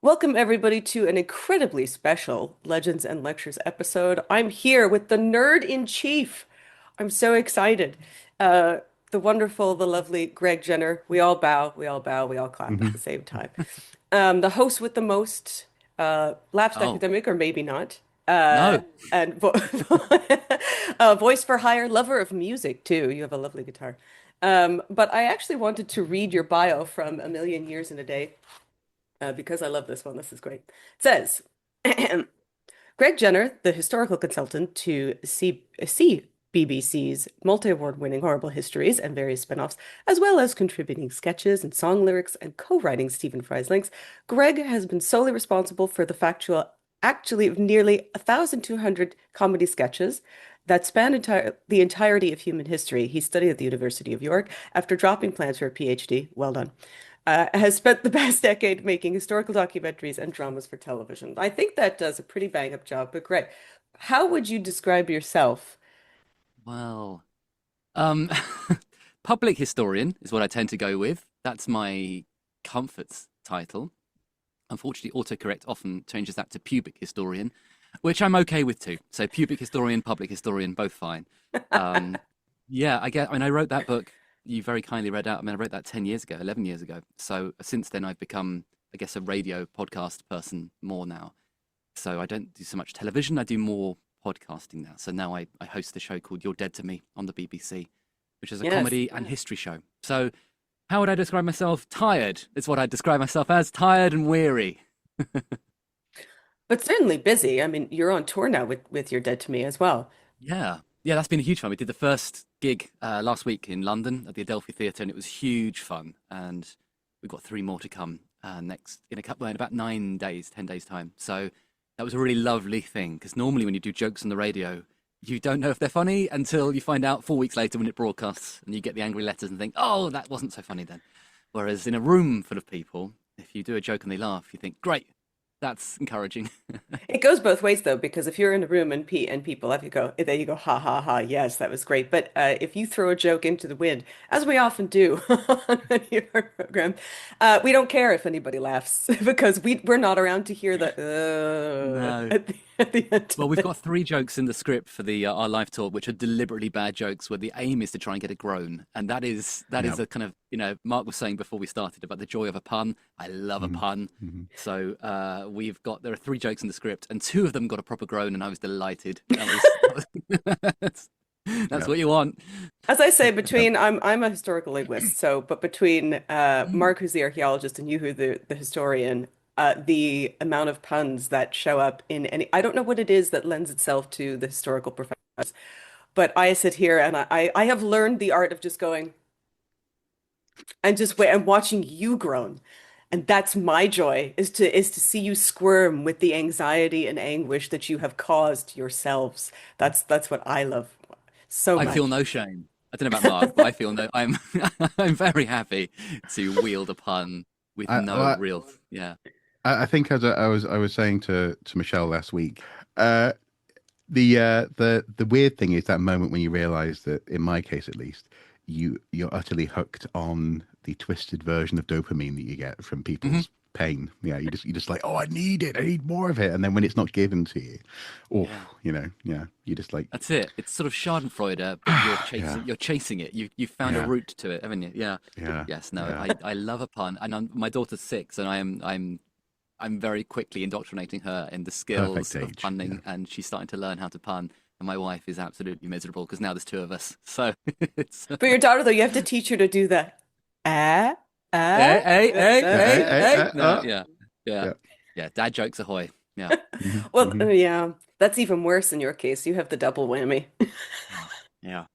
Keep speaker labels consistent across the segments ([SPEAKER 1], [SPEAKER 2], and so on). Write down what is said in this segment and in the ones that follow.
[SPEAKER 1] Welcome, everybody, to an incredibly special Legends and Lectures episode. I'm here with the nerd in chief. I'm so excited. Uh, the wonderful, the lovely Greg Jenner. We all bow, we all bow, we all clap at the
[SPEAKER 2] Mhm.
[SPEAKER 1] same time. The host with the most lapsed
[SPEAKER 3] Oh,
[SPEAKER 1] academic, or maybe not. Uh,
[SPEAKER 3] no.
[SPEAKER 1] and voice for hire, lover of music, too. You have a lovely guitar. But I actually wanted to read your bio from A Million Years in a Day because I love this one. This is great. It says, Greg Jenner, the historical consultant to CBBC's multi-award winning Horrible Histories and various spin-offs, as well as contributing sketches and song lyrics and co-writing Stephen Fry's links, Greg has been solely responsible for the factual actually of nearly 1,200 comedy sketches that span the entirety of human history. He studied at the University of York after dropping plans for a PhD. Well done. Has spent the past decade making historical documentaries and dramas for television. I think that does a pretty bang up job, but great. How would you describe yourself?
[SPEAKER 3] Well, um, public historian is what I tend to go with. That's my comfort title. Unfortunately, autocorrect often changes that to pubic historian, which I'm okay with too. So pubic historian, public historian, both fine. Um, yeah, I mean, I wrote that book you very kindly read out. I mean, I wrote that 10 years ago, 11 years ago. So since then, I've become, I guess, a radio podcast person more now. So I don't do so much television. I do more podcasting now. So now I host a show called You're Dead to Me on the BBC, which is a
[SPEAKER 1] Yes,
[SPEAKER 3] comedy and history show. So how would I describe myself? Tired is what I describe myself as. Tired and weary.
[SPEAKER 1] but certainly busy. I mean, you're on tour now with You're Dead to Me as well.
[SPEAKER 3] Yeah. Yeah, that's been a huge fun. We did the first gig last week in London at the Adelphi Theatre, and it was huge fun. And we've got three more to come next in a couple in about 9 days, 10 days time. So that was a really lovely thing because normally when you do jokes on the radio, you don't know if they're funny until you find out 4 weeks later when it broadcasts, and you get the angry letters and think, "Oh, that wasn't so funny then." Whereas in a room full of people, if you do a joke and they laugh, you think, "Great, that's encouraging."
[SPEAKER 1] It goes both ways though, because if you're in a room and people have you go, there you go, ha ha ha, yes, that was great. But if you throw a joke into the wind, as we often do on many of our programs, we don't care if anybody laughs because we're not around to hear the
[SPEAKER 3] No.
[SPEAKER 1] at the end
[SPEAKER 3] Well,
[SPEAKER 1] of
[SPEAKER 3] we've
[SPEAKER 1] it.
[SPEAKER 3] got three jokes in the script for the our live tour, which are deliberately bad jokes, where the aim is to try and get a groan, and that is
[SPEAKER 2] Yep.
[SPEAKER 3] a kind of Mark was saying before we started about the joy of a pun. I love a
[SPEAKER 2] Mhm.
[SPEAKER 3] pun,
[SPEAKER 2] Mhm.
[SPEAKER 3] so there are three jokes in the script, and two of them got a proper groan, and I was delighted. That was that's
[SPEAKER 2] Yep.
[SPEAKER 3] what you want.
[SPEAKER 1] As I say,
[SPEAKER 2] Yep.
[SPEAKER 1] I'm a historical linguist, so but between
[SPEAKER 3] Mm.
[SPEAKER 1] Mark, who's the archaeologist, and you, who the historian, the amount of puns that show up in any, I don't know what it is that lends itself to the historical profession, but I sit here and I have learned the art of just going and just wait and watching you groan. And that's my joy is to see you squirm with the anxiety and anguish that you have caused yourselves. That's what I love so
[SPEAKER 3] I feel
[SPEAKER 1] much.
[SPEAKER 3] no shame. I don't know about Mark, but I feel no. I'm I'm very happy to wield a pun with
[SPEAKER 2] I,
[SPEAKER 3] no
[SPEAKER 2] well,
[SPEAKER 3] real. Yeah.
[SPEAKER 2] I think as I was saying to Michelle last week, uh, the weird thing is that moment when you realize that, in my case at least, you're utterly hooked on the twisted version of dopamine that you get from
[SPEAKER 3] Mm-hmm.
[SPEAKER 2] people's pain. Yeah, you just like, oh, I need it, I need more of it, and then when it's not given to you, oh,
[SPEAKER 3] Yeah.
[SPEAKER 2] yeah, you just like,
[SPEAKER 3] That's it. It's sort of Schadenfreude, but you're
[SPEAKER 2] yeah,
[SPEAKER 3] chasing it. You found a
[SPEAKER 2] yeah,
[SPEAKER 3] route to it, haven't you? Yeah.
[SPEAKER 2] yeah,
[SPEAKER 3] Yes. No.
[SPEAKER 2] yeah,
[SPEAKER 3] I love a pun, and my daughter's 6, and I'm very quickly indoctrinating her in the
[SPEAKER 2] perfect
[SPEAKER 3] skills of
[SPEAKER 2] age. Yeah.
[SPEAKER 3] punning, and she's starting to learn how to pun. And my wife is absolutely miserable because now there's two of us. So it's
[SPEAKER 1] For your daughter, though, you have to teach her to do the ah, ah.
[SPEAKER 3] hey, hey, hey,
[SPEAKER 2] Hey,
[SPEAKER 3] hey,
[SPEAKER 2] hey,
[SPEAKER 3] hey. No, yeah, yeah,
[SPEAKER 2] yeah.
[SPEAKER 3] yeah. Dad jokes ahoy. Yeah.
[SPEAKER 1] Well,
[SPEAKER 2] Hmm.
[SPEAKER 1] yeah, that's even worse in your case. You have the double whammy.
[SPEAKER 3] Oh, yeah.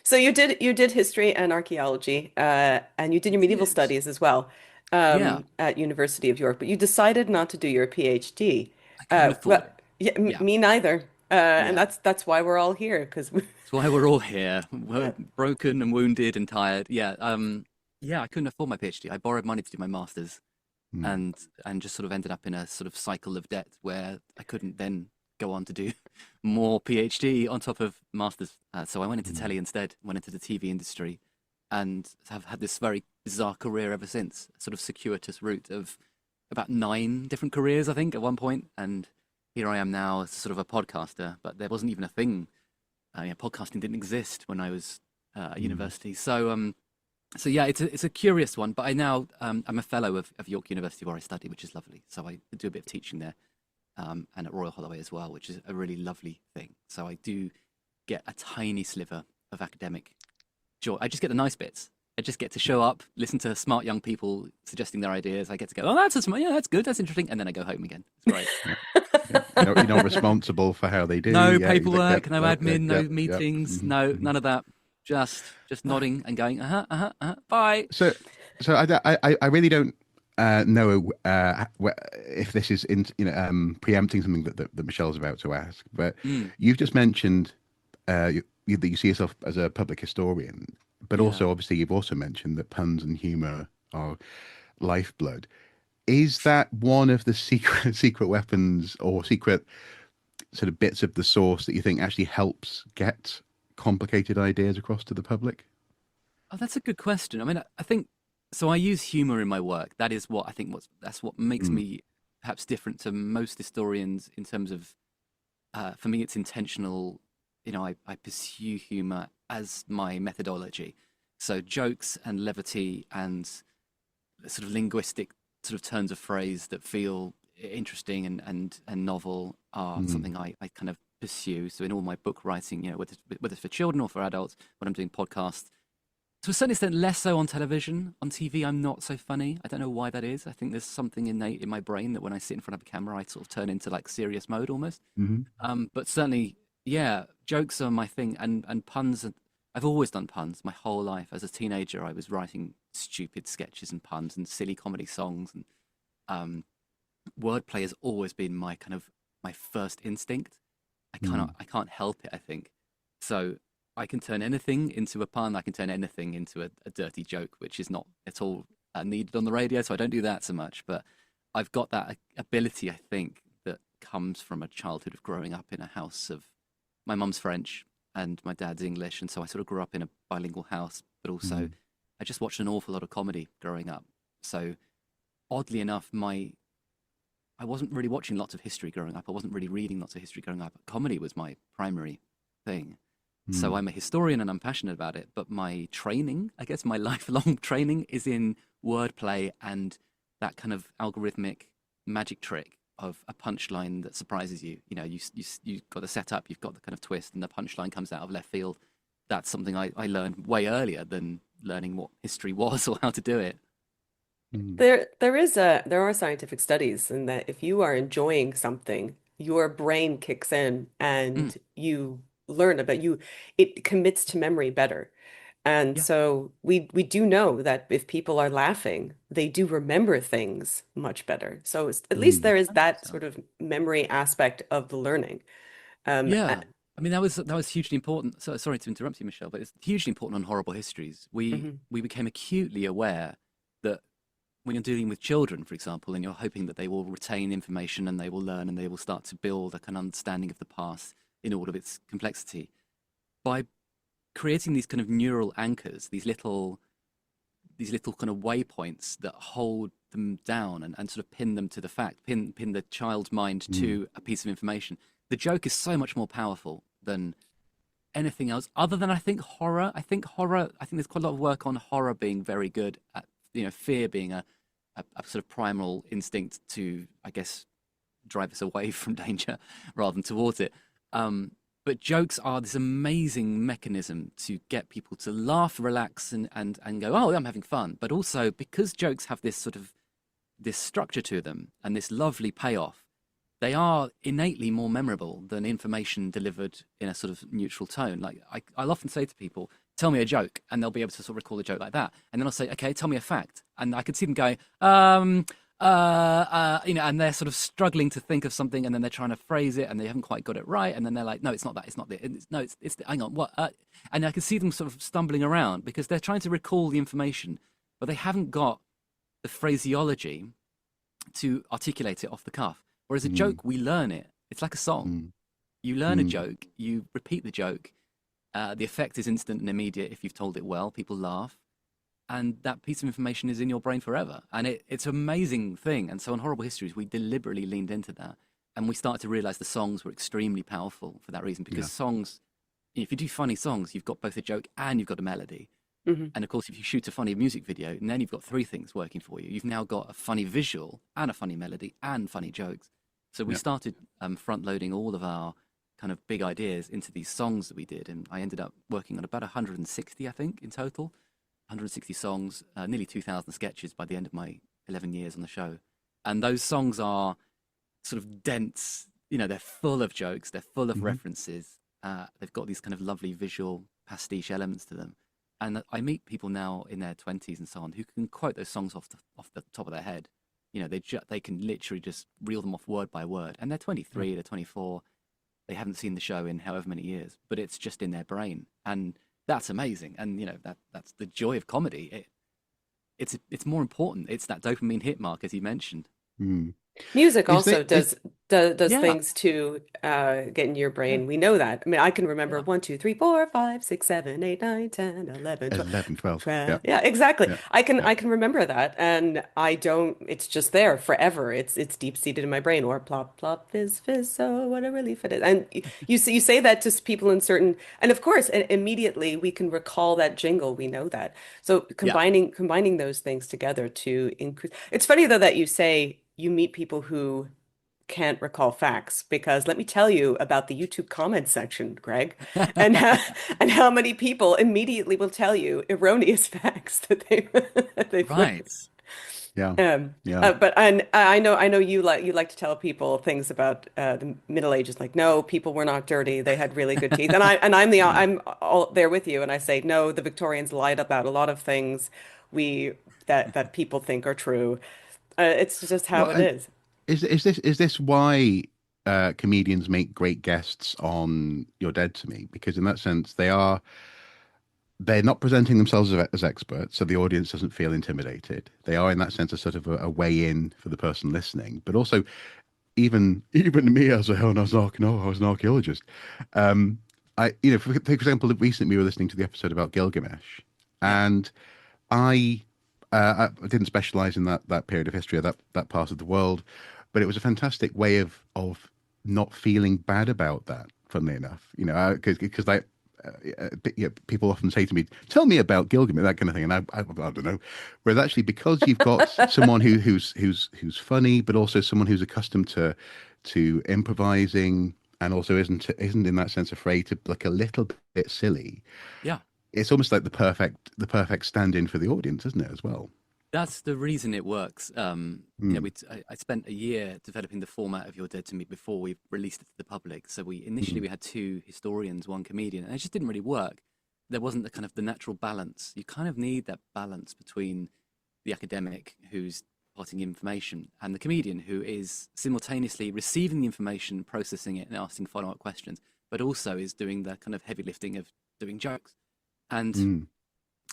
[SPEAKER 1] So you did history and archaeology, and you did
[SPEAKER 3] I
[SPEAKER 1] your medieval
[SPEAKER 3] did.
[SPEAKER 1] studies as well,
[SPEAKER 3] Yeah.
[SPEAKER 1] at University of York. But you decided not to do your PhD.
[SPEAKER 3] I couldn't afford
[SPEAKER 1] Well,
[SPEAKER 3] it.
[SPEAKER 1] yeah,
[SPEAKER 3] Yeah.
[SPEAKER 1] me neither. And
[SPEAKER 3] Yeah.
[SPEAKER 1] that's why we're all here because
[SPEAKER 3] That's why we're all here. We're broken and wounded and tired. Yeah. Yeah, I couldn't afford my PhD. I borrowed money to do my master's
[SPEAKER 2] Mm.
[SPEAKER 3] and just sort of ended up in a sort of cycle of debt where I couldn't then go on to do more PhD on top of master's. So I went into
[SPEAKER 2] Mm.
[SPEAKER 3] telly instead, went into the TV industry and have had this very bizarre career ever since, sort of circuitous route of about 9 different careers, I think, at one point, and here I am now as sort of a podcaster. But there wasn't even a thing. Podcasting didn't exist when I was at university. So yeah, it's a curious one. But I now I'm a fellow of York University where I study, which is lovely. So I do a bit of teaching there, and at Royal Holloway as well, which is a really lovely thing. So I do get a tiny sliver of academic joy. I just get the nice bits. I just get to show up, listen to smart young people suggesting their ideas. I get to go, oh, that's smart. Yeah, that's good. That's interesting. And then I go home again. It's great.
[SPEAKER 2] You're not responsible for how they do.
[SPEAKER 3] No
[SPEAKER 2] Yeah,
[SPEAKER 3] paperwork,
[SPEAKER 2] exactly.
[SPEAKER 3] no admin, no
[SPEAKER 2] Yep,
[SPEAKER 3] meetings,
[SPEAKER 2] yep.
[SPEAKER 3] no none of that. Just nodding and going, bye.
[SPEAKER 2] So I really don't know if this is preempting something that Michelle's about to ask, but you've just mentioned that you see yourself as a public historian, but also obviously you've also mentioned that puns and humor are lifeblood. Is that one of the secret weapons or secret sort of bits of the source that you think actually helps get complicated ideas across to the public?
[SPEAKER 3] Oh, that's a good question. I mean, I think so. I use humor in my work. That is what I think. That's what makes me perhaps different to most historians in terms of. For me, it's intentional. I pursue humor as my methodology. So jokes and levity and sort of linguistic sort of turns of phrase that feel interesting and novel are something I kind of pursue. So in all my book writing, whether it's for children or for adults, when I'm doing podcasts, to a certain extent, less so on television. On TV, I'm not so funny. I don't know why that is. I think there's something innate in my brain that when I sit in front of a camera, I sort of turn into like serious mode almost. But certainly, yeah, jokes are my thing, and puns. I've always done puns my whole life. As a teenager, I was writing stupid sketches and puns and silly comedy songs, and wordplay has always been my first instinct. I can't help it, I think. So I can turn anything into a pun. I can turn anything into a dirty joke, which is not at all needed on the radio. So I don't do that so much. But I've got that ability, I think, that comes from a childhood of growing up in a house of my mum's French and my dad's English. And so I sort of grew up in a bilingual house, but also I just watched an awful lot of comedy growing up. So oddly enough, I wasn't really watching lots of history growing up. I wasn't really reading lots of history growing up. Comedy was my primary thing. So I'm a historian and I'm passionate about it. But my training, I guess my lifelong training is in wordplay and that kind of algorithmic magic trick of a punchline that surprises you. You've got the setup, you've got the kind of twist, and the punchline comes out of left field. That's something I learned way earlier than learning what history was or how to do it.
[SPEAKER 1] There are scientific studies in that if you are enjoying something, your brain kicks in
[SPEAKER 3] Mm,
[SPEAKER 1] and you learn about it commits to memory better. And
[SPEAKER 3] yeah.
[SPEAKER 1] so we do know that if people are laughing, they do remember things much better. So at least there is
[SPEAKER 3] I think
[SPEAKER 1] that
[SPEAKER 3] so.
[SPEAKER 1] sort of memory aspect of the learning.
[SPEAKER 3] Yeah. I mean, that was hugely important. So sorry to interrupt you, Michelle, but it's hugely important on horrible histories. We
[SPEAKER 1] Mhm.
[SPEAKER 3] we became acutely aware that when you're dealing with children, for example, and you're hoping that they will retain information and they will learn and they will start to build a kind of understanding of the past in all of its complexity, by creating these kind of neural anchors, these little kind of waypoints that hold them down and sort of pin them to the fact, pin the child's mind to a piece of information. The joke is so much more powerful than anything else, other than I think horror. I think there's quite a lot of work on horror being very good at fear being a sort of primal instinct to, I guess, drive us away from danger rather than towards it. But jokes are this amazing mechanism to get people to laugh, relax, and go, oh, I'm having fun. But also because jokes have this structure to them and this lovely payoff, they are innately more memorable than information delivered in a sort of neutral tone. Like I'll often say to people, tell me a joke, and they'll be able to sort of recall a joke like that. And then I'll say, okay, tell me a fact. And I could see them going, and they're sort of struggling to think of something, and then they're trying to phrase it, and they haven't quite got it right, and then they're like, no, it's not that, it's not this, no, hang on, what? And I can see them sort of stumbling around because they're trying to recall the information, but they haven't got the phraseology to articulate it off the cuff. Whereas a joke, we learn it. It's like a song. You learn a joke, you repeat the joke. The effect is instant and immediate if you've told it well. People laugh. and that piece of information is in your brain forever. And it's an amazing thing. And so on Horrible Histories, we deliberately leaned into that. And we started to realize the songs were extremely powerful for that reason, because songs, if you do funny songs, you've got both a joke and you've got a melody.
[SPEAKER 1] Mm-hmm.
[SPEAKER 3] And of course, if you shoot a funny music video, and then you've got three things working for you. You've now got a funny visual and a funny melody and funny jokes. So we started front loading all of our kind of big ideas into these songs that we did. And I ended up working on about 160, I think, in total. 160 songs, nearly 2,000 sketches by the end of my 11 years on the show. And those songs are sort of dense, they're full of jokes, they're full of references. They've got these kind of lovely visual pastiche elements to them. And I meet people now in their 20s and so on who can quote those songs off the top of their head. They can literally just reel them off word by word. And they're 23, they're 24. They haven't seen the show in however many years, but it's just in their brain. And that's amazing. And, that's the joy of comedy. It's more important. It's that dopamine hit mark, as you mentioned.
[SPEAKER 2] Mm.
[SPEAKER 1] Music
[SPEAKER 2] Is
[SPEAKER 1] also
[SPEAKER 2] it,
[SPEAKER 1] does
[SPEAKER 3] Yeah.
[SPEAKER 1] things to get in your brain. We know that. I mean, I can remember 1, 2, 3, 4, 5, 6, 7, 8, 9, 10, 11, 12.
[SPEAKER 2] 11, 12.
[SPEAKER 1] 12. Yeah, exactly.
[SPEAKER 2] Yeah.
[SPEAKER 1] I can remember that, and I don't. It's just there forever. It's deep seated in my brain. Or plop plop fizz fizz. Oh, what a relief it is. And you say that to people in certain, and of course, immediately we can recall that jingle. We know that. So combining those things together to increase. It's funny though that you say you meet people who can't recall facts, because let me tell you about the YouTube comment section, Greg, and how many people immediately will tell you erroneous facts that they've learned.
[SPEAKER 3] Right.
[SPEAKER 2] Yeah.
[SPEAKER 1] But I know you like to tell people things about the Middle Ages, like, no, people were not dirty, they had really good teeth, and I'm all there with you, and I say no, the Victorians lied about a lot of things that people think are true. It's just how
[SPEAKER 2] Well,
[SPEAKER 1] it
[SPEAKER 2] and
[SPEAKER 1] is.
[SPEAKER 2] is this why comedians make great guests on You're Dead to Me? Because in that sense, they're not presenting themselves as experts, so the audience doesn't feel intimidated. They are, in that sense, a sort of a way in for the person listening. But also, even me as I was an archaeologist. For example, recently we were listening to the episode about Gilgamesh, and I didn't specialize in that period of history or that part of the world, but it was a fantastic way of not feeling bad about that. Funnily enough, because like people often say to me, "Tell me about Gilgamesh," that kind of thing, and I don't know. Whereas actually, because you've got someone who's funny, but also someone who's accustomed to improvising, and also isn't in that sense afraid to look a little bit silly.
[SPEAKER 3] Yeah.
[SPEAKER 2] It's almost like the perfect stand-in for the audience, isn't it, as well?
[SPEAKER 3] That's the reason it works.
[SPEAKER 2] Mm.
[SPEAKER 3] I spent a year developing the format of You're Dead to Me before we released it to the public. So initially we had two historians, one comedian, and it just didn't really work. There wasn't the natural balance. You kind of need that balance between the academic who's imparting information and the comedian who is simultaneously receiving the information, processing it, and asking follow-up questions, but also is doing the kind of heavy lifting of doing jokes. And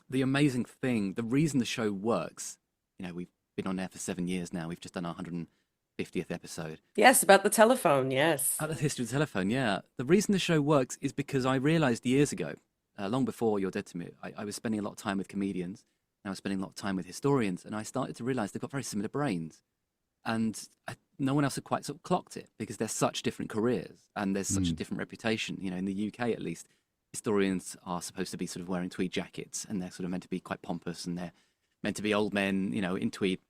[SPEAKER 3] the amazing thing, the reason the show works, we've been on air for 7 years now. We've just done our 150th episode.
[SPEAKER 1] Yes, about the telephone. Yes.
[SPEAKER 3] About the history of the telephone, yeah. The reason the show works is because I realized years ago, long before You're Dead to Me, I was spending a lot of time with comedians, and I was spending a lot of time with historians, and I started to realize they've got very similar brains. And no one else had quite sort of clocked it, because they're such different careers, and there's such a different reputation, in the UK at least. Historians are supposed to be sort of wearing tweed jackets, and they're sort of meant to be quite pompous, and they're meant to be old men, in tweed.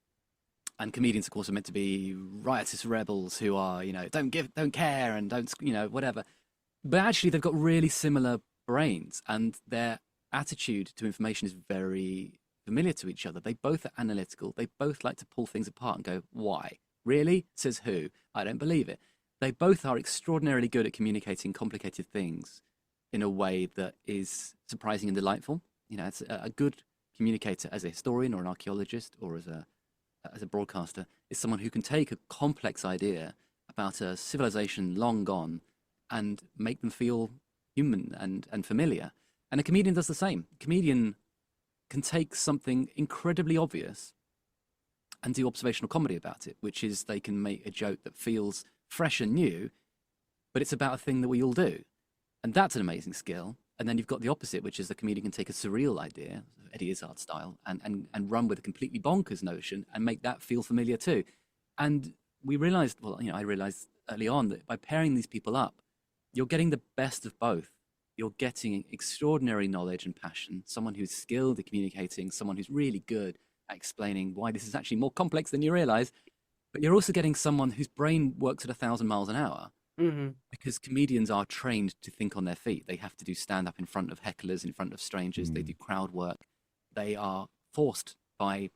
[SPEAKER 3] And comedians, of course, are meant to be riotous rebels who are, don't care and don't, whatever. But actually, they've got really similar brains, and their attitude to information is very familiar to each other. They both are analytical. They both like to pull things apart and go, why? Really? Says who? I don't believe it. They both are extraordinarily good at communicating complicated things in a way that is surprising and delightful. It's a good communicator as a historian or an archaeologist or as a broadcaster is someone who can take a complex idea about a civilization long gone and make them feel human and familiar. And a comedian does the same. A comedian can take something incredibly obvious and do observational comedy about it, which is they can make a joke that feels fresh and new, but it's about a thing that we all do. And that's an amazing skill. And then you've got the opposite, which is the comedian can take a surreal idea, Eddie Izzard style, and run with a completely bonkers notion and make that feel familiar too. And we realized, well, I realized early on that by pairing these people up, you're getting the best of both. You're getting extraordinary knowledge and passion, someone who's skilled at communicating, someone who's really good at explaining why this is actually more complex than you realize. But you're also getting someone whose brain works at 1,000 miles an hour, because comedians are trained to think on their feet. They have to do stand up in front of hecklers, in front of strangers. They do crowd work. They are forced by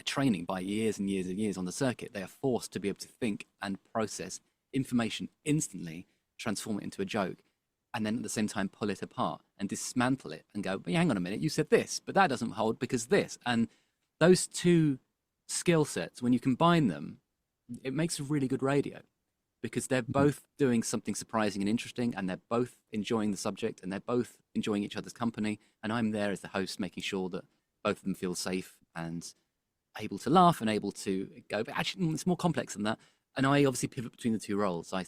[SPEAKER 3] training, by years and years and years on the circuit. They are forced to be able to think and process information instantly, transform it into a joke, and then at the same time pull it apart and dismantle it and go, but hang on a minute, you said this, but that doesn't hold because this. And those two skill sets, when you combine them, it makes a really good radio, because they're both doing something surprising and interesting, and they're both enjoying the subject, and they're both enjoying each other's company. And I'm there as the host, making sure that both of them feel safe and able to laugh and able to go, but actually it's more complex than that. And I obviously pivot between the two roles. I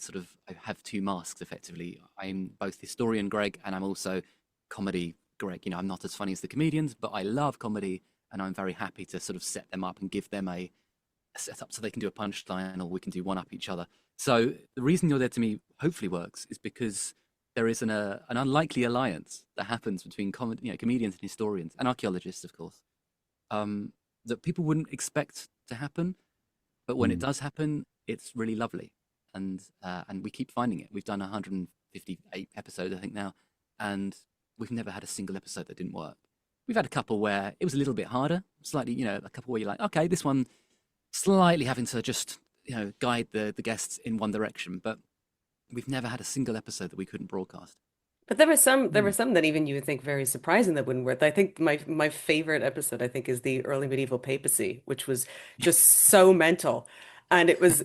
[SPEAKER 3] have two masks effectively. I'm both historian Greg, and I'm also comedy Greg. I'm not as funny as the comedians, but I love comedy, and I'm very happy to sort of set them up and give them a setup so they can do a punchline, or we can do one up each other. So the reason You're There to Me hopefully works is because there is an unlikely alliance that happens between comedians and historians and archaeologists, of course, that people wouldn't expect to happen. But when it does happen, it's really lovely. And we keep finding it. We've done 158 episodes, I think now, and we've never had a single episode that didn't work. We've had a couple where it was a little bit harder, slightly, a couple where you're like, okay, this one slightly having to just, guide the guests in one direction. But we've never had a single episode that we couldn't broadcast.
[SPEAKER 1] But there were some that even you would think very surprising that wouldn't work. I think my favorite episode, I think, is the early medieval papacy, which was just so mental. And it was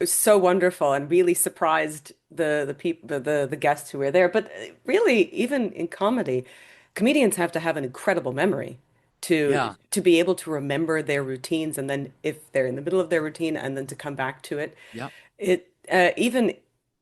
[SPEAKER 1] so wonderful and really surprised the people the guests who were there. But really, even in comedy, comedians have to have an incredible memory to
[SPEAKER 3] Yeah,
[SPEAKER 1] to be able to remember their routines, and then if they're in the middle of their routine and then to come back to it.
[SPEAKER 3] yeah,
[SPEAKER 1] It even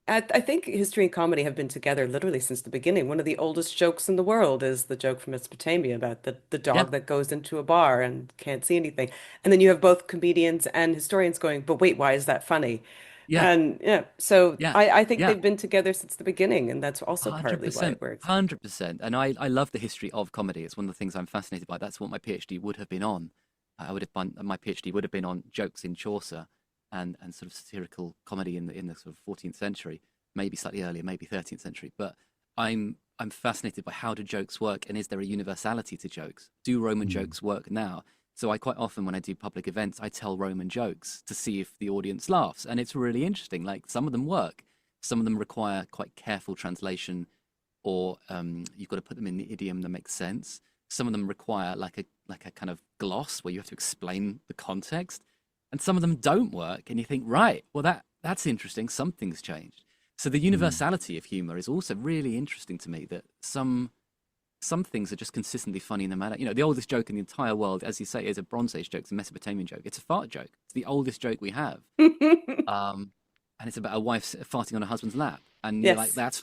[SPEAKER 1] I think history and comedy have been together literally since the beginning. One of the oldest jokes in the world is the joke from Mesopotamia about the
[SPEAKER 3] yeah,
[SPEAKER 1] dog that goes into a bar and can't see anything. And then you have both comedians and historians going, but wait, why is that funny?
[SPEAKER 3] yeah,
[SPEAKER 1] And yeah, so
[SPEAKER 3] yeah,
[SPEAKER 1] I think
[SPEAKER 3] yeah.
[SPEAKER 1] they've been together since the beginning, and that's also partly why
[SPEAKER 3] 100%,
[SPEAKER 1] it works.
[SPEAKER 3] 100%. And I love the history of comedy. It's one of the things I'm fascinated by. That's what my PhD would have been on. My PhD would have been on jokes in Chaucer and sort of satirical comedy in the sort of 14th century, maybe slightly earlier, maybe 13th century. But I'm fascinated by how do jokes work, and is there a universality to jokes? Do Roman jokes work now? So I quite often, when I do public events, I tell Roman jokes to see if the audience laughs, and it's really interesting. Like, some of them work, some of them require quite careful translation, or you've got to put them in the idiom that makes sense. Some of them require like a kind of gloss where you have to explain the context, and some of them don't work. And you think, right, well that's interesting. Something's changed. So the universality of humor is also really interesting to me. That some things are just consistently funny no matter. The oldest joke in the entire world, as you say, is a Bronze Age joke. It's a Mesopotamian joke. It's a fart joke. It's the oldest joke we have. And it's about a wife farting on her husband's lap. And you're like,
[SPEAKER 1] Yes.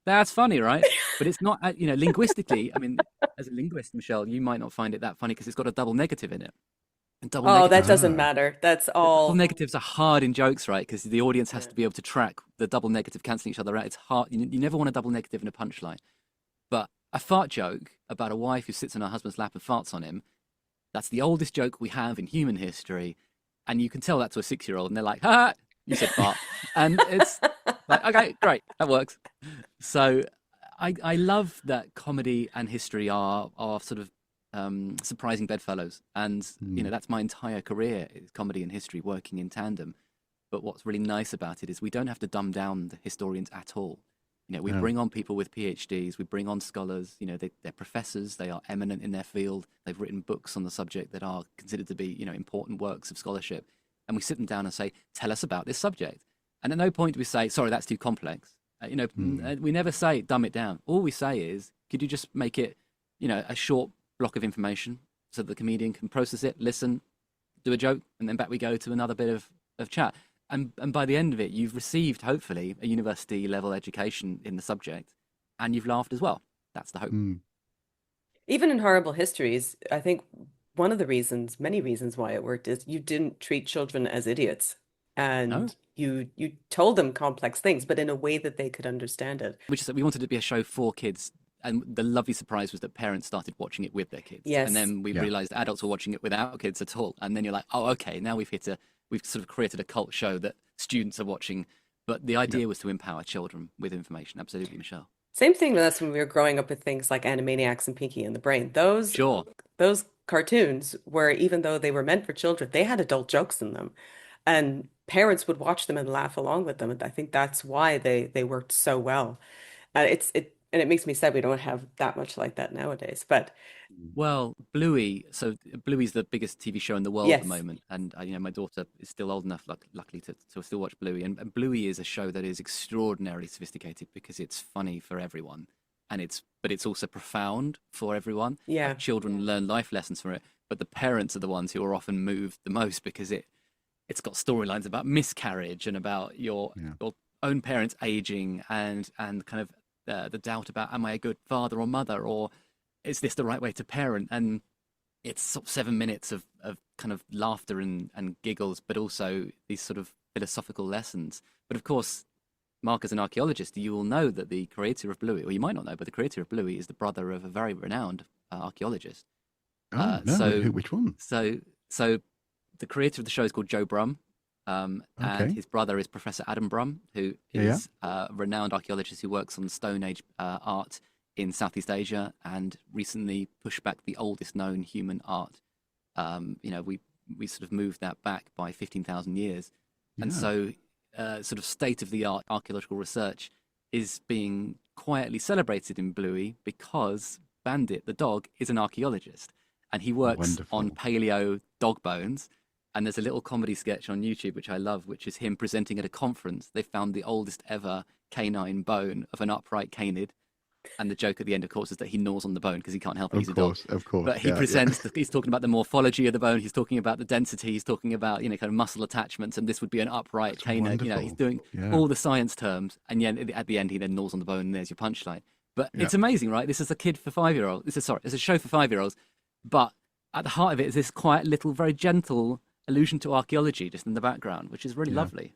[SPEAKER 3] that's funny, right? But it's not, linguistically. I mean, as a linguist, Michelle, you might not find it that funny because it's got a double negative in it. And double
[SPEAKER 1] Oh, that
[SPEAKER 3] negatives,
[SPEAKER 1] doesn't
[SPEAKER 2] Ah.
[SPEAKER 1] matter. That's
[SPEAKER 3] double
[SPEAKER 1] all.
[SPEAKER 3] negatives are hard in jokes, right? Because the audience has
[SPEAKER 1] Yeah.
[SPEAKER 3] to be able to track the double negative canceling each other out. It's hard. You never want a double negative in a punchline. But a fart joke about a wife who sits on her husband's lap and farts on him, that's the oldest joke we have in human history. And you can tell that to a 6-year-old, and they're like, ha, you said fart. And it's like, okay, great, that works. So I love that comedy and history are sort of surprising bedfellows. And, that's my entire career is comedy and history working in tandem. But what's really nice about it is we don't have to dumb down the historians at all. We
[SPEAKER 2] No.
[SPEAKER 3] bring on people with PhDs, we bring on scholars, they're professors, they are eminent in their field, they've written books on the subject that are considered to be, important works of scholarship. And we sit them down and say, tell us about this subject. And at no point do we say, sorry, that's too complex. We never say, dumb it down. All we say is, could you just make it, a short block of information so that the comedian can process it, listen, do a joke, and then back we go to another bit of chat. And by the end of it, you've received, hopefully, a university level education in the subject. and you've laughed as well. That's the hope.
[SPEAKER 2] Mm.
[SPEAKER 1] Even in Horrible Histories, I think one of the reasons, many reasons why it worked is you didn't treat children as idiots,
[SPEAKER 3] No,
[SPEAKER 1] and you told them complex things, but in a way that they could understand it.
[SPEAKER 3] which is that we wanted it to be a show for kids. And the lovely surprise was that parents started watching it with their kids. And
[SPEAKER 1] Yes.
[SPEAKER 3] then we
[SPEAKER 2] Yeah.
[SPEAKER 3] realized adults were watching it without kids at all. And then you're like, oh, okay, now we've sort of created a cult show that students are watching. But the
[SPEAKER 2] Yeah.
[SPEAKER 3] idea was to empower children with information. Absolutely, Michelle.
[SPEAKER 1] Same thing with us when we were growing up with things like Animaniacs and Pinky and the Brain.
[SPEAKER 3] Sure.
[SPEAKER 1] Those cartoons were, even though they were meant for children, they had adult jokes in them. And parents would watch them and laugh along with them. And I think that's why they worked so well. And it makes me sad we don't have that much like that nowadays. But
[SPEAKER 3] Well, Bluey. So Bluey's the biggest TV show in the world at the
[SPEAKER 1] yes,
[SPEAKER 3] moment, and my daughter is still old enough, luckily, to still watch Bluey. And Bluey is a show that is extraordinarily sophisticated because it's funny for everyone, and but it's also profound for everyone.
[SPEAKER 1] yeah,
[SPEAKER 3] Children learn life lessons from it, but the parents are the ones who are often moved the most because it's got storylines about miscarriage and about
[SPEAKER 2] Yeah.
[SPEAKER 3] your own parents aging and kind of the doubt about am I a good father or mother, or is this the right way to parent? And it's sort of 7 minutes of kind of laughter and giggles, but also these sort of philosophical lessons. But of course, Mark, as an archaeologist, you will know that the creator of Bluey, or you might not know, but the creator of Bluey is the brother of a very renowned archaeologist.
[SPEAKER 2] Oh no,
[SPEAKER 3] So,
[SPEAKER 2] which one?
[SPEAKER 3] so the creator of the show is called Joe Brum, and
[SPEAKER 2] Okay.
[SPEAKER 3] his brother is Professor Adam Brum, who
[SPEAKER 2] Yeah, yeah.
[SPEAKER 3] is a renowned archaeologist who works on Stone Age art in Southeast Asia and recently pushed back the oldest known human art. We sort of moved that back by 15,000 years, and
[SPEAKER 2] Yeah.
[SPEAKER 3] so sort of state of the art archaeological research is being quietly celebrated in Bluey because Bandit, the dog, is an archaeologist and he works on
[SPEAKER 2] Wonderful.
[SPEAKER 3] paleo dog bones. And there's a little comedy sketch on YouTube, which I love, which is him presenting at a conference. They found the oldest ever canine bone of an upright canid. And the joke at the end, of course, is that he gnaws on the bone because he can't help it.
[SPEAKER 2] Of
[SPEAKER 3] He's a dog.
[SPEAKER 2] course, of course.
[SPEAKER 3] But he
[SPEAKER 2] Yeah,
[SPEAKER 3] presents, he's talking about the morphology of the bone. He's talking about the density. He's talking about, kind of muscle attachments. And this would be an upright
[SPEAKER 2] That's
[SPEAKER 3] canine. He's
[SPEAKER 2] wonderful.
[SPEAKER 3] doing
[SPEAKER 2] Yeah.
[SPEAKER 3] all the science terms. And yet at the end, he then gnaws on the bone and there's your punchline. But
[SPEAKER 2] Yeah.
[SPEAKER 3] it's amazing, right? This is a kid for 5-year-olds. It's a show for 5-year-olds. But at the heart of it is this quiet little, very gentle allusion to archaeology just in the background, which is really
[SPEAKER 2] Yeah.
[SPEAKER 3] lovely.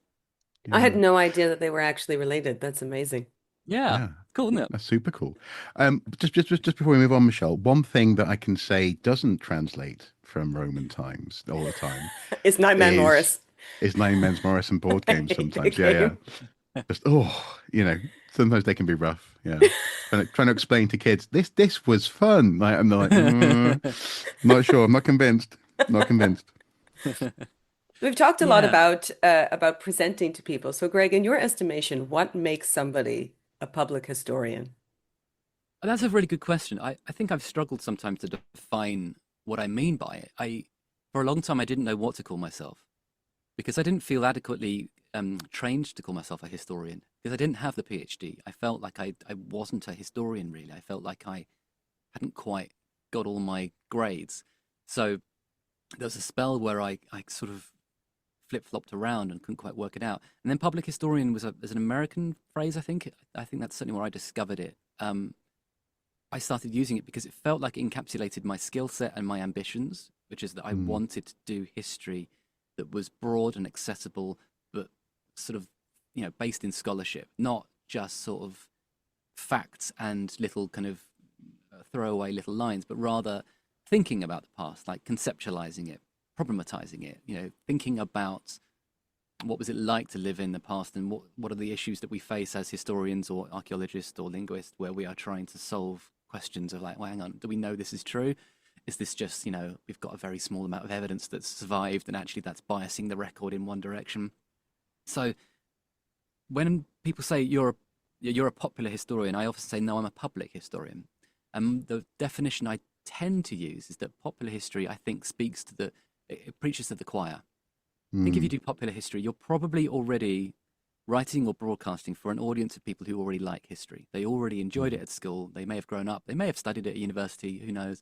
[SPEAKER 1] I had
[SPEAKER 2] Yeah.
[SPEAKER 1] no idea that they were actually related. That's amazing.
[SPEAKER 3] Yeah,
[SPEAKER 2] Yeah.
[SPEAKER 3] cool, isn't it?
[SPEAKER 2] That's super cool. Just before we move on, Michelle, one thing that I can say doesn't translate from Roman times all the time
[SPEAKER 1] It's Nightman
[SPEAKER 2] is
[SPEAKER 1] Morris.
[SPEAKER 2] Nine Men's Morris and board games
[SPEAKER 1] Big
[SPEAKER 2] sometimes. Yeah,
[SPEAKER 1] game.
[SPEAKER 2] yeah. Just sometimes they can be rough. Yeah. Trying to explain to kids this was fun. Like I'm like, not sure. I'm not convinced. Not convinced.
[SPEAKER 1] We've talked a lot
[SPEAKER 3] Yeah.
[SPEAKER 1] about presenting to people. So, Greg, in your estimation, what makes somebody a public historian?
[SPEAKER 3] That's a really good question. I think I've struggled sometimes to define what I mean by it. For a long time, I didn't know what to call myself because I didn't feel adequately trained to call myself a historian because I didn't have the PhD. I felt like I wasn't a historian, really. I felt like I hadn't quite got all my grades. So there was a spell where I sort of flip-flopped around and couldn't quite work it out. And then public historian was an American phrase, I think. I think that's certainly where I discovered it. I started using it because it felt like it encapsulated my skill set and my ambitions, which is that I
[SPEAKER 2] Mm.
[SPEAKER 3] wanted to do history that was broad and accessible, but sort of, based in scholarship, not just sort of facts and little kind of throwaway little lines, but rather thinking about the past, like conceptualizing it, problematizing it, thinking about what was it like to live in the past and what are the issues that we face as historians or archaeologists or linguists where we are trying to solve questions of like, well, hang on, do we know this is true? Is this just, we've got a very small amount of evidence that's survived and actually that's biasing the record in one direction? So when people say you're a popular historian, I often say, no, I'm a public historian. And the definition I tend to use is that popular history, I think, speaks to it preaches to the choir. I think if you do popular history, you're probably already writing or broadcasting for an audience of people who already like history. They already enjoyed it at school. They may have grown up. They may have studied it at university. Who knows?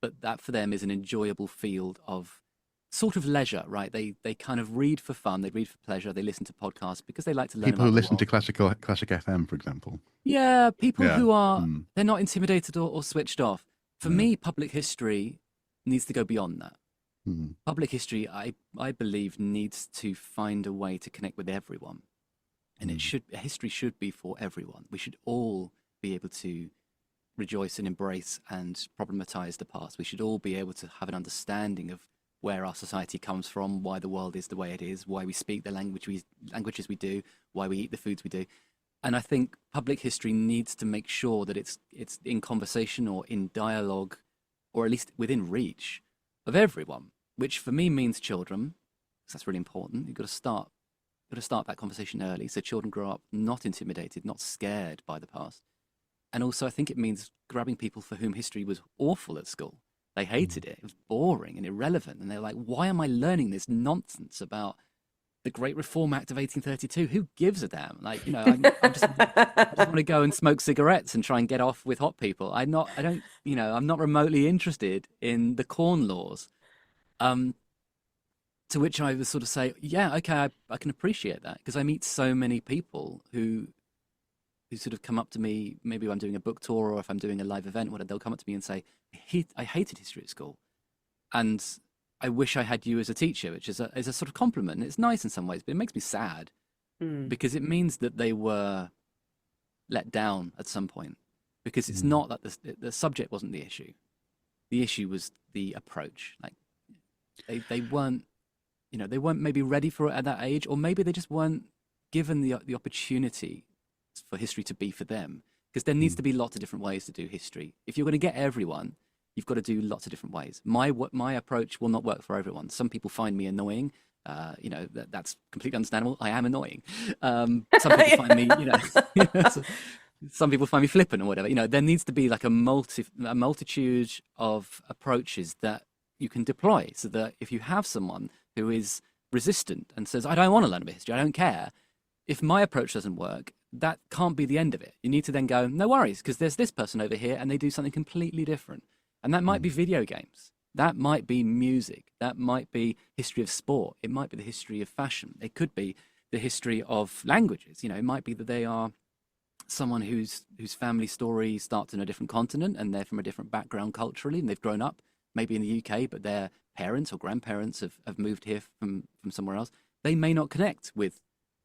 [SPEAKER 3] But that for them is an enjoyable field of sort of leisure, right? They kind of read for fun, they read for pleasure, they listen to podcasts because they like to learn
[SPEAKER 2] People who
[SPEAKER 3] about the
[SPEAKER 2] listen to
[SPEAKER 3] world.
[SPEAKER 2] classic FM, for example.
[SPEAKER 3] Yeah, people
[SPEAKER 2] Yeah.
[SPEAKER 3] who are
[SPEAKER 2] Mm.
[SPEAKER 3] they're not intimidated or switched off. For
[SPEAKER 2] Yeah.
[SPEAKER 3] me, public history needs to go beyond that.
[SPEAKER 2] Mm.
[SPEAKER 3] Public history, I believe, needs to find a way to connect with everyone. And history should be for everyone. We should all be able to rejoice and embrace and problematize the past. We should all be able to have an understanding of where our society comes from, why the world is the way it is, why we speak the languages we do, why we eat the foods we do. And I think public history needs to make sure that it's in conversation or in dialogue, or at least within reach of everyone, which for me means children, because that's really important. You've got to start that conversation early so children grow up not intimidated, not scared by the past. And also I think it means grabbing people for whom history was awful at school. They hated it. It was boring and irrelevant. And they're like, why am I learning this nonsense about the Great Reform Act of 1832? Who gives a damn? Like, I just want to go and smoke cigarettes and try and get off with hot people. I'm not remotely interested in the Corn Laws. To which I would sort of say, yeah, okay, I can appreciate that, because I meet so many people who sort of come up to me, maybe I'm doing a book tour or if I'm doing a live event, where they'll come up to me and say, I hated history at school, and I wish I had you as a teacher, which is a sort of compliment. It's nice in some ways, but it makes me sad because it means that they were let down at some point, because it's not that the subject wasn't the issue. The issue was the approach. Like they weren't, they weren't maybe ready for it at that age, or maybe they just weren't given the opportunity for history to be for them. Because there needs to be lots of different ways to do history. If you're going to get everyone, you've got to do lots of different ways. My approach will not work for everyone. Some people find me annoying. That's completely understandable. I am annoying. Some people find me, some people find me flippant or whatever. There needs to be like a multitude of approaches that you can deploy, so that if you have someone who is resistant and says, I don't want to learn about history, I don't care, if my approach doesn't work, that can't be the end of it. You need to then go, no worries, because there's this person over here and they do something completely different. And that might be video games. That might be music. That might be history of sport. It might be the history of fashion. It could be the history of languages. It might be that they are someone whose family story starts in a different continent and they're from a different background culturally, and they've grown up maybe in the UK, but their parents or grandparents have moved here from somewhere else. They may not connect with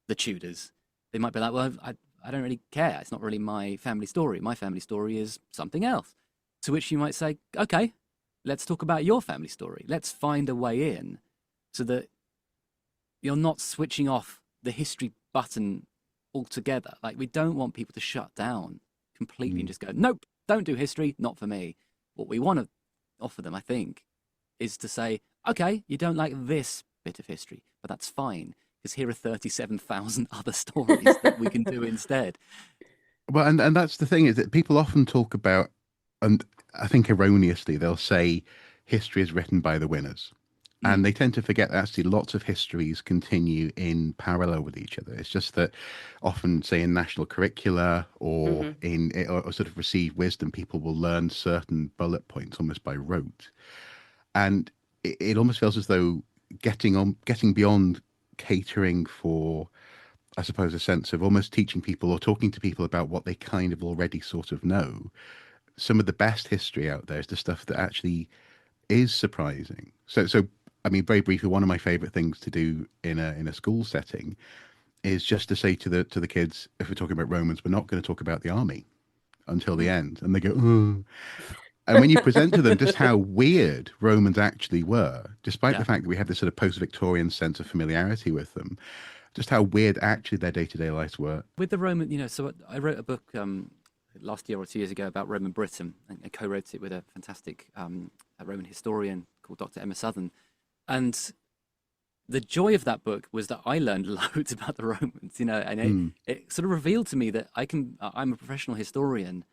[SPEAKER 3] the Tudors. They might be like, well, I don't really care. It's not really my family story. My family story is something else. To which you might say, okay, let's talk about your family story. Let's find a way in so that you're not switching off the history button altogether. Like, we don't want people to shut down completely and just go, nope, don't do history, not for me. What we want to offer them, I think, is to say, okay, you don't like this bit of history, but that's fine, because here are 37,000 other stories that we can do instead.
[SPEAKER 2] Well, and that's the thing, is that people often talk about, and I think erroneously, they'll say history is written by the winners. And they tend to forget that actually lots of histories continue in parallel with each other. It's just that often, say, in national curricula or or sort of received wisdom, people will learn certain bullet points almost by rote. And it almost feels as though getting beyond catering for, I suppose, a sense of almost teaching people or talking to people about what they kind of already sort of know. Some of the best history out there is the stuff that actually is surprising. So I mean, very briefly, one of my favorite things to do in a school setting is just to say to the kids, if we're talking about Romans, we're not going to talk about the army until the end. And they go, oh. And when you present to them just how weird Romans actually were, despite the fact that we have this sort of post-Victorian sense of familiarity with them, just how weird actually their day-to-day lives were.
[SPEAKER 3] With the Roman, so I wrote a book last year or 2 years ago about Roman Britain, and I co-wrote it with a fantastic a Roman historian called Dr. Emma Southern. And the joy of that book was that I learned loads about the Romans, and it sort of revealed to me that I'm a professional historian,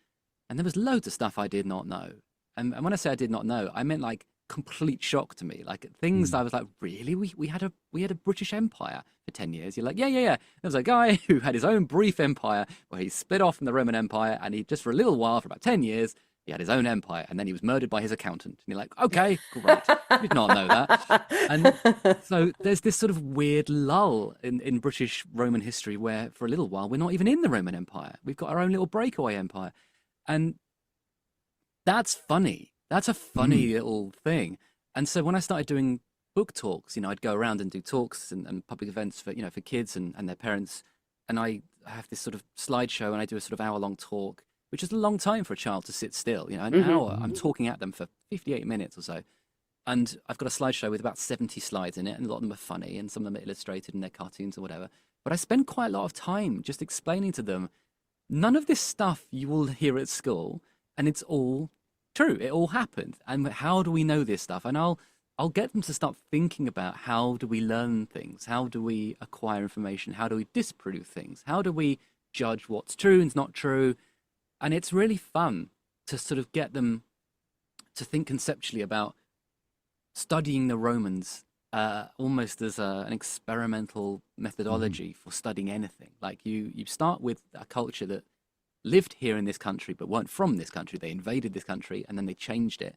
[SPEAKER 3] and there was loads of stuff I did not know. And when I say I did not know, I meant like complete shock to me, like things I was like, really? We had a British Empire for 10 years. You're like, yeah. There was a guy who had his own brief empire where he split off from the Roman Empire, and he just for a little while, for about 10 years, He had his own empire, and then he was murdered by his accountant. And you're like, okay, great. Did not know that. And so there's this sort of weird lull in British Roman history where for a little while we're not even in the Roman Empire. We've got our own little breakaway empire. And that's funny. That's a funny little thing. And so when I started doing book talks, I'd go around and do talks and public events for kids and their parents. And I have this sort of slideshow and I do a sort of hour-long talk, which is a long time for a child to sit still. An hour. I'm talking at them for 58 minutes or so. And I've got a slideshow with about 70 slides in it, and a lot of them are funny, and some of them are illustrated and they're cartoons or whatever. But I spend quite a lot of time just explaining to them, none of this stuff you will hear at school, and it's all true. It all happened. And how do we know this stuff? And I'll get them to start thinking about how do we learn things? How do we acquire information? How do we disprove things? How do we judge what's true and not true? And it's really fun to sort of get them to think conceptually about studying the Romans almost as an experimental methodology for studying anything. Like you start with a culture that lived here in this country but weren't from this country. They invaded this country and then they changed it.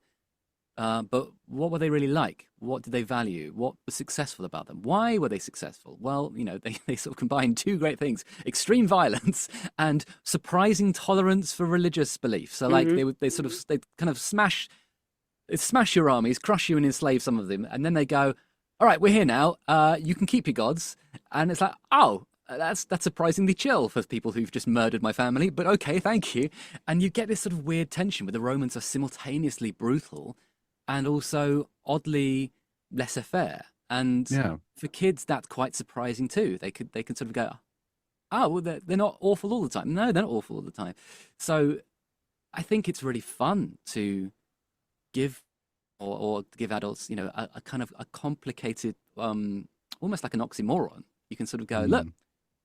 [SPEAKER 3] But what were they really like? What did they value? What was successful about them? Why were they successful? Well, they sort of combined two great things: extreme violence and surprising tolerance for religious belief. So like they kind of smash your armies, crush you and enslave some of them, and then they go, all right, we're here now. You can keep your gods. And it's like, oh, that's surprisingly chill for people who've just murdered my family, but okay, thank you. And you get this sort of weird tension where the Romans are simultaneously brutal and also oddly laissez-faire. And for kids, that's quite surprising too. They can sort of go, oh, well, they're not awful all the time. No, they're not awful all the time. So I think it's really fun to give or give adults, a kind of a complicated, almost like an oxymoron. You can sort of go, look,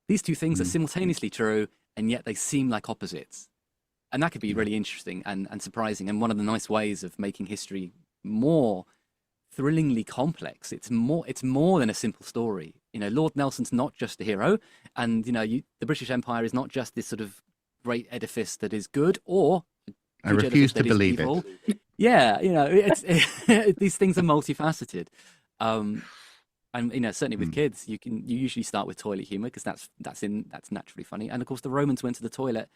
[SPEAKER 3] these two things are simultaneously true, and yet they seem like opposites. And that could be really interesting and surprising. And one of the nice ways of making history more thrillingly complex. It's more than a simple story. Lord Nelson's not just a hero, and the British Empire is not just this sort of great edifice that is good, or
[SPEAKER 2] I refuse to believe
[SPEAKER 3] evil.
[SPEAKER 2] it.
[SPEAKER 3] Yeah, these things are multifaceted. And certainly with kids, you usually start with toilet humor because that's naturally funny. And of course, the Romans went to the toilet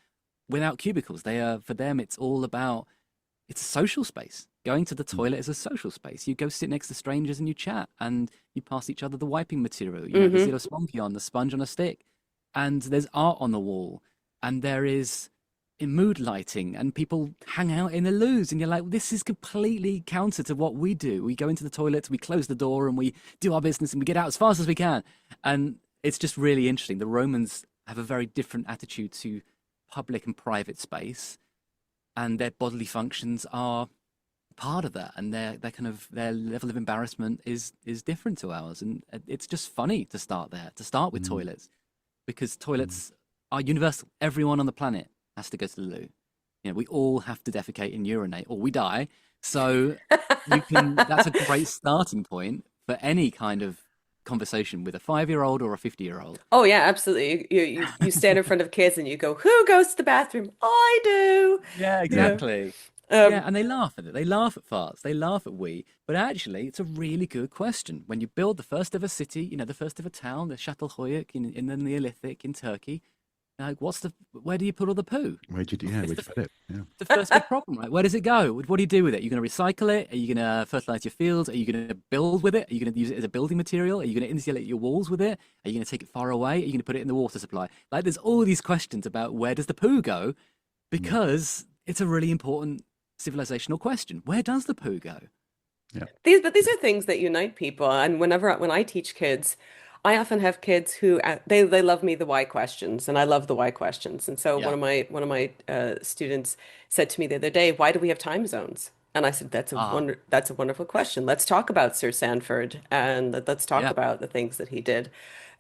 [SPEAKER 3] without cubicles. For them, it's a social space. Going to the toilet is a social space. You go sit next to strangers and you chat, and you pass each other the wiping material. The Zero Spompion, the sponge on a stick, and there's art on the wall, and there is in mood lighting, and people hang out in the loos, and you're like, this is completely counter to what we do. We go into the toilet, we close the door, and we do our business, and we get out as fast as we can. And it's just really interesting. The Romans have a very different attitude to public and private space, and their bodily functions are part of that, and their level of embarrassment is different to ours. And it's just funny to start with toilets, because toilets are universal. Everyone on the planet has to go to the loo. We all have to defecate and urinate or we die. So that's a great starting point for any kind of conversation with a 5-year-old or a 50-year-old.
[SPEAKER 1] Oh yeah, absolutely. You stand in front of kids and you go, who goes to the bathroom? I do.
[SPEAKER 3] Yeah, exactly. And they laugh at it. They laugh at farts. They laugh at we. But actually, it's a really good question. When you build the first ever city, the first ever town, the Çatalhöyük in the Neolithic in Turkey, like, where do you put all the poo?
[SPEAKER 2] Where'd you put it? Yeah.
[SPEAKER 3] The first big problem, right? Where does it go? What do you do with it? Are you going to recycle it? Are you going to fertilize your fields? Are you going to build with it? Are you going to use it as a building material? Are you going to insulate your walls with it? Are you going to take it far away? Are you going to put it in the water supply? Like, there's all these questions about where does the poo go? Because it's a really important civilizational question. Where does the poo go?
[SPEAKER 2] Yeah.
[SPEAKER 1] These are things that unite people. And when I teach kids, I often have kids who they love me the why questions, and I love the why questions. And so one of my students said to me the other day, "Why do we have time zones?" And I said, "That's a wonderful question. Let's talk about Sir Sanford, and let's talk about the things that he did.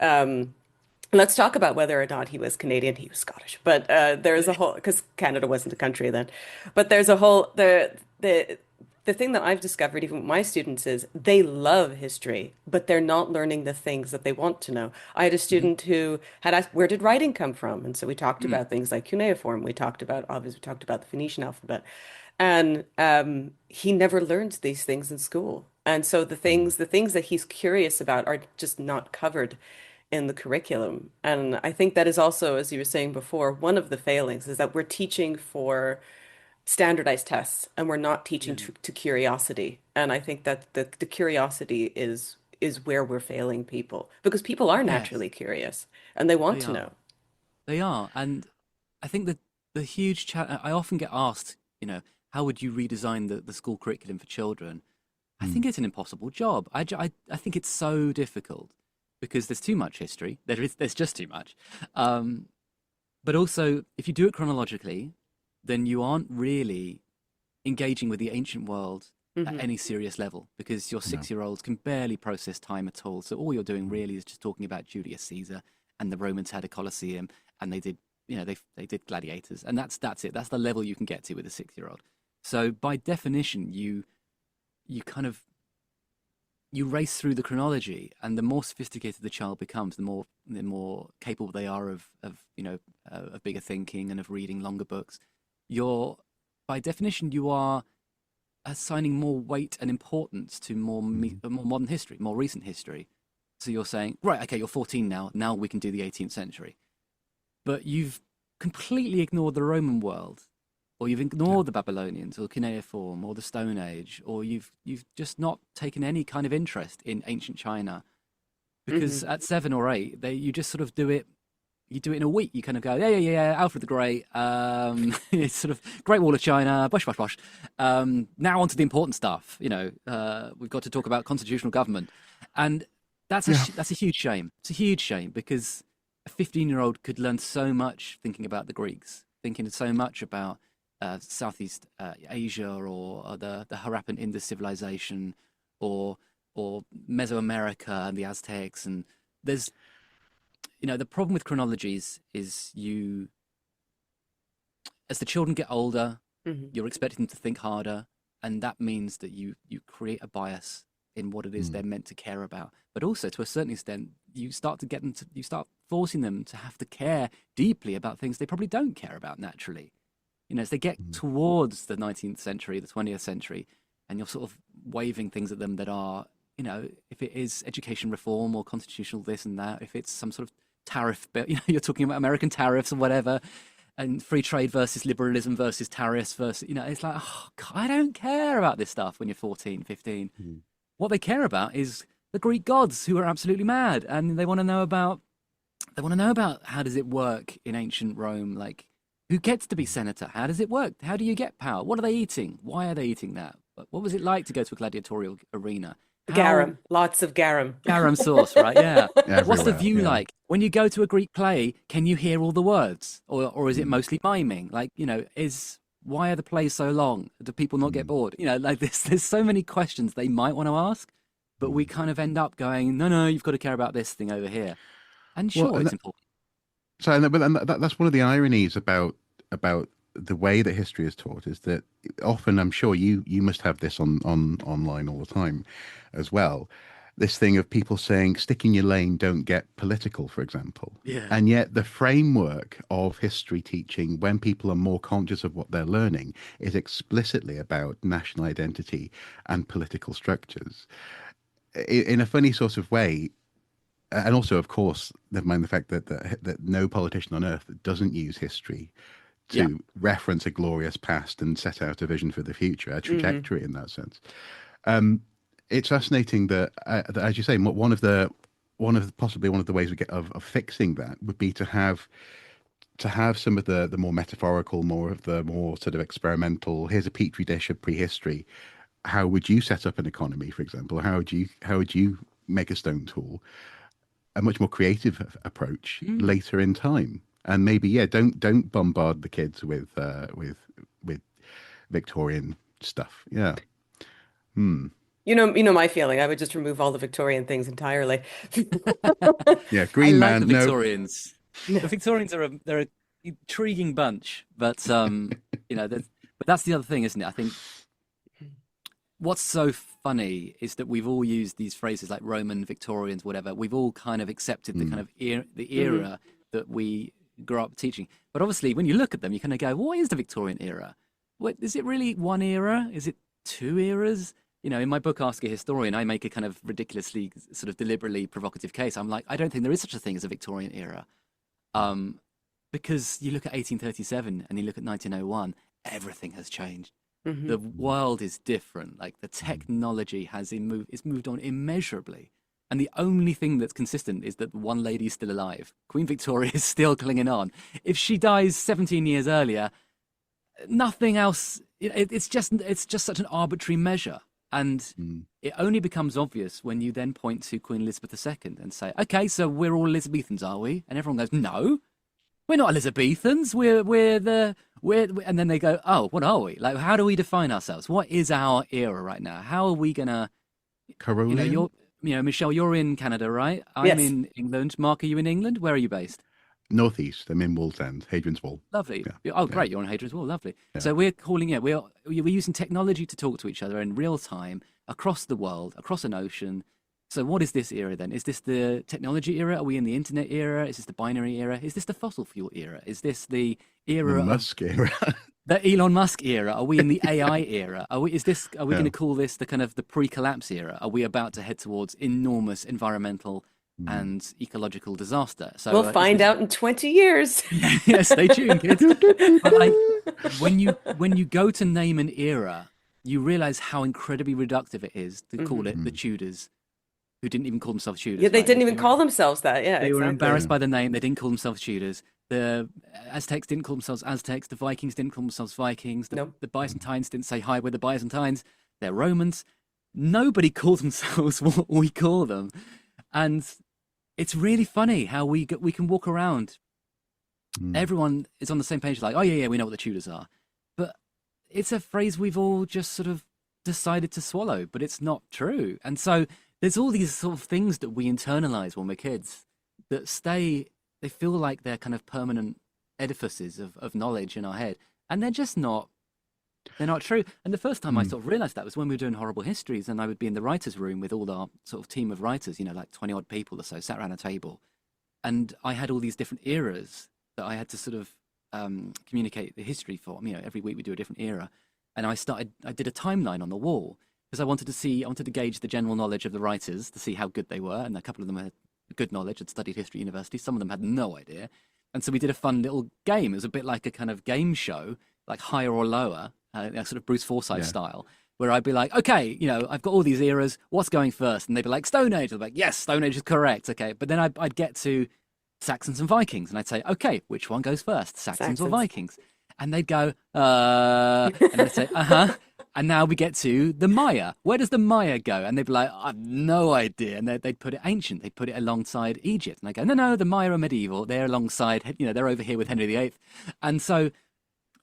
[SPEAKER 1] Let's talk about whether or not he was Canadian. He was Scottish, but there's a whole, because Canada wasn't a country then. But there's a whole the thing that I've discovered, even with my students, is they love history, but they're not learning the things that they want to know. I had a student who had asked, where did writing come from? And so we talked about things like cuneiform. Obviously, we talked about the Phoenician alphabet. And he never learns these things in school. And so
[SPEAKER 2] Mm.
[SPEAKER 1] the things that he's curious about are just not covered in the curriculum. And I think that is also, as you were saying before, one of the failings is that we're teaching for standardized tests and we're not teaching
[SPEAKER 3] Yeah.
[SPEAKER 1] to curiosity. And I think that the curiosity is where we're failing people because people are
[SPEAKER 3] Yes,
[SPEAKER 1] naturally curious and they want
[SPEAKER 3] they
[SPEAKER 1] to
[SPEAKER 3] are.
[SPEAKER 1] know.
[SPEAKER 3] They are. And I think that the huge challenge, I often get asked, how would you redesign the school curriculum for children? I
[SPEAKER 2] Mm.
[SPEAKER 3] think it's an impossible job. I think it's so difficult because there's too much history. There's just too much. Um, but also, if you do it chronologically, then you aren't really engaging with the ancient world at
[SPEAKER 1] Hmm.
[SPEAKER 3] any serious level because your
[SPEAKER 2] No.
[SPEAKER 3] 6-year-olds can barely process time at all. So all you're doing
[SPEAKER 2] Mm.
[SPEAKER 3] really is just talking about Julius Caesar and the Romans had a Colosseum and they did, they did gladiators and that's it. That's the level you can get to with a 6-year-old. So by definition, you kind of you race through the chronology, and the more sophisticated the child becomes, the more capable they are of bigger thinking and of reading longer books. You're by definition you are assigning more weight and importance to
[SPEAKER 2] Mm.
[SPEAKER 3] more modern history, more recent history. So you're saying, right, okay, you're 14 now. Now we can do the 18th century, but you've completely ignored the Roman world, or you've
[SPEAKER 2] Yeah.
[SPEAKER 3] ignored the Babylonians, or cuneiform, or the Stone Age, or you've just not taken any kind of interest in ancient China because
[SPEAKER 1] Hmm.
[SPEAKER 3] at 7 or 8, you just sort of do it. You do it in a week. You kind of go, yeah, yeah, yeah, Alfred the Great, it's sort of Great Wall of China, bosh, bosh, bosh. Now on to the important stuff. We've got to talk about constitutional government, and
[SPEAKER 2] Yeah.
[SPEAKER 3] that's a huge shame. It's a huge shame because a 15-year-old could learn so much thinking about the Greeks, thinking so much about Southeast Asia or the Harappan Indus civilization or Mesoamerica and the Aztecs. And there's the problem with chronologies is as the children get older,
[SPEAKER 1] Hmm.
[SPEAKER 3] you're expecting them to think harder, and that means that you create a bias in what it is
[SPEAKER 2] Mm.
[SPEAKER 3] they're meant to care about. But also, to a certain extent, you start forcing them to have to care deeply about things they probably don't care about naturally. As they get
[SPEAKER 2] Mm.
[SPEAKER 3] towards the 19th century, the 20th century, and you're sort of waving things at them that are, if it is education reform or constitutional this and that, if it's some sort of tariff bill, you're talking about American tariffs or whatever, and free trade versus liberalism versus tariffs versus, it's like, oh, God, I don't care about this stuff when you're 14, 15.
[SPEAKER 2] Mm.
[SPEAKER 3] What they care about is the Greek gods who are absolutely mad, and they want to know about how does it work in ancient Rome, like who gets to be senator, how does it work, how do you get power, what are they eating, why are they eating that, what was it like to go to a gladiatorial arena, how
[SPEAKER 1] Garum, lots of garum.
[SPEAKER 3] garum sauce, right? Yeah. What's the
[SPEAKER 2] Everywhere.
[SPEAKER 3] view
[SPEAKER 2] Yeah.
[SPEAKER 3] like when you go to a Greek play? Can you hear all the words, or is it
[SPEAKER 2] Mm.
[SPEAKER 3] mostly miming? Like, is why are the plays so long? Do people not get
[SPEAKER 2] Mm.
[SPEAKER 3] bored? Like this. There's so many questions they might want to ask, but we
[SPEAKER 2] Mm.
[SPEAKER 3] kind of end up going, no, no, you've got to care about this thing over here. And
[SPEAKER 2] Well,
[SPEAKER 3] sure, it's important.
[SPEAKER 2] so, that's one of the ironies about the way that history is taught is that often, I'm sure you must have this on online all the time, as well. This thing of people saying, "Stick in your lane, don't get political," for example.
[SPEAKER 3] Yeah.
[SPEAKER 2] And yet, the framework of history teaching, when people are more conscious of what they're learning, is explicitly about national identity and political structures. In a funny sort of way, and also, of course, never mind the fact that no politician on earth doesn't use history
[SPEAKER 3] Yeah.
[SPEAKER 2] to reference a glorious past and set out a vision for the future, a
[SPEAKER 1] Hmm.
[SPEAKER 2] trajectory in that sense. Um, it's fascinating that, as you say, possibly one of the ways we get of fixing that would be to have some of the more metaphorical, more of the more sort of experimental. Here's a petri dish of prehistory. How would you set up an economy, for example? How would you make a stone tool? A much more creative approach
[SPEAKER 3] Mm.
[SPEAKER 2] later in time, and maybe, yeah, don't bombard the kids with Victorian stuff. Yeah. Hmm.
[SPEAKER 1] You know my feeling. I would just remove all the Victorian things entirely.
[SPEAKER 2] Yeah.
[SPEAKER 3] I
[SPEAKER 2] Green
[SPEAKER 3] like the
[SPEAKER 2] Man. No.
[SPEAKER 3] Victorians. The Victorians they're an intriguing bunch, but but that's the other thing, isn't it? I think what's so funny is that we've all used these phrases like Roman, Victorians, whatever. We've all kind of accepted the kind
[SPEAKER 2] Hmm.
[SPEAKER 3] of the
[SPEAKER 1] Hmm.
[SPEAKER 3] era that we grew up teaching. But obviously, when you look at them, you kind of go, "What is the Victorian era?" what is it really one era? Is it two eras? In my book, Ask a Historian, I make a kind of ridiculously, sort of deliberately provocative case. I'm like, I don't think there is such a thing as a Victorian era. Because you look at 1837 and you look at 1901, everything has changed.
[SPEAKER 1] Hmm.
[SPEAKER 3] The world is different. Like the technology it's moved on immeasurably. And the only thing that's consistent is that one lady's still alive. Queen Victoria is still clinging on. If she dies 17 years earlier, nothing else. It's just such an arbitrary measure. And it only becomes obvious when you then point to Queen Elizabeth II and say, okay, so we're all Elizabethans, are we? And everyone goes, no, we're not Elizabethans. And then they go, oh, what are we? Like, how do we define ourselves? What is our era right now? How are we gonna,
[SPEAKER 2] Carolean?
[SPEAKER 3] Michelle, you're in Canada, right? I'm
[SPEAKER 1] Yes.
[SPEAKER 3] in England. Mark, are you in England? Where are you based?
[SPEAKER 2] Northeast. I'm in Wallsend, Hadrian's Wall.
[SPEAKER 3] Lovely.
[SPEAKER 2] Yeah.
[SPEAKER 3] Oh, great. You're on Hadrian's Wall. Lovely.
[SPEAKER 2] Yeah.
[SPEAKER 3] So we're calling it, we're using technology to talk to each other in real time across the world, across an ocean. So what is this era then? Is this the technology era? Are we in the internet era? Is this the binary era? Is this the fossil fuel era? Is this the era
[SPEAKER 2] The
[SPEAKER 3] of
[SPEAKER 2] Musk era.
[SPEAKER 3] the Elon Musk era? Are we in the AI era? Are we
[SPEAKER 2] Yeah.
[SPEAKER 3] going to call this the kind of the pre-collapse era? Are we about to head towards enormous environmental and ecological disaster? So
[SPEAKER 1] We'll find out in 20 years.
[SPEAKER 3] yeah, stay tuned, kids. But like when you go to name an era, you realize how incredibly reductive it is to call it the Tudors, who didn't even call themselves Tudors.
[SPEAKER 1] Yeah, they
[SPEAKER 3] right?
[SPEAKER 1] didn't even call themselves that. Yeah,
[SPEAKER 3] They were
[SPEAKER 1] exactly.
[SPEAKER 3] embarrassed by the name. They didn't call themselves Tudors. The Aztecs didn't call themselves Aztecs. The Vikings didn't call themselves Vikings.
[SPEAKER 1] Nope.
[SPEAKER 3] The Byzantines didn't say, hi, we're the Byzantines. They're Romans. Nobody called themselves what we call them. And it's really funny how we can walk around. Everyone is on the same page, like, oh, yeah, we know what the Tudors are. But it's a phrase we've all just sort of decided to swallow, but it's not true. And so there's all these sort of things that we internalize when we're kids that they feel like they're kind of permanent edifices of knowledge in our head. And they're not true. And the first time I sort of realized that was when we were doing Horrible Histories, and I would be in the writer's room with all our sort of team of writers, like 20 odd people or so, sat around a table. And I had all these different eras that I had to sort of communicate the history for. Every week we do a different era. And I did a timeline on the wall because I wanted to gauge the general knowledge of the writers to see how good they were. And a couple of them had good knowledge, had studied history at university. Some of them had no idea. And so we did a fun little game. It was a bit like a kind of game show, like higher or lower, sort of Bruce Forsyth style, where I'd be like, okay, I've got all these eras. What's going first? And they'd be like, Stone Age. I'd be like, yes, Stone Age is correct. Okay. But then I'd get to Saxons and Vikings, and I'd say, okay, which one goes first, Saxons or Vikings? And they'd go, and I'd say, and now we get to the Maya. Where does the Maya go? And they'd be like, I've no idea. And they'd put it ancient. They'd put it alongside Egypt. And I go, no, the Maya are medieval. They're alongside, they're over here with Henry VIII. And so,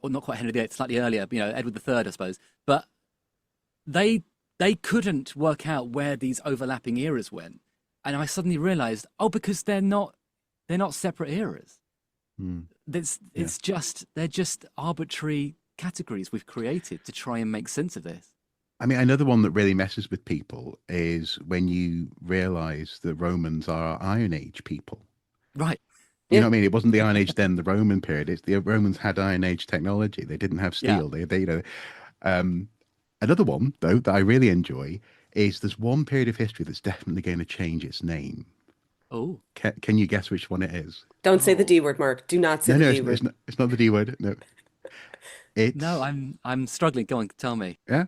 [SPEAKER 3] or not quite Henry VIII, slightly earlier, Edward III, I suppose. But they couldn't work out where these overlapping eras went. And I suddenly realized, because they're not separate eras. They're just arbitrary categories we've created to try and make sense of this.
[SPEAKER 2] I mean, another one that really messes with people is when you realize that Romans are Iron Age people.
[SPEAKER 3] Right.
[SPEAKER 2] You know what I mean? It wasn't the Iron Age then, the Roman period. It's the Romans had Iron Age technology. They didn't have steel. They another one, though, that I really enjoy is there's one period of history that's definitely going to change its name.
[SPEAKER 3] Oh.
[SPEAKER 2] Can you guess which one it is?
[SPEAKER 1] Don't say the D word, Mark. Do not say the D word.
[SPEAKER 2] It's not the D word. No.
[SPEAKER 3] No, I'm struggling. Go on, tell me.
[SPEAKER 2] Yeah.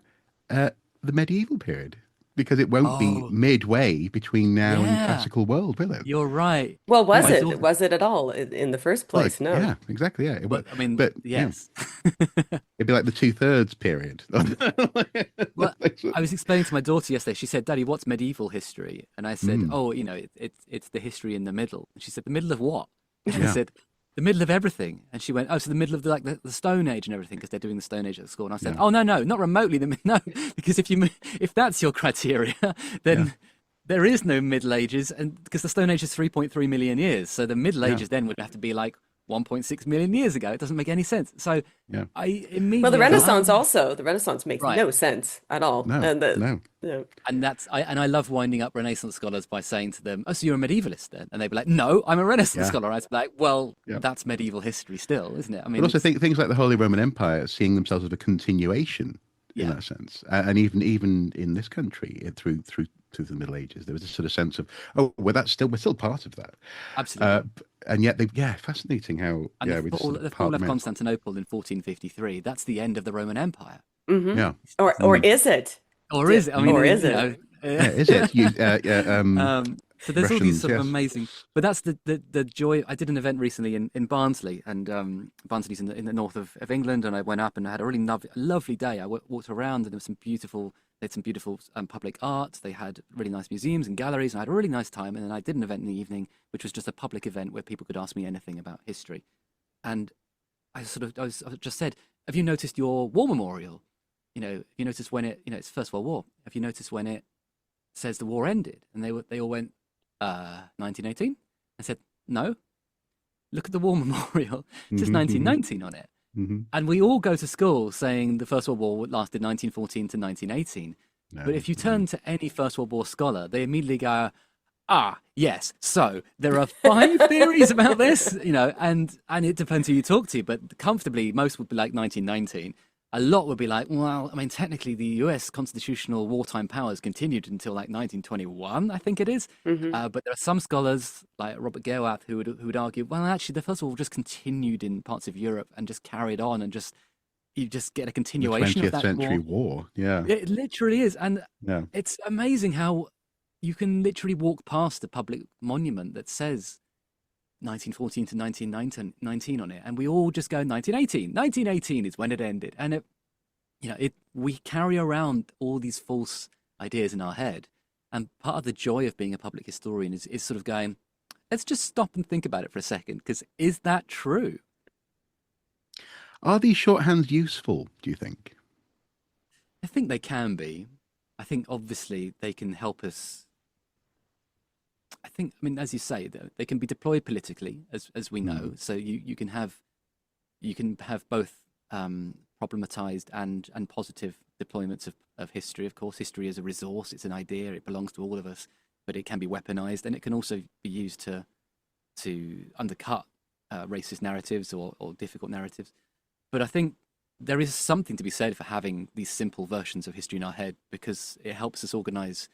[SPEAKER 2] The medieval period. Because it won't be midway between now and the classical world, will it?
[SPEAKER 3] You're right.
[SPEAKER 1] Well, was it? Was it at all in the first place? No.
[SPEAKER 2] Yeah, exactly. Yeah.
[SPEAKER 3] But yes.
[SPEAKER 2] It'd be like the 2/3 period.
[SPEAKER 3] Well, I was explaining to my daughter yesterday. She said, "Daddy, what's medieval history?" And I said, "Oh, it's the history in the middle." And she said, "The middle of what?" And I said, "The middle of everything." And she went, "Oh, so the middle of the Stone Age and everything, because they're doing the Stone Age at school." And I said, "Oh, no, not remotely. No, because if that's your criteria, then there is no Middle Ages, and because the Stone Age is 3.3 million years, so the Middle Ages then would have to be like 1.6 million years ago. It doesn't make any sense. So
[SPEAKER 2] Yeah.
[SPEAKER 3] I immediately
[SPEAKER 1] Well, the
[SPEAKER 3] go,
[SPEAKER 1] Renaissance also, the Renaissance makes
[SPEAKER 3] right.
[SPEAKER 1] no sense at all.
[SPEAKER 2] No,
[SPEAKER 1] And
[SPEAKER 2] no.
[SPEAKER 3] And I love winding up Renaissance scholars by saying to them, "Oh, so you're a medievalist then?" And they'd be like, "No, I'm a Renaissance
[SPEAKER 2] Yeah.
[SPEAKER 3] scholar." I'd be like, "Well,
[SPEAKER 2] Yeah.
[SPEAKER 3] that's medieval history still, isn't it?" I mean,
[SPEAKER 2] But also things like the Holy Roman Empire seeing themselves as a continuation in
[SPEAKER 3] Yeah.
[SPEAKER 2] that sense, and even in this country through the Middle Ages, there was a sort of sense of, oh, well, we're still part of that.
[SPEAKER 3] absolutely.
[SPEAKER 2] And yet fascinating how
[SPEAKER 3] And
[SPEAKER 2] we just sort of
[SPEAKER 3] the
[SPEAKER 2] part
[SPEAKER 3] fall of
[SPEAKER 2] them out.
[SPEAKER 3] Constantinople in 1453, that's the end of the Roman Empire.
[SPEAKER 1] Hmm.
[SPEAKER 2] Yeah.
[SPEAKER 1] Or is it?
[SPEAKER 3] Or is it? I mean,
[SPEAKER 1] Or is
[SPEAKER 3] you
[SPEAKER 1] it?
[SPEAKER 3] know,
[SPEAKER 2] Yeah, is it?
[SPEAKER 3] so there's all these
[SPEAKER 2] Russians,
[SPEAKER 3] sort of
[SPEAKER 2] yes.
[SPEAKER 3] amazing, but that's the joy. I did an event recently in Barnsley, and Barnsley's in the north of England, and I went up and I had a really lovely day. I walked around, and there was they had some beautiful public art. They had really nice museums and galleries, and I had a really nice time. And then I did an event in the evening, which was just a public event where people could ask me anything about history. And I just said, "Have you noticed your war memorial? You know, have you noticed when it's First World War? Have you noticed when it says the war ended?" And they all went, 1918. I said, "No, look at the war memorial. It says 1919 on it."
[SPEAKER 2] Mm-hmm.
[SPEAKER 3] And we all go to school saying the First World War lasted 1914 to 1918.
[SPEAKER 2] No,
[SPEAKER 3] But if you turn to any First World War scholar, they immediately go, "Ah, yes. So there are 5 theories about this, and it depends who you talk to. But comfortably, most would be like 1919. A lot would be like, well, I mean, technically, the U.S. constitutional wartime powers continued until like 1921, I think it is.
[SPEAKER 1] Hmm.
[SPEAKER 3] But there are some scholars like Robert Geowath who would argue, well, actually, the First World War just continued in parts of Europe and just carried on, and you just get a
[SPEAKER 2] The
[SPEAKER 3] continuation of
[SPEAKER 2] 20th
[SPEAKER 3] that
[SPEAKER 2] century
[SPEAKER 3] war.
[SPEAKER 2] war. Yeah.
[SPEAKER 3] It literally is, and
[SPEAKER 2] Yeah.
[SPEAKER 3] it's amazing how you can literally walk past a public monument that says 1914 to 1919 on it, and we all just go 1918. 1918 is when it ended, and we carry around all these false ideas in our head, and part of the joy of being a public historian is sort of going, let's just stop and think about it for a second, because is that true?
[SPEAKER 2] Are these shorthands useful, do you think?
[SPEAKER 3] I think they can be. I think obviously they can help us. I mean, as you say, they can be deployed politically, as we know. So you can have both problematized and positive deployments of history. Of course, history is a resource; it's an idea; it belongs to all of us. But it can be weaponized, and it can also be used to undercut racist narratives or difficult narratives. But I think there is something to be said for having these simple versions of history in our head, because it helps us organize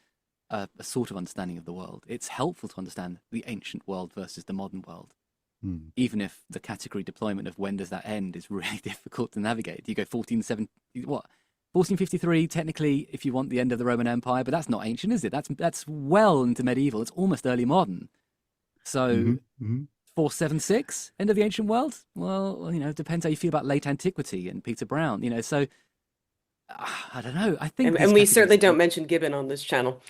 [SPEAKER 3] a sort of understanding of the world. It's helpful to understand the ancient world versus the modern world, even if the category deployment of when does that end is really difficult to navigate. You go 1453, technically, if you want the end of the Roman Empire, but that's not ancient, is it? That's well into medieval. It's almost early modern. So 476, end of the ancient world? Well, it depends how you feel about late antiquity and Peter Brown, so I don't know. I think
[SPEAKER 1] And we certainly don't mention Gibbon on this channel.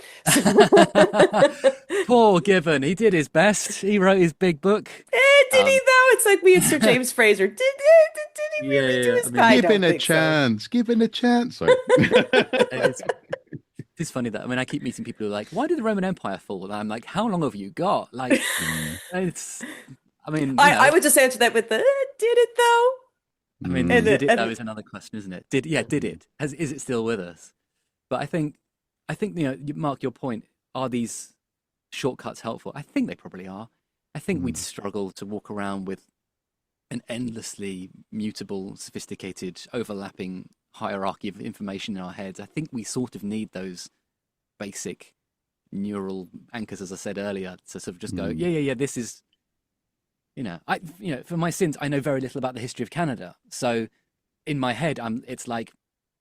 [SPEAKER 3] Poor Gibbon. He did his best. He wrote his big book.
[SPEAKER 1] Did he though? It's like me and Sir James Fraser. Did he really do his best? I
[SPEAKER 2] Give
[SPEAKER 1] don't
[SPEAKER 2] him a
[SPEAKER 1] think so.
[SPEAKER 2] chance. Give him a chance. Sorry.
[SPEAKER 3] It's funny that I keep meeting people who are like, "Why did the Roman Empire fall?" And I'm like, "How long have you got?" Like,
[SPEAKER 1] I would just answer that with the did it though?
[SPEAKER 3] Did it though is another question, isn't it? Did it? Is it still with us? But I think Mark, your point, are these shortcuts helpful? I think they probably are. I think we'd struggle to walk around with an endlessly mutable, sophisticated, overlapping hierarchy of information in our heads. I think we sort of need those basic neural anchors, as I said earlier, to sort of just go, yeah, this is, for my sins, I know very little about the history of Canada. So in my head, it's like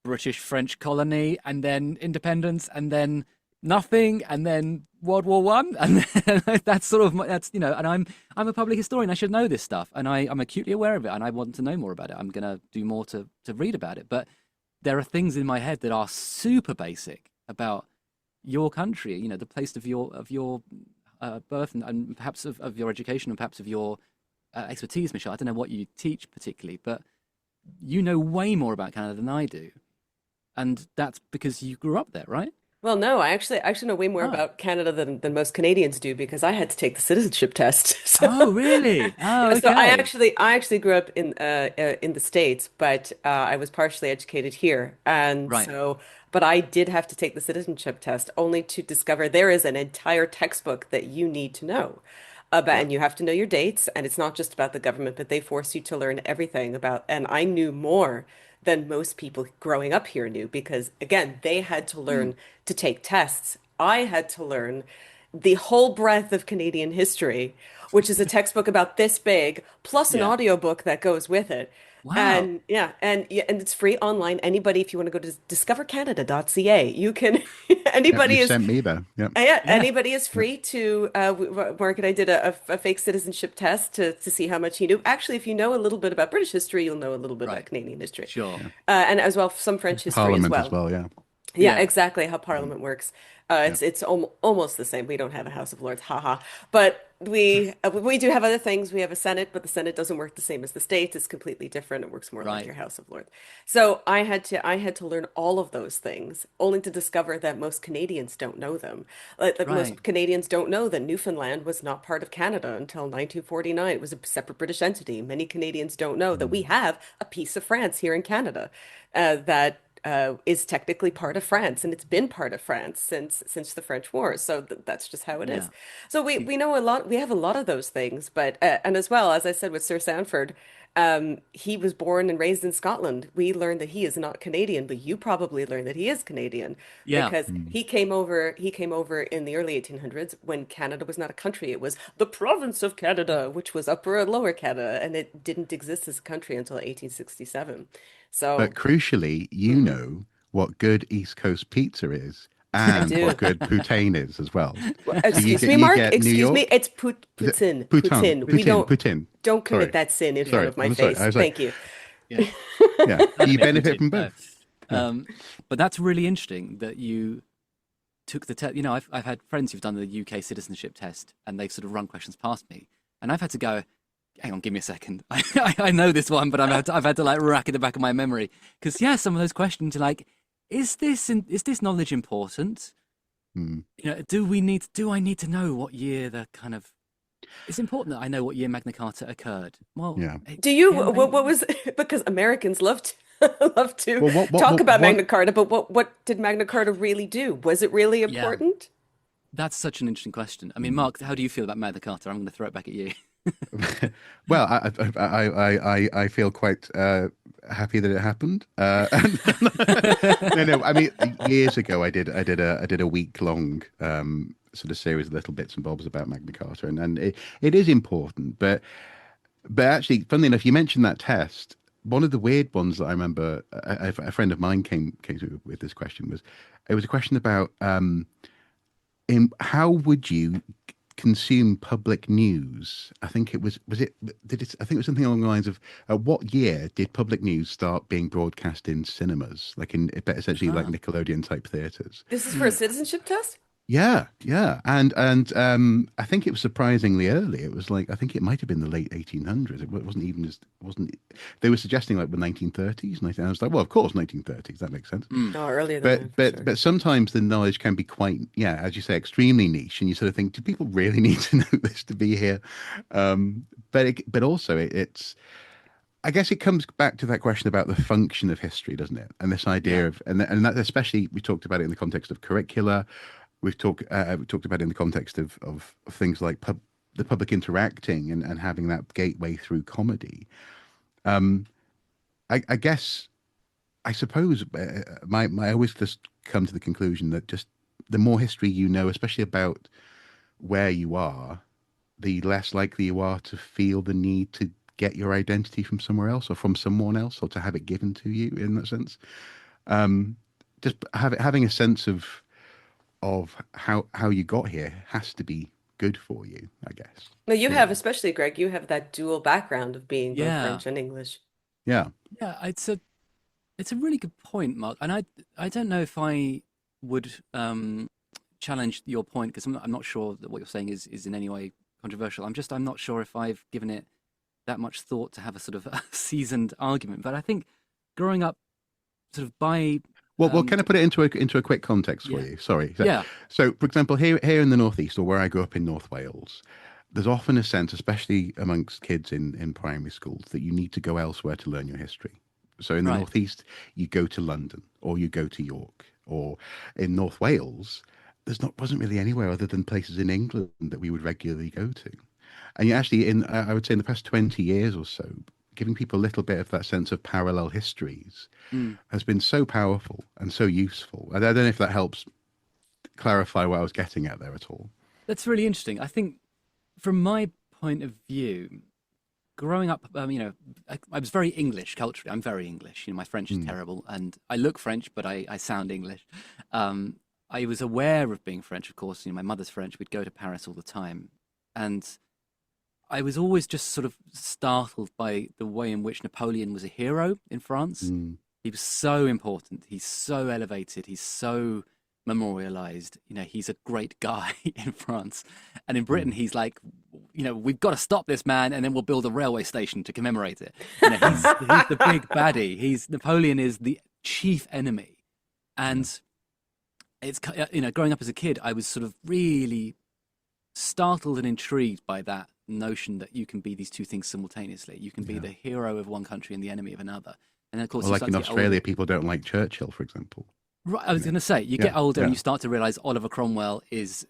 [SPEAKER 3] British French colony, and then independence, and then nothing, and then World War One, and then that's sort of and I'm a public historian. I should know this stuff, and I'm acutely aware of it, and I want to know more about it. I'm gonna do more to read about it. But there are things in my head that are super basic about your country, the place of your birth, and perhaps of your education, and perhaps of your expertise, Michelle. I don't know what you teach particularly, but you know way more about Canada than I do, and that's because you grew up there, right?
[SPEAKER 1] Well, no, I actually know way more
[SPEAKER 3] Oh,
[SPEAKER 1] about Canada than most Canadians do because I had to take the citizenship test. So
[SPEAKER 3] oh, really? Oh,
[SPEAKER 1] yeah, so I
[SPEAKER 3] okay.
[SPEAKER 1] actually I actually grew up in the States, but I was partially educated here, and
[SPEAKER 3] Right.
[SPEAKER 1] so but I did have to take the citizenship test only to discover there is an entire textbook that you need to know about,
[SPEAKER 3] Yeah.
[SPEAKER 1] and you have to know your dates, and it's not just about the government, but they force you to learn everything about, and I knew more than most people growing up here knew because again, they had to
[SPEAKER 3] Mm.
[SPEAKER 1] learn to take tests. I had to learn the whole breadth of Canadian history, which is a textbook about this big, plus an
[SPEAKER 3] Yeah.
[SPEAKER 1] audiobook that goes with it.
[SPEAKER 3] Wow.
[SPEAKER 1] And yeah, and it's free online. Anybody, if you want to go to discovercanada.ca, you can
[SPEAKER 2] Yep,
[SPEAKER 1] anybody
[SPEAKER 2] you've
[SPEAKER 1] is
[SPEAKER 2] sent me there. Yep,
[SPEAKER 1] yeah,
[SPEAKER 3] Yeah.
[SPEAKER 1] anybody is
[SPEAKER 2] yep.
[SPEAKER 1] free to Mark and I did a fake citizenship test to see how much you knew. Actually, if you know a little bit about British history, you'll know a little bit about
[SPEAKER 3] Right.
[SPEAKER 1] Canadian history.
[SPEAKER 3] Sure.
[SPEAKER 2] Yeah.
[SPEAKER 1] And as well some French history as
[SPEAKER 2] Parliament as
[SPEAKER 1] well.
[SPEAKER 2] well. Yeah.
[SPEAKER 1] Yeah,
[SPEAKER 3] Yeah.
[SPEAKER 1] exactly how
[SPEAKER 2] Mm,
[SPEAKER 1] Parliament works.
[SPEAKER 2] yeah.
[SPEAKER 1] It's almost the same. We don't have a House of Lords, haha. But we do have other things. We have a Senate, but the Senate doesn't work the same as the States. It's completely different. It works more like
[SPEAKER 3] Right.
[SPEAKER 1] your House of Lords. So I had to learn all of those things, only to discover that most Canadians don't know them. Like
[SPEAKER 3] Right.
[SPEAKER 1] most Canadians don't know that Newfoundland was not part of Canada until 1949. It was a separate British entity. Many Canadians don't know that we
[SPEAKER 2] Mm,
[SPEAKER 1] have a piece of France here in Canada, that is technically part of France, and it's been part of France since the French Wars. So that's just how it is.
[SPEAKER 3] Yeah.
[SPEAKER 1] So we
[SPEAKER 3] See,
[SPEAKER 1] we know a lot. We have a lot of those things, but and as well as I said with Sir Sanford, he was born and raised in Scotland. We learned that he is not Canadian, but you probably learned that he is Canadian
[SPEAKER 3] yeah.
[SPEAKER 1] because
[SPEAKER 2] mm.
[SPEAKER 1] he came over. He came over in the early 1800s when Canada was not a country. It was the province of Canada, which was Upper and Lower Canada, and it didn't exist as a country until 1867.
[SPEAKER 2] But
[SPEAKER 1] So.
[SPEAKER 2] crucially, you
[SPEAKER 1] Mhm.
[SPEAKER 2] know what good East Coast pizza is
[SPEAKER 1] I
[SPEAKER 2] and what
[SPEAKER 1] do.
[SPEAKER 2] good poutine is as well. So you
[SPEAKER 1] Excuse
[SPEAKER 2] get
[SPEAKER 1] me,
[SPEAKER 2] you
[SPEAKER 1] Mark.
[SPEAKER 2] get New
[SPEAKER 1] Excuse me.
[SPEAKER 2] York.
[SPEAKER 1] It's
[SPEAKER 2] Is it
[SPEAKER 1] Putin.
[SPEAKER 2] Putin?
[SPEAKER 1] Putin. We
[SPEAKER 2] Putin?
[SPEAKER 1] don't
[SPEAKER 2] Putin.
[SPEAKER 1] commit
[SPEAKER 2] Sorry,
[SPEAKER 1] that sin in front
[SPEAKER 2] sorry.
[SPEAKER 1] of my
[SPEAKER 2] I'm sorry. I
[SPEAKER 1] face.
[SPEAKER 2] was like,
[SPEAKER 1] Thank you.
[SPEAKER 3] Yeah.
[SPEAKER 2] yeah.
[SPEAKER 3] Don't
[SPEAKER 2] You
[SPEAKER 3] admit
[SPEAKER 2] benefit
[SPEAKER 3] Putin.
[SPEAKER 2] from
[SPEAKER 3] No.
[SPEAKER 2] both. Yeah.
[SPEAKER 3] But that's really interesting that you took the test. You know, I've had friends who've done the UK citizenship test and they've sort of run questions past me. And I've had to go, hang on, give me a second. I know this one, but I've had to like rack in the back of my memory. Because, yeah, some of those questions are like, is this knowledge important?
[SPEAKER 2] Mm,
[SPEAKER 3] You know, do I need to know what year the kind of, it's important that I know what year Magna Carta occurred. Well,
[SPEAKER 2] yeah.
[SPEAKER 1] Do you,
[SPEAKER 3] yeah,
[SPEAKER 1] what
[SPEAKER 3] maybe.
[SPEAKER 1] was, because Americans love to, love to
[SPEAKER 2] Well,
[SPEAKER 1] talk about
[SPEAKER 2] what?
[SPEAKER 1] Magna Carta, but what did Magna Carta really do? Was it really
[SPEAKER 3] Yeah,
[SPEAKER 1] important?
[SPEAKER 3] that's such an interesting question. I mean,
[SPEAKER 2] Mm.
[SPEAKER 3] Mark, how do you feel about Magna Carta? I'm going to throw it back at you.
[SPEAKER 2] Well, I feel quite happy that it happened. No, no. I mean, years ago, I did a week long sort of series of little bits and bobs about Magna Carta, and it is important. But actually, funnily enough, you mentioned that test. One of the weird ones that I remember, a friend of mine came to with this question was, it was a question about in how would you consume public news? I think it was it did it I think it was something along the lines of what year did public news start being broadcast in cinemas, like in essentially like
[SPEAKER 3] Ah,
[SPEAKER 2] Nickelodeon type theaters?
[SPEAKER 1] This is for a
[SPEAKER 3] mm,
[SPEAKER 1] citizenship test?
[SPEAKER 2] Yeah, yeah, and I think it was surprisingly early. It was like I think it might have been the late 1800s. It wasn't even as it wasn't. They were suggesting like the 1930s, and I was like, well, of course, 1930s. That makes sense.
[SPEAKER 3] mm,
[SPEAKER 1] No, earlier than
[SPEAKER 2] But
[SPEAKER 1] that for
[SPEAKER 2] but
[SPEAKER 1] sure.
[SPEAKER 2] but sometimes the knowledge can be quite, yeah, as you say, extremely niche, and you sort of think, do people really need to know this to be here? But also it's I guess it comes back to that question about the function of history, doesn't it? And this
[SPEAKER 3] yeah,
[SPEAKER 2] idea of and that especially we talked about it in the context of curricula. We talked about it in the context of things like the public interacting and having that gateway through comedy. Um, I guess I suppose I always just come to the conclusion that just the more history you know, especially about where you are, the less likely you are to feel the need to get your identity from somewhere else or from someone else or to have it given to you in that sense. Um, just having a sense of how you got here has to be good for you, I guess.
[SPEAKER 1] No, you
[SPEAKER 2] Yeah.
[SPEAKER 1] have, especially Greg, you have that dual background of being both
[SPEAKER 3] yeah,
[SPEAKER 1] French and English.
[SPEAKER 2] Yeah.
[SPEAKER 3] yeah. It's a really good point, Mark. And I don't know if I would challenge your point because I'm not sure that what you're saying is in any way controversial. I'm not sure if I've given it that much thought to have a sort of a seasoned argument. But I think growing up sort of by
[SPEAKER 2] Well, can I put it into a quick context for
[SPEAKER 3] Yeah.
[SPEAKER 2] you? Sorry.
[SPEAKER 3] Yeah.
[SPEAKER 2] So, for example, here in the Northeast, or where I grew up in North Wales, there's often a sense, especially amongst kids in primary schools, that you need to go elsewhere to learn your history. So in the
[SPEAKER 3] Right.
[SPEAKER 2] Northeast, you go to London or you go to York, or in North Wales, wasn't really anywhere other than places in England that we would regularly go to. And you actually, I would say, in the past 20 years or so, giving people a little bit of that sense of parallel histories
[SPEAKER 3] Mm.
[SPEAKER 2] has been so powerful and so useful. I don't know if that helps clarify what I was getting at there at all.
[SPEAKER 3] That's really interesting. I think from my point of view, growing up, I was very English culturally. I'm very English. My French is
[SPEAKER 2] Mm.
[SPEAKER 3] terrible, and I look French, but I sound English. I was aware of being French, of course. My mother's French. We'd go to Paris all the time, and I was always just sort of startled by the way in which Napoleon was a hero in France.
[SPEAKER 2] Mm.
[SPEAKER 3] He was so important. He's so elevated. He's so memorialized. He's a great guy in France. And in Britain, he's like, we've got to stop this man, and then we'll build a railway station to commemorate it. He's the big baddie. Napoleon is the chief enemy. And it's, growing up as a kid, I was sort of really startled and intrigued by that notion that you can be these two things simultaneously. You can be the hero of one country and the enemy of another. And then, of course,
[SPEAKER 2] Well, like in Australia, people don't like Churchill, for example.
[SPEAKER 3] Right, I was going to say, you get older and you start to realize Oliver Cromwell is,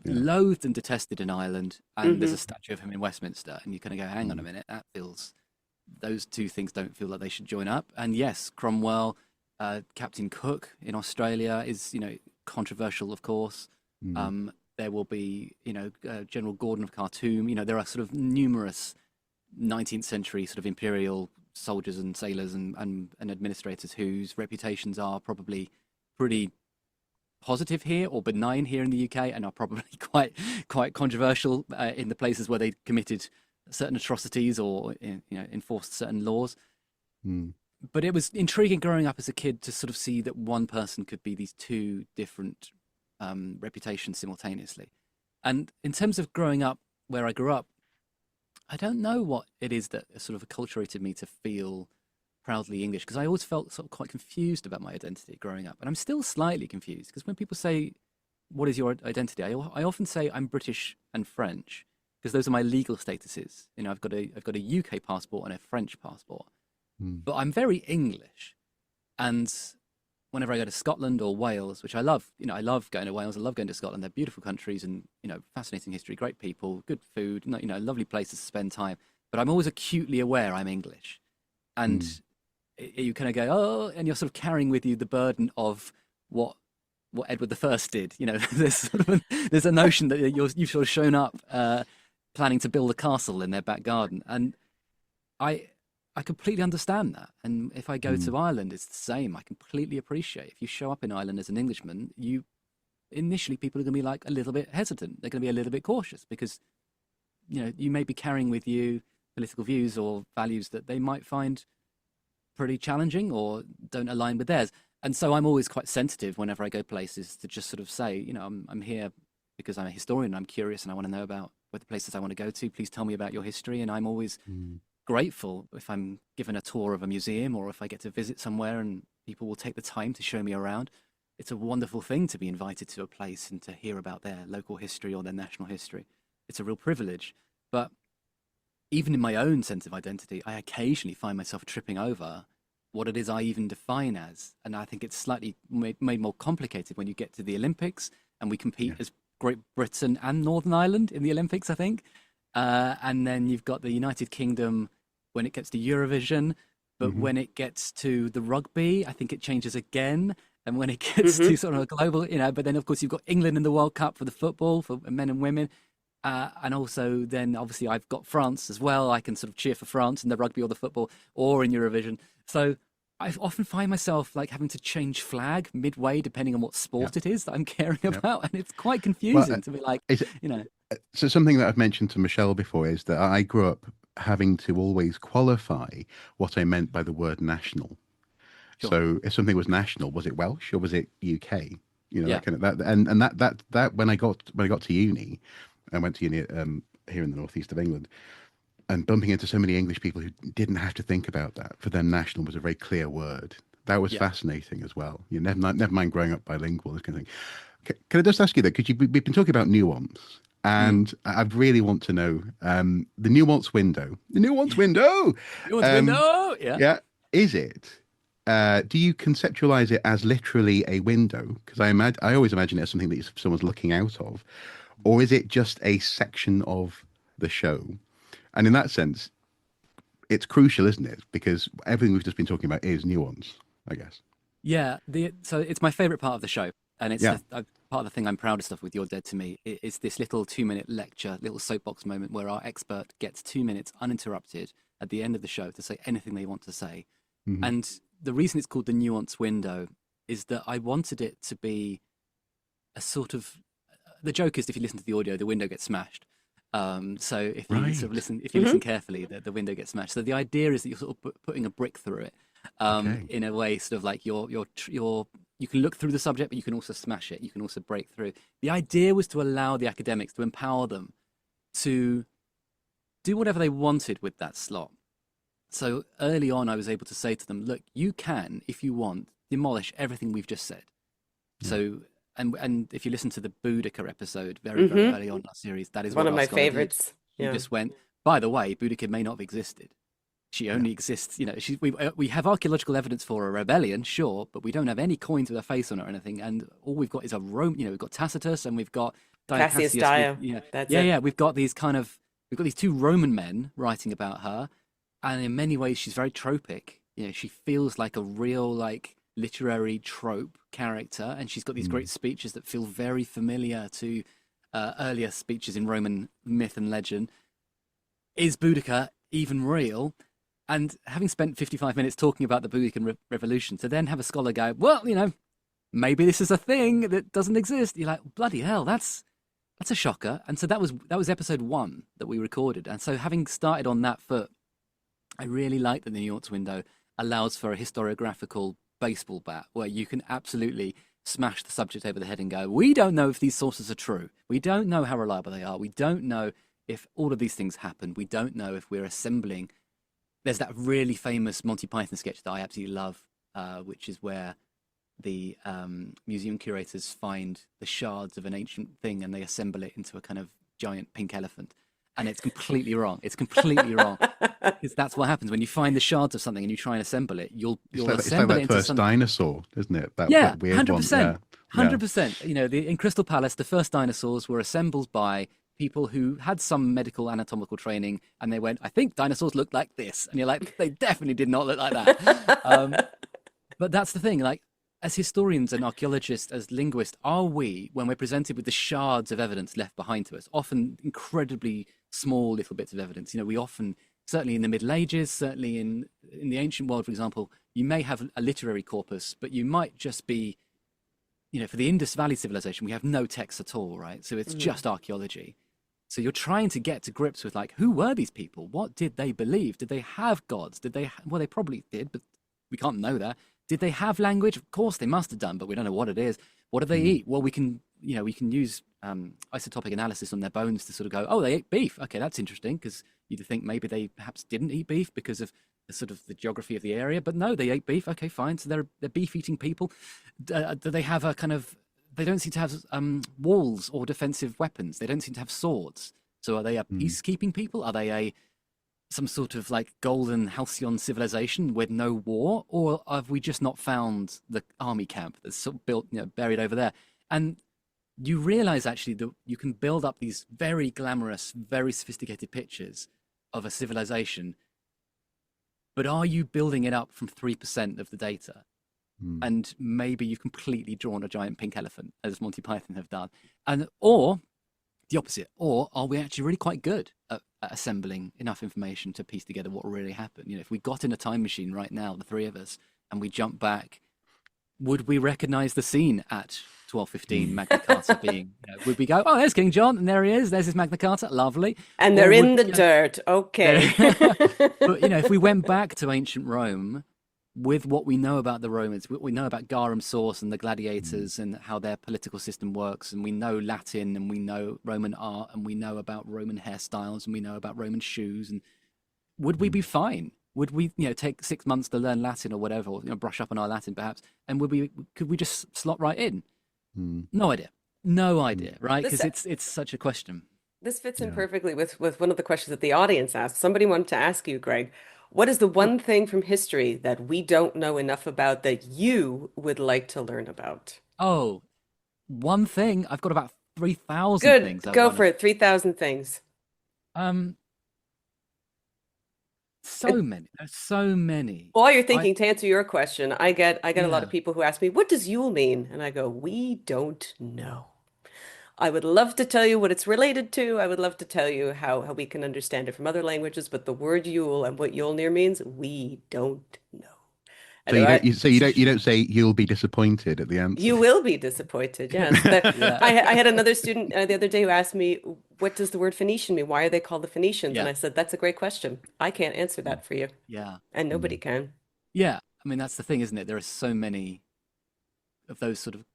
[SPEAKER 3] loathed and detested in Ireland, and there's a statue of him in Westminster, and you kind of go, hang on a minute, those two things don't feel like they should join up. And yes, Cromwell, Captain Cook in Australia is, controversial, of course. There will be, General Gordon of Khartoum. There are sort of numerous 19th century sort of imperial soldiers and sailors and administrators whose reputations are probably pretty positive here or benign here in the UK, and are probably quite controversial in the places where they committed certain atrocities or enforced certain laws. But it was intriguing growing up as a kid to sort of see that one person could be these two different reputations simultaneously. And in terms of growing up where I grew up, I don't know what it is that sort of acculturated me to feel proudly English, because I always felt sort of quite confused about my identity growing up. And I'm still slightly confused, because when people say, what is your identity? I often say I'm British and French, because those are my legal statuses. I've got a UK passport and a French passport, but I'm very English. And whenever I go to Scotland or Wales, which I love, I love going to Wales, I love going to Scotland. They're beautiful countries and, fascinating history, great people, good food, lovely places to spend time. But I'm always acutely aware I'm English. And you kind of go, oh, and you're sort of carrying with you the burden of what Edward I did. There's a notion that you've sort of shown up planning to build a castle in their back garden. And I completely understand that. And if I go to Ireland, it's the same. I completely appreciate if you show up in Ireland as an Englishman, initially people are going to be like a little bit hesitant. They're going to be a little bit cautious because, you may be carrying with you political views or values that they might find pretty challenging or don't align with theirs. And so I'm always quite sensitive whenever I go places to just sort of say, I'm here because I'm a historian. I'm curious and I want to know about what the places I want to go to. Please tell me about your history. And I'm always grateful if I'm given a tour of a museum or if I get to visit somewhere and people will take the time to show me around. It's a wonderful thing to be invited to a place and to hear about their local history or their national history. It's a real privilege. But even in my own sense of identity, I occasionally find myself tripping over what it is I even define as. And I think it's slightly made more complicated when you get to the Olympics and we compete as Great Britain and Northern Ireland in the Olympics, I think. And then you've got the United Kingdom when it gets to Eurovision, but when it gets to the rugby, I think it changes again. And when it gets to sort of a global, but then of course you've got England in the World Cup for the football for men and women. And also then obviously I've got France as well. I can sort of cheer for France in the rugby or the football or in Eurovision. So I often find myself like having to change flag midway depending on what sport it is that I'm caring about. And it's quite confusing to be like,
[SPEAKER 2] So something that I've mentioned to Michelle before is that I grew up having to always qualify what I meant by the word national. Sure. So if something was national, was it Welsh or was it UK? That kind of that, and that when I got to uni, I went to uni here in the northeast of England, and bumping into so many English people who didn't have to think about that. For them, national was a very clear word. That was
[SPEAKER 3] Yeah.
[SPEAKER 2] fascinating as well. You never mind growing up bilingual, this kind of thing. Can I just ask you that? Because we've been talking about nuance,
[SPEAKER 3] Mm.
[SPEAKER 2] and I really want to know the nuance window. The nuance
[SPEAKER 3] Yeah.
[SPEAKER 2] window.
[SPEAKER 3] You want to
[SPEAKER 2] Um,
[SPEAKER 3] window? Yeah.
[SPEAKER 2] yeah, is it? Do you conceptualize it as literally a window? Because I always imagine it as something that someone's looking out of, or is it just a section of the show? And in that sense, it's crucial, isn't it? Because everything we've just been talking about is nuance, I guess.
[SPEAKER 3] Yeah, so it's my favorite part of the show, and it's
[SPEAKER 2] Yeah.
[SPEAKER 3] part of the thing I'm proudest of with You're Dead to Me. It's this little 2 minute lecture, little soapbox moment where our expert gets 2 minutes uninterrupted at the end of the show to say anything they want to say.
[SPEAKER 2] Hmm.
[SPEAKER 3] And the reason it's called the nuance window is that I wanted it to be a sort of the joke is if you listen to the audio, the window gets smashed. So if you sort of
[SPEAKER 2] Right.
[SPEAKER 3] listen, if you listen carefully, the window gets smashed. So the idea is that you're sort of putting a brick through it,
[SPEAKER 2] Okay.
[SPEAKER 3] in a way, sort of like you can look through the subject, but you can also smash it. You can also break through. The idea was to allow the academics to empower them to do whatever they wanted with that slot. So early on, I was able to say to them, look, you can, if you want, demolish everything we've just said. So, and if you listen to the Boudica episode very, very early on in our series, that is
[SPEAKER 1] One
[SPEAKER 3] what
[SPEAKER 1] of
[SPEAKER 3] our
[SPEAKER 1] my
[SPEAKER 3] scholar did.
[SPEAKER 1] favorites.
[SPEAKER 3] He
[SPEAKER 1] Yeah.
[SPEAKER 3] just went, by the way, Boudica may not have existed. She only exists, we have archaeological evidence for a rebellion, sure, but we don't have any coins with a face on it or anything. And all we've got is we've got Tacitus and we've got
[SPEAKER 1] Cassius
[SPEAKER 3] Cassius.
[SPEAKER 1] Dio. That's it.
[SPEAKER 3] Yeah. We've got these two Roman men writing about her. And in many ways, she's very tropic. She feels like a real, like, literary trope character. And she's got these great speeches that feel very familiar to earlier speeches in Roman myth and legend. Is Boudica even real? And having spent 55 minutes talking about the Boudican Revolution, to then have a scholar go, well, maybe this is a thing that doesn't exist. You're like, bloody hell, that's a shocker. And so that was episode 1 that we recorded. And so having started on that foot, I really like that the nuance window allows for a historiographical baseball bat where you can absolutely smash the subject over the head and go, we don't know if these sources are true. We don't know how reliable they are. We don't know if all of these things happened. We don't know if we're assembling. There's that really famous Monty Python sketch that I absolutely love, which is where the museum curators find the shards of an ancient thing and they assemble it into a kind of giant pink elephant. And it's completely wrong. It's completely wrong. Because that's what happens when you find the shards of something and you try and assemble it. You'll
[SPEAKER 2] It's like
[SPEAKER 3] assemble
[SPEAKER 2] that
[SPEAKER 3] it into
[SPEAKER 2] first
[SPEAKER 3] something.
[SPEAKER 2] dinosaur, isn't it? That weird
[SPEAKER 3] 100%.
[SPEAKER 2] one. Yeah.
[SPEAKER 3] 100%. In Crystal Palace, the first dinosaurs were assembled by people who had some medical anatomical training, and they went, I think dinosaurs look like this. And you're like, they definitely did not look like that. But that's the thing. Like, as historians and archaeologists, as linguists, are we, when we're presented with the shards of evidence left behind to us, often incredibly small little bits of evidence? We often, certainly in the Middle Ages, certainly in the ancient world, for example, you may have a literary corpus, but you might just be, for the Indus Valley civilization, we have no texts at all, right? So it's just archaeology. So you're trying to get to grips with, like, who were these people? What did they believe? Did they have gods? Well, they probably did, but we can't know that. Did they have language? Of course they must have done, but we don't know what it is. What do they eat? Well, we can use isotopic analysis on their bones to sort of go, oh, they ate beef. Okay, that's interesting, because you'd think maybe they perhaps didn't eat beef because of the geography of the area, but no, they ate beef. Okay, fine. So they're beef-eating people. Do they have a kind of? They don't seem to have walls or defensive weapons. They don't seem to have swords. So are they a peacekeeping people? Are they some sort of like golden halcyon civilization with no war, or have we just not found the army camp that's sort of built, buried over there? And you realize actually that you can build up these very glamorous, very sophisticated pictures of a civilization, but are you building it up from 3% of the data? And maybe you've completely drawn a giant pink elephant, as Monty Python have done, or the opposite. Or are we actually really quite good at assembling enough information to piece together what really happened? If we got in a time machine right now, the three of us, and we jump back, would we recognize the scene at 12:15 Magna Carta being? Would we go, oh, there's King John, and there he is. There's his Magna Carta, lovely.
[SPEAKER 1] And they're in the dirt. Okay.
[SPEAKER 3] But if we went back to ancient Rome, with what we know about the Romans, what we know about garum sauce and the gladiators and how their political system works, and we know Latin and we know Roman art and we know about Roman hairstyles and we know about Roman shoes, and would we be fine? Would we, take 6 months to learn Latin or whatever, or brush up on our Latin perhaps, and could we just slot right in?
[SPEAKER 2] Mm.
[SPEAKER 3] No idea, no idea, right?
[SPEAKER 1] This
[SPEAKER 3] Because it's such a question.
[SPEAKER 1] this fits in
[SPEAKER 2] Yeah.
[SPEAKER 1] perfectly with one of the questions that the audience asked. Somebody wanted to ask you, Greg, what is the one thing from history that we don't know enough about that you would like to learn about?
[SPEAKER 3] Oh, one thing I've got about 3,000 things
[SPEAKER 1] Good,
[SPEAKER 3] I
[SPEAKER 1] go
[SPEAKER 3] want
[SPEAKER 1] for
[SPEAKER 3] to.
[SPEAKER 1] it. 3,000 things.
[SPEAKER 3] Um,
[SPEAKER 1] Uh,
[SPEAKER 3] so many. There's so many.
[SPEAKER 1] While you're
[SPEAKER 3] I
[SPEAKER 1] thinking, to answer your question, I get a lot of
[SPEAKER 3] Yeah,
[SPEAKER 1] people who ask me, what does Yule mean? And I go, we don't know. I would love to tell you what it's related to. I would love to tell you how we can understand it from other languages, but the word Yule and what Yulnir means, we don't know.
[SPEAKER 2] So
[SPEAKER 1] And I,
[SPEAKER 2] you don't say you'll be disappointed at the answer.
[SPEAKER 1] you will be disappointed, yes.
[SPEAKER 3] yeah,
[SPEAKER 1] I had another student the other day who asked me, what does the word Phoenician mean? Why are they called the Phoenicians? And
[SPEAKER 3] yeah,
[SPEAKER 1] I said, that's a great question. I can't answer that for you,
[SPEAKER 3] yeah,
[SPEAKER 1] and nobody
[SPEAKER 2] Mm.
[SPEAKER 1] can.
[SPEAKER 3] yeah. I mean, that's the thing, isn't it? There are so many of those sort of.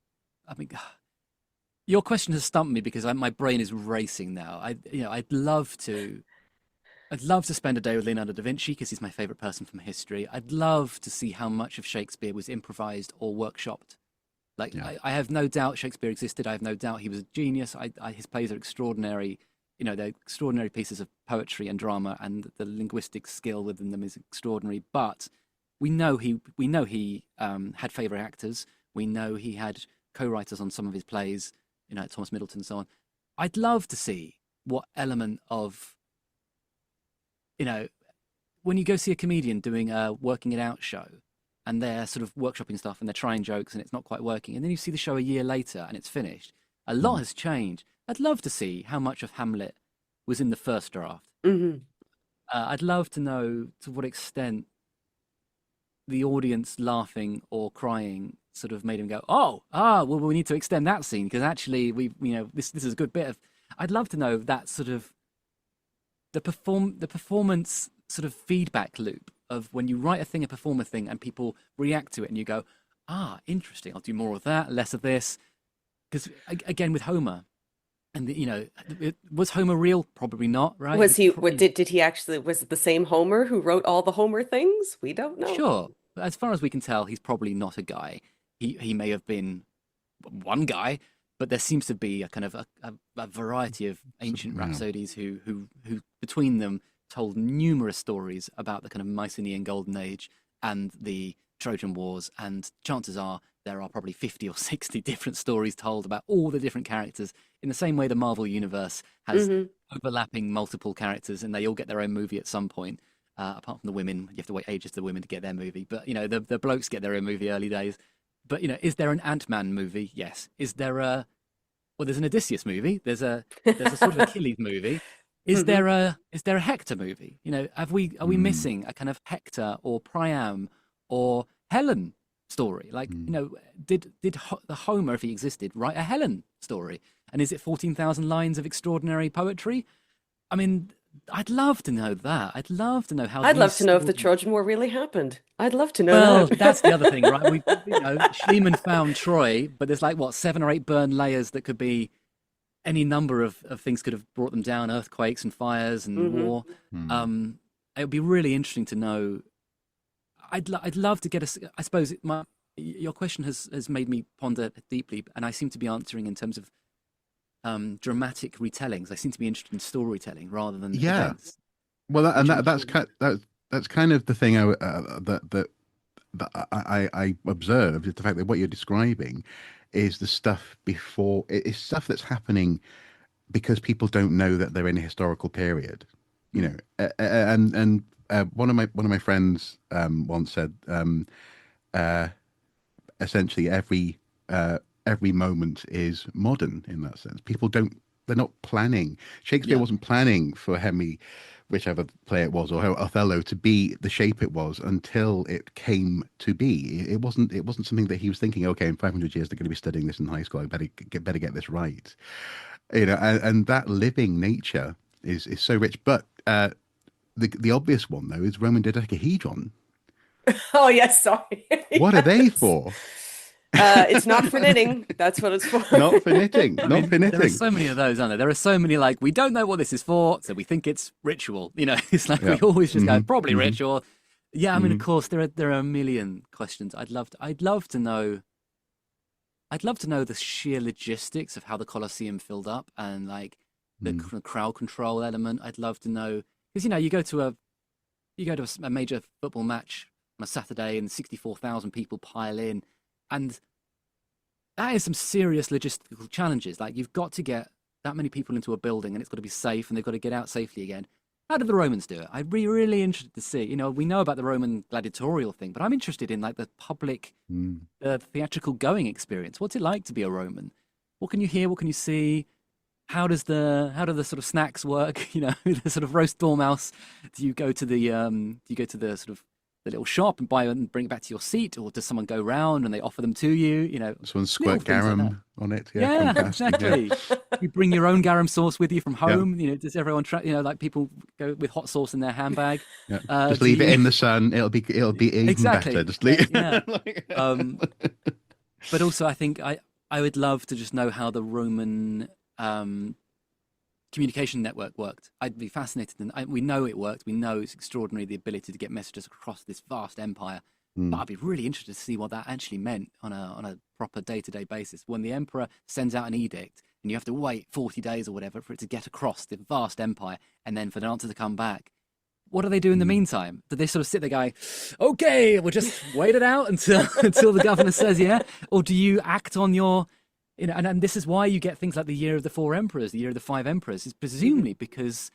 [SPEAKER 3] I mean, your question has stumped me because my brain is racing now. I'd love to spend a day with Leonardo da Vinci because he's my favorite person from history. I'd love to see how much of Shakespeare was improvised or workshopped. Like,
[SPEAKER 2] Yeah.
[SPEAKER 3] I have no doubt Shakespeare existed. I have no doubt he was a genius. His plays are extraordinary. They're extraordinary pieces of poetry and drama, and the linguistic skill within them is extraordinary. But we know he had favorite actors. We know he had co-writers on some of his plays. Thomas Middleton and so on. I'd love to see what element of you know when you go see a comedian doing a working it out show and they're sort of workshopping stuff and they're trying jokes and it's not quite working, and then you see the show a year later and it's finished. A lot
[SPEAKER 2] Mm.
[SPEAKER 3] has changed. I'd love to see how much of Hamlet was in the first draft.
[SPEAKER 1] Hmm.
[SPEAKER 3] I'd love to know to what extent the audience laughing or crying sort of made him go, well, we need to extend that scene because actually this is a good bit of. I'd love to know that sort of the performance sort of feedback loop of when you write a perform a thing, and people react to it, and you go, interesting. I'll do more of that, less of this. Because again, with Homer, and was Homer real? Probably not, right?
[SPEAKER 1] Was he,
[SPEAKER 3] Probably
[SPEAKER 1] did he actually, was it the same Homer who wrote all the Homer things? We don't know.
[SPEAKER 3] sure, but as far as we can tell, he's probably not a guy. He may have been one guy, but there seems to be a kind of a variety of ancient
[SPEAKER 2] Yeah.
[SPEAKER 3] rhapsodies who between them told numerous stories about the kind of Mycenaean Golden Age and the Trojan Wars, and chances are there are probably 50 or 60 different stories told about all the different characters in the same way the Marvel Universe has
[SPEAKER 1] Hmm.
[SPEAKER 3] overlapping multiple characters and they all get their own movie at some point. Apart from the women, you have to wait ages for the women to get their movie. But the blokes get their own movie early days. But is there an Ant-Man movie? Yes. Is there there's an Odysseus movie. There's a sort of Achilles movie. Is
[SPEAKER 1] Hmm.
[SPEAKER 3] there a Hector movie? Are we
[SPEAKER 2] Mm.
[SPEAKER 3] missing a kind of Hector or Priam or Helen story? Like,
[SPEAKER 2] Mm.
[SPEAKER 3] did the Homer, if he existed, write a Helen story? And is it 14,000 lines of extraordinary poetry? I mean, I'd love to know that. I'd love to know how
[SPEAKER 1] I'd love
[SPEAKER 3] these
[SPEAKER 1] to know if the
[SPEAKER 3] stories.
[SPEAKER 1] Trojan War really happened. I'd love to know
[SPEAKER 3] Well,
[SPEAKER 1] that.
[SPEAKER 3] that's the other thing, right? Schliemann found Troy, but there's like what 7 or 8 burned layers that could be any number of things could have brought them down, earthquakes and fires and
[SPEAKER 1] Hmm.
[SPEAKER 3] war.
[SPEAKER 2] Mm.
[SPEAKER 3] It would be really interesting to know. I'd love to get I suppose your question has made me ponder deeply, and I seem to be answering in terms of dramatic retellings. I seem to be interested in storytelling rather than
[SPEAKER 2] Yeah.
[SPEAKER 3] events.
[SPEAKER 2] Well,
[SPEAKER 3] Which I'm sure.
[SPEAKER 2] that's kind of the thing that I observed is the fact that what you're describing is the stuff before. It's stuff that's happening because people don't know that they're in a historical period. One of my friends once said, essentially every moment is modern in that sense. People don't. They're not planning. Shakespeare
[SPEAKER 3] Yeah.
[SPEAKER 2] wasn't planning for Henry, whichever play it was, or Othello to be the shape it was until it came to be. It wasn't something that he was thinking. Okay, in 500 years they're going to be studying this in high school. I better get this right. And that living nature is so rich. But the obvious one though is Roman dodecahedron.
[SPEAKER 1] Oh, yes, sorry.
[SPEAKER 2] What are they
[SPEAKER 1] Yes.
[SPEAKER 2] for?
[SPEAKER 1] It's not for knitting. That's what it's for.
[SPEAKER 2] Not for knitting.
[SPEAKER 3] I
[SPEAKER 2] Not
[SPEAKER 3] mean,
[SPEAKER 2] for
[SPEAKER 3] there are
[SPEAKER 2] knitting.
[SPEAKER 3] so many of those, aren't there? There are so many we don't know what this is for, so we think it's ritual. It's like
[SPEAKER 2] Yeah.
[SPEAKER 3] we always just go
[SPEAKER 2] Mhm.
[SPEAKER 3] probably
[SPEAKER 2] Mhm.
[SPEAKER 3] ritual. Yeah, I mean, of
[SPEAKER 2] Mm.
[SPEAKER 3] course, there are a million questions. I'd love to know the sheer logistics of how the Colosseum filled up and like the
[SPEAKER 2] Mm.
[SPEAKER 3] crowd control element. I'd love to know because you go to a major football match on a Saturday and 64,000 people pile in, and that is some serious logistical challenges. Like you've got to get that many people into a building, and it's got to be safe, and they've got to get out safely again. How did the Romans do it? I'd be really interested to see. We know about the Roman gladiatorial thing, but I'm interested in like the public,
[SPEAKER 2] Mm.
[SPEAKER 3] theatrical going experience. What's it like to be a Roman? What can you hear? What can you see? How do the sort of snacks work? The sort of roast dormouse. Do you go to the sort of the little shop and buy it and bring it back to your seat, or does someone go round and they offer them to you?
[SPEAKER 2] Someone
[SPEAKER 3] Little
[SPEAKER 2] squirt
[SPEAKER 3] things like that.
[SPEAKER 2] garum on it. Yeah,
[SPEAKER 3] Yeah,
[SPEAKER 2] fantastic. Yeah,
[SPEAKER 3] exactly. You bring your own garum sauce with you from
[SPEAKER 2] yeah,
[SPEAKER 3] home. Does everyone try? Like people go with hot sauce in their handbag.
[SPEAKER 2] yeah. Just
[SPEAKER 3] Do
[SPEAKER 2] leave it
[SPEAKER 3] you
[SPEAKER 2] in the sun. It'll be even better.
[SPEAKER 3] exactly?
[SPEAKER 2] Just leave.
[SPEAKER 3] Yeah.
[SPEAKER 2] Like-
[SPEAKER 3] Um, but also, I think I would love to just know how the Roman communication network worked. I'd be fascinated, and we know it worked. We know it's extraordinary the ability to get messages across this vast empire. But
[SPEAKER 2] Mm.
[SPEAKER 3] I'd be really interested to see what that actually meant on a proper day-to-day basis. When the emperor sends out an edict, and you have to wait 40 days or whatever for it to get across the vast empire, and then for the answer to come back. What do they do in the
[SPEAKER 2] Mm.
[SPEAKER 3] meantime? Do they sort of sit there going, "Okay, we'll just wait it out until until the governor says yeah," or do you act on your, and this is why you get things like the Year of the Four Emperors, the Year of the Five Emperors, is presumably because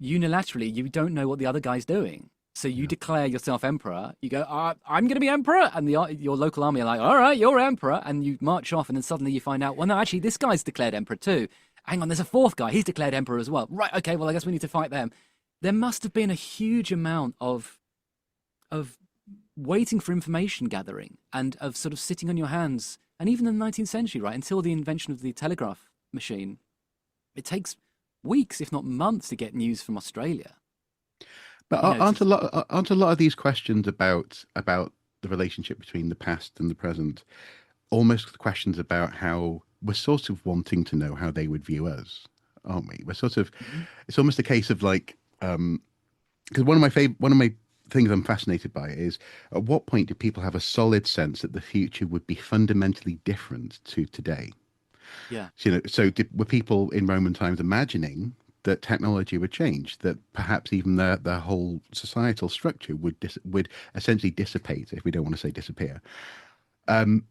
[SPEAKER 3] unilaterally you don't know what the other guy's doing. So you
[SPEAKER 2] Yeah.
[SPEAKER 3] declare yourself emperor. You go, I'm going to be emperor, and your local army are like, all right, you're emperor, and you march off, and then suddenly you find out, well, no, actually, this guy's declared emperor too. Hang on, there's a fourth guy. He's declared emperor as well. Right? Okay, well, I guess we need to fight them. There must have been a huge amount of waiting for information gathering and of sort of sitting on your hands. And even in the 19th century, right, until the invention of the telegraph machine, it takes weeks, if not months, to get news from Australia.
[SPEAKER 2] But
[SPEAKER 3] You know,
[SPEAKER 2] aren't a lot of these questions about the relationship between the past and the present almost questions about how we're sort of wanting to know how they would view us, aren't we? We're sort of
[SPEAKER 3] Mhm.
[SPEAKER 2] it's almost a case of like because one of my things I'm fascinated by is at what point do people have a solid sense that the future would be fundamentally different to today?
[SPEAKER 3] Yeah,
[SPEAKER 2] So were people in Roman times imagining that technology would change, that perhaps even the whole societal structure would essentially dissipate, if we don't want to say disappear? And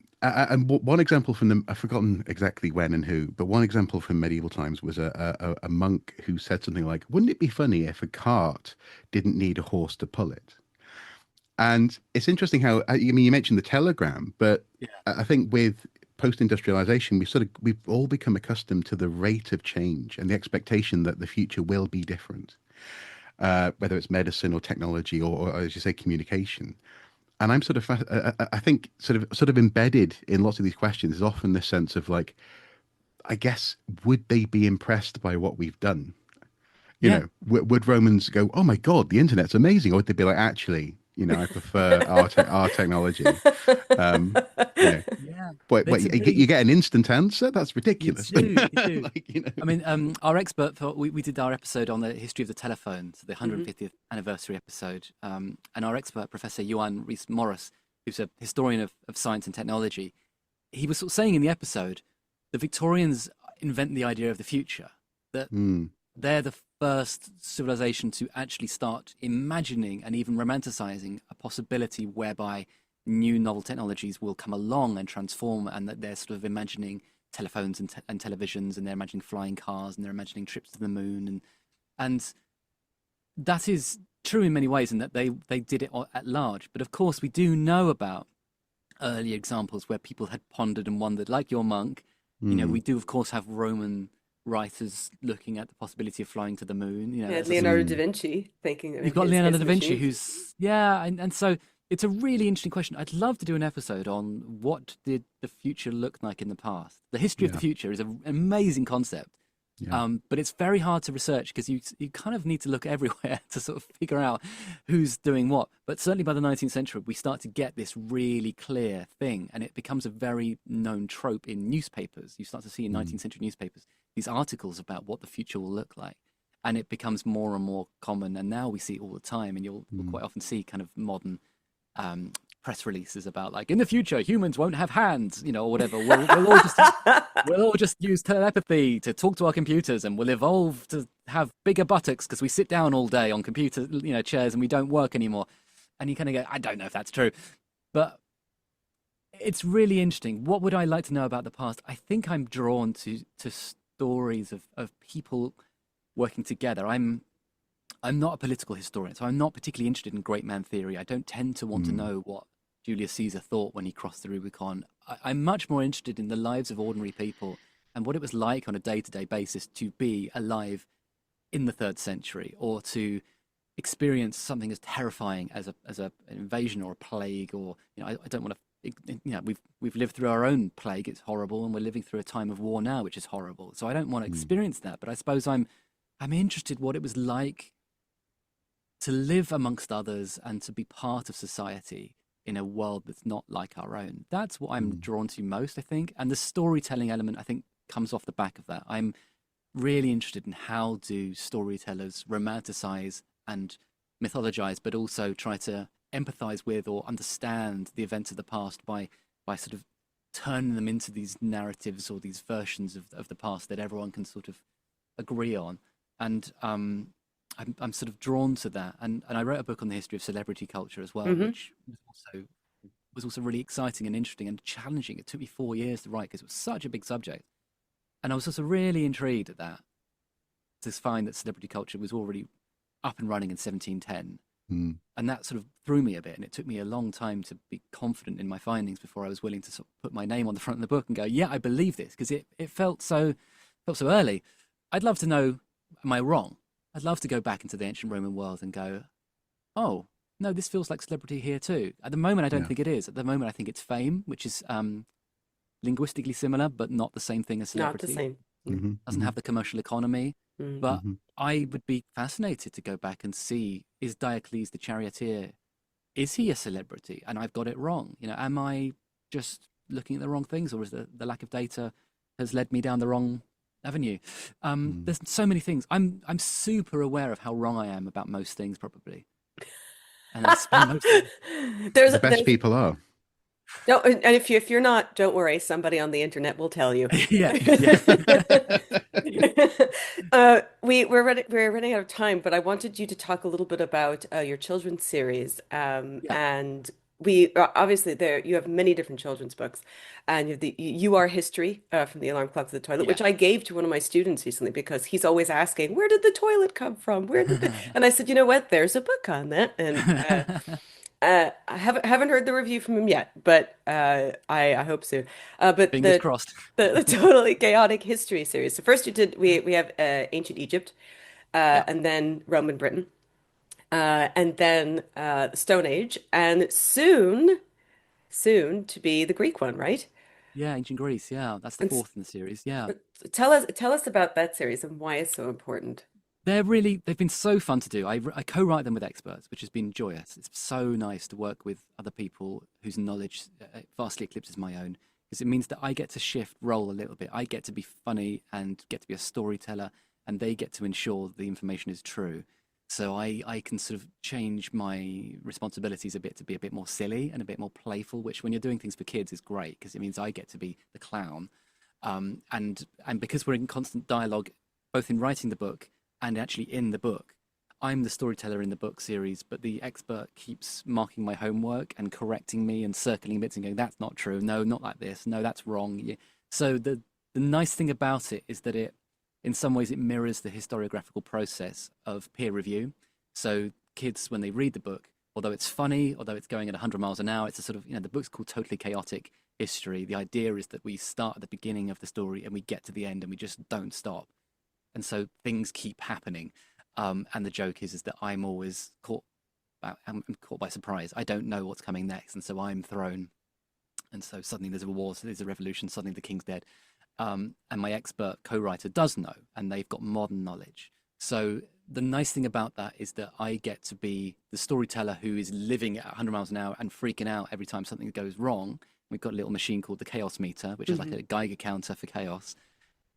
[SPEAKER 2] one example from I've forgotten exactly when and who, but one example from medieval times was a monk who said something like, "Wouldn't it be funny if a cart didn't need a horse to pull it?" And it's interesting how, I mean, you mentioned the telegram, but
[SPEAKER 3] yeah,
[SPEAKER 2] I think with post-industrialization, we've all become accustomed to the rate of change and the expectation that the future will be different, whether it's medicine or technology or as you say, communication. And I'm sort of, I think, sort of embedded in lots of these questions is often this sense of like, I guess, would they be impressed by what we've done?
[SPEAKER 3] yeah.
[SPEAKER 2] Would Romans go, "Oh my God, the internet's amazing," or would they be like, "Actually, I prefer our technology." Um, you know,
[SPEAKER 3] Yeah,
[SPEAKER 2] what
[SPEAKER 3] it's a
[SPEAKER 2] you
[SPEAKER 3] really
[SPEAKER 2] get an instant answer? That's
[SPEAKER 3] you
[SPEAKER 2] ridiculous.
[SPEAKER 3] do, you do.
[SPEAKER 2] Like,
[SPEAKER 3] I mean, our expert for we did our episode on the history of the telephone, so the
[SPEAKER 1] Mhm.
[SPEAKER 3] 150th anniversary episode, and our expert, Professor Johan Rees Morris, who's a historian of science and technology, he was sort of saying in the episode, the Victorians invent the idea of the future, that
[SPEAKER 2] mm,
[SPEAKER 3] they're the first civilization to actually start imagining and even romanticizing a possibility whereby new novel technologies will come along and transform, and that they're sort of imagining telephones and televisions, and they're imagining flying cars, and they're imagining trips to the moon, and that is true in many ways, in that they did it at large. But of course, we do know about early examples where people had pondered and wondered, like your monk.
[SPEAKER 2] mm,
[SPEAKER 3] We do of course have Roman writers looking at the possibility of flying to the moon.
[SPEAKER 1] Yeah,
[SPEAKER 3] That's a sort of,
[SPEAKER 1] Leonardo da
[SPEAKER 2] mm.
[SPEAKER 1] Vinci thinking
[SPEAKER 3] you've
[SPEAKER 1] of
[SPEAKER 3] got
[SPEAKER 1] his
[SPEAKER 3] Leonardo da Vinci,
[SPEAKER 1] machine.
[SPEAKER 3] who's yeah, and so it's a really interesting question. I'd love to do an episode on what did the future look like in the past. The history of the
[SPEAKER 2] Yeah,
[SPEAKER 3] future is an amazing concept.
[SPEAKER 2] yeah,
[SPEAKER 3] But it's very hard to research because you kind of need to look everywhere to sort of figure out who's doing what. But certainly by the 19th century, we start to get this really clear thing, and it becomes a very known trope in newspapers. You start to see in
[SPEAKER 2] mm,
[SPEAKER 3] 19th century newspapers these articles about what the future will look like. and it becomes more and more common. And now we see it all the time, and you'll quite often see kind of modern press releases about like in the future humans won't have hands, or whatever. We'll all just use telepathy to talk to our computers, and we'll evolve to have bigger buttocks because we sit down all day on computer, chairs, and we don't work anymore. And you kind of go, I don't know if that's true, but it's really interesting. What would I like to know about the past? I think I'm drawn to stories of people working together. I'm not a political historian, so I'm not particularly interested in great man theory. I don't tend to want to know what Julius Caesar thought when he crossed the Rubicon. I'm much more interested in the lives of ordinary people and what it was like on a day-to-day basis to be alive in the 3rd century, or to experience something as terrifying as an invasion or a plague, or I don't want to. We've lived through our own plague. It's horrible, and we're living through a time of war now, which is horrible. So I don't want to experience that. But I suppose I'm interested what it was like to live amongst others and to be part of society in a world that's not like our own. That's what I'm drawn to most, I think. And the storytelling element, I think, comes off the back of that. I'm really interested in how do storytellers romanticize and mythologize, but also try to empathize with or understand the events of the past by sort of turning them into these narratives or these versions of the past that everyone can sort of agree on. And I'm sort of drawn to that, and I wrote a book on the history of celebrity culture as well, which was also really exciting and interesting and challenging. It took me 4 years to write because it was such a big subject, and I was also really intrigued at that, to find that celebrity culture was already up and running in 1710, and that sort of threw me a bit, and it took me a long time to be confident in my findings before I was willing to sort of put my name on the front of the book and go, yeah, I believe this, because it felt so early. I'd love to know, am I wrong? I'd love to go back into the ancient Roman world and go, oh, no, this feels like celebrity here too. At the moment, I don't think it is. At the moment, I think it's fame, which is linguistically similar, but not the same thing as celebrity.
[SPEAKER 1] Not the same.
[SPEAKER 3] Doesn't have the commercial economy. But I would be fascinated to go back and see, is Diocles the charioteer, is he a celebrity? And I've got it wrong. Am I just looking at the wrong things, or is the lack of data has led me down the wrong avenue? There's so many things. I'm super aware of how wrong I am about most things, probably. And I spend most of
[SPEAKER 2] The best people are.
[SPEAKER 1] No, and if you're not, don't worry. Somebody on the internet will tell you.
[SPEAKER 3] yeah.
[SPEAKER 1] We're running out of time, but I wanted you to talk a little bit about your children's series. And we obviously there you have many different children's books, and you have the You Are History from the Alarm Clock to the Toilet, which I gave to one of my students recently because he's always asking, where did the toilet come from? And I said, you know what? There's a book on that, and I haven't heard the review from him yet, but I hope soon. But
[SPEAKER 3] Fingers crossed.
[SPEAKER 1] the Totally Chaotic History series. So first we have ancient Egypt, and then Roman Britain, and then the Stone Age, and soon to be the Greek one, right?
[SPEAKER 3] Yeah, ancient Greece. Yeah, that's the
[SPEAKER 1] And
[SPEAKER 3] 4th in the series. Yeah.
[SPEAKER 1] tell us about that series and why it's so important.
[SPEAKER 3] They've been so fun to do. I co-write them with experts, which has been joyous. It's so nice to work with other people whose knowledge vastly eclipses my own, because it means that I get to shift role a little bit. I get to be funny and get to be a storyteller, and they get to ensure the information is true. So I can sort of change my responsibilities a bit to be a bit more silly and a bit more playful, which when you're doing things for kids is great, because it means I get to be the clown. And because we're in constant dialogue, both in writing the book and actually in the book, I'm the storyteller in the book series, but the expert keeps marking my homework and correcting me and circling bits and going, that's not true. No, not like this. No, that's wrong. Yeah. So the nice thing about it is that in some ways, it mirrors the historiographical process of peer review. So kids, when they read the book, although it's funny, although it's going at 100 miles an hour, it's a sort of, the book's called Totally Chaotic History. The idea is that we start at the beginning of the story and we get to the end and we just don't stop. And so things keep happening. And the joke is that I'm always I'm caught by surprise. I don't know what's coming next. And so I'm thrown. And so suddenly there's a war, so there's a revolution, suddenly the king's dead. And my expert co-writer does know, and they've got modern knowledge. So the nice thing about that is that I get to be the storyteller who is living at 100 miles an hour and freaking out every time something goes wrong. We've got a little machine called the chaos meter, which is like a Geiger counter for chaos.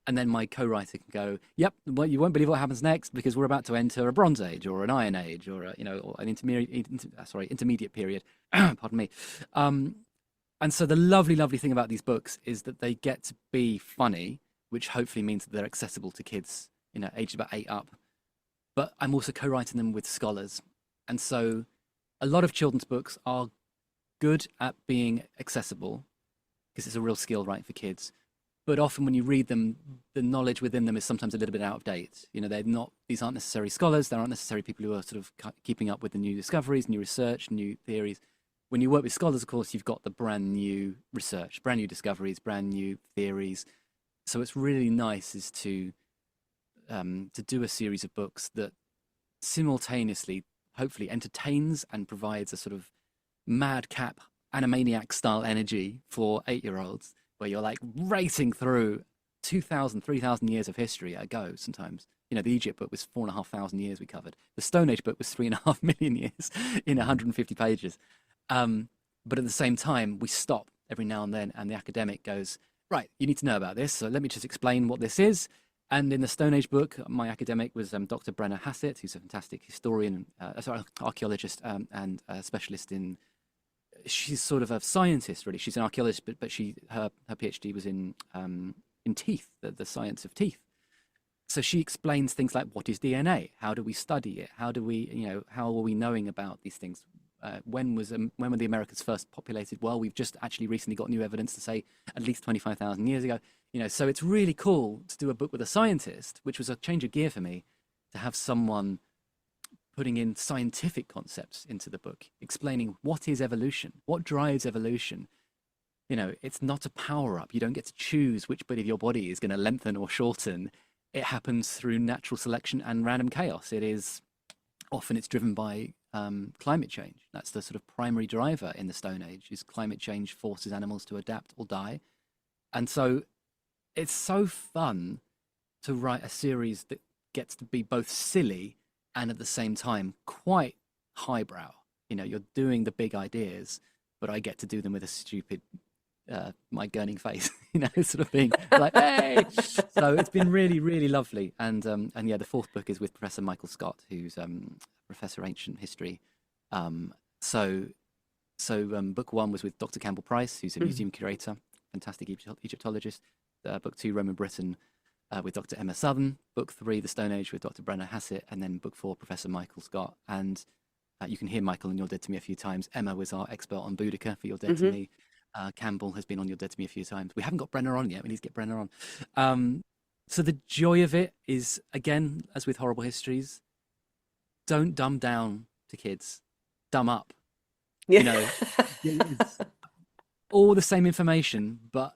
[SPEAKER 3] And then my co-writer can go, "Yep, well, you won't believe what happens next because we're about to enter a Bronze Age or an Iron Age or or an intermediate period." Pardon me. And so the lovely thing about these books is that they get to be funny, which hopefully means that they're accessible to kids, aged about 8 up. But I'm also co-writing them with scholars, and so a lot of children's books are good at being accessible because it's a real skill, right, for kids. But often when you read them, the knowledge within them is sometimes a little bit out of date. These aren't necessarily scholars. They aren't necessarily people who are sort of keeping up with the new discoveries, new research, new theories. When you work with scholars, of course, you've got the brand new research, brand new discoveries, brand new theories. So it's really nice is to do a series of books that simultaneously, hopefully, entertains and provides a sort of madcap Animaniac style energy for 8-year-olds, where you're like racing through 2,000, 3,000 years of history at a go sometimes. The Egypt book was 4,500 years we covered. The Stone Age book was 3.5 million years in 150 pages. But at the same time, we stop every now and then, and the academic goes, right, you need to know about this, so let me just explain what this is. And in the Stone Age book, my academic was Dr. Brenna Hassett, who's a fantastic historian, archaeologist, and a specialist in. She's sort of a scientist, really. She's an archaeologist, but her PhD was in teeth, the science of teeth. So she explains things like, what is DNA? How do we study it? How do we, how are we knowing about these things? When were the Americas first populated? Well, we've just actually recently got new evidence to say at least 25,000 years ago. So it's really cool to do a book with a scientist, which was a change of gear for me, to have someone putting in scientific concepts into the book, explaining what is evolution, what drives evolution. It's not a power-up. You don't get to choose which bit of your body is going to lengthen or shorten. It happens through natural selection and random chaos. Often it's driven by climate change. That's the sort of primary driver in the Stone Age, is climate change forces animals to adapt or die. And so it's so fun to write a series that gets to be both silly and at the same time quite highbrow. You're doing the big ideas, but I get to do them with a stupid my gurning face, sort of being like, hey. So it's been really, really lovely. And yeah, the fourth book is with Professor Michael Scott, who's Professor Ancient History. So book one was with Dr. Campbell Price, who's a museum curator, fantastic Egyptologist. Book two, Roman Britain, with Dr. Emma Southern. Book three, The Stone Age, with Dr. Brenna Hassett. And then book four, Professor Michael Scott. And you can hear Michael on You're Dead to Me a few times. Emma was our expert on Boudica for You're Dead to Me. Campbell has been on You're Dead to Me a few times. We haven't got Brenna on yet. We need to get Brenna on. So the joy of it is, again, as with Horrible Histories, don't dumb down to kids. Dumb up.
[SPEAKER 1] Yeah.
[SPEAKER 3] It's all the same information, but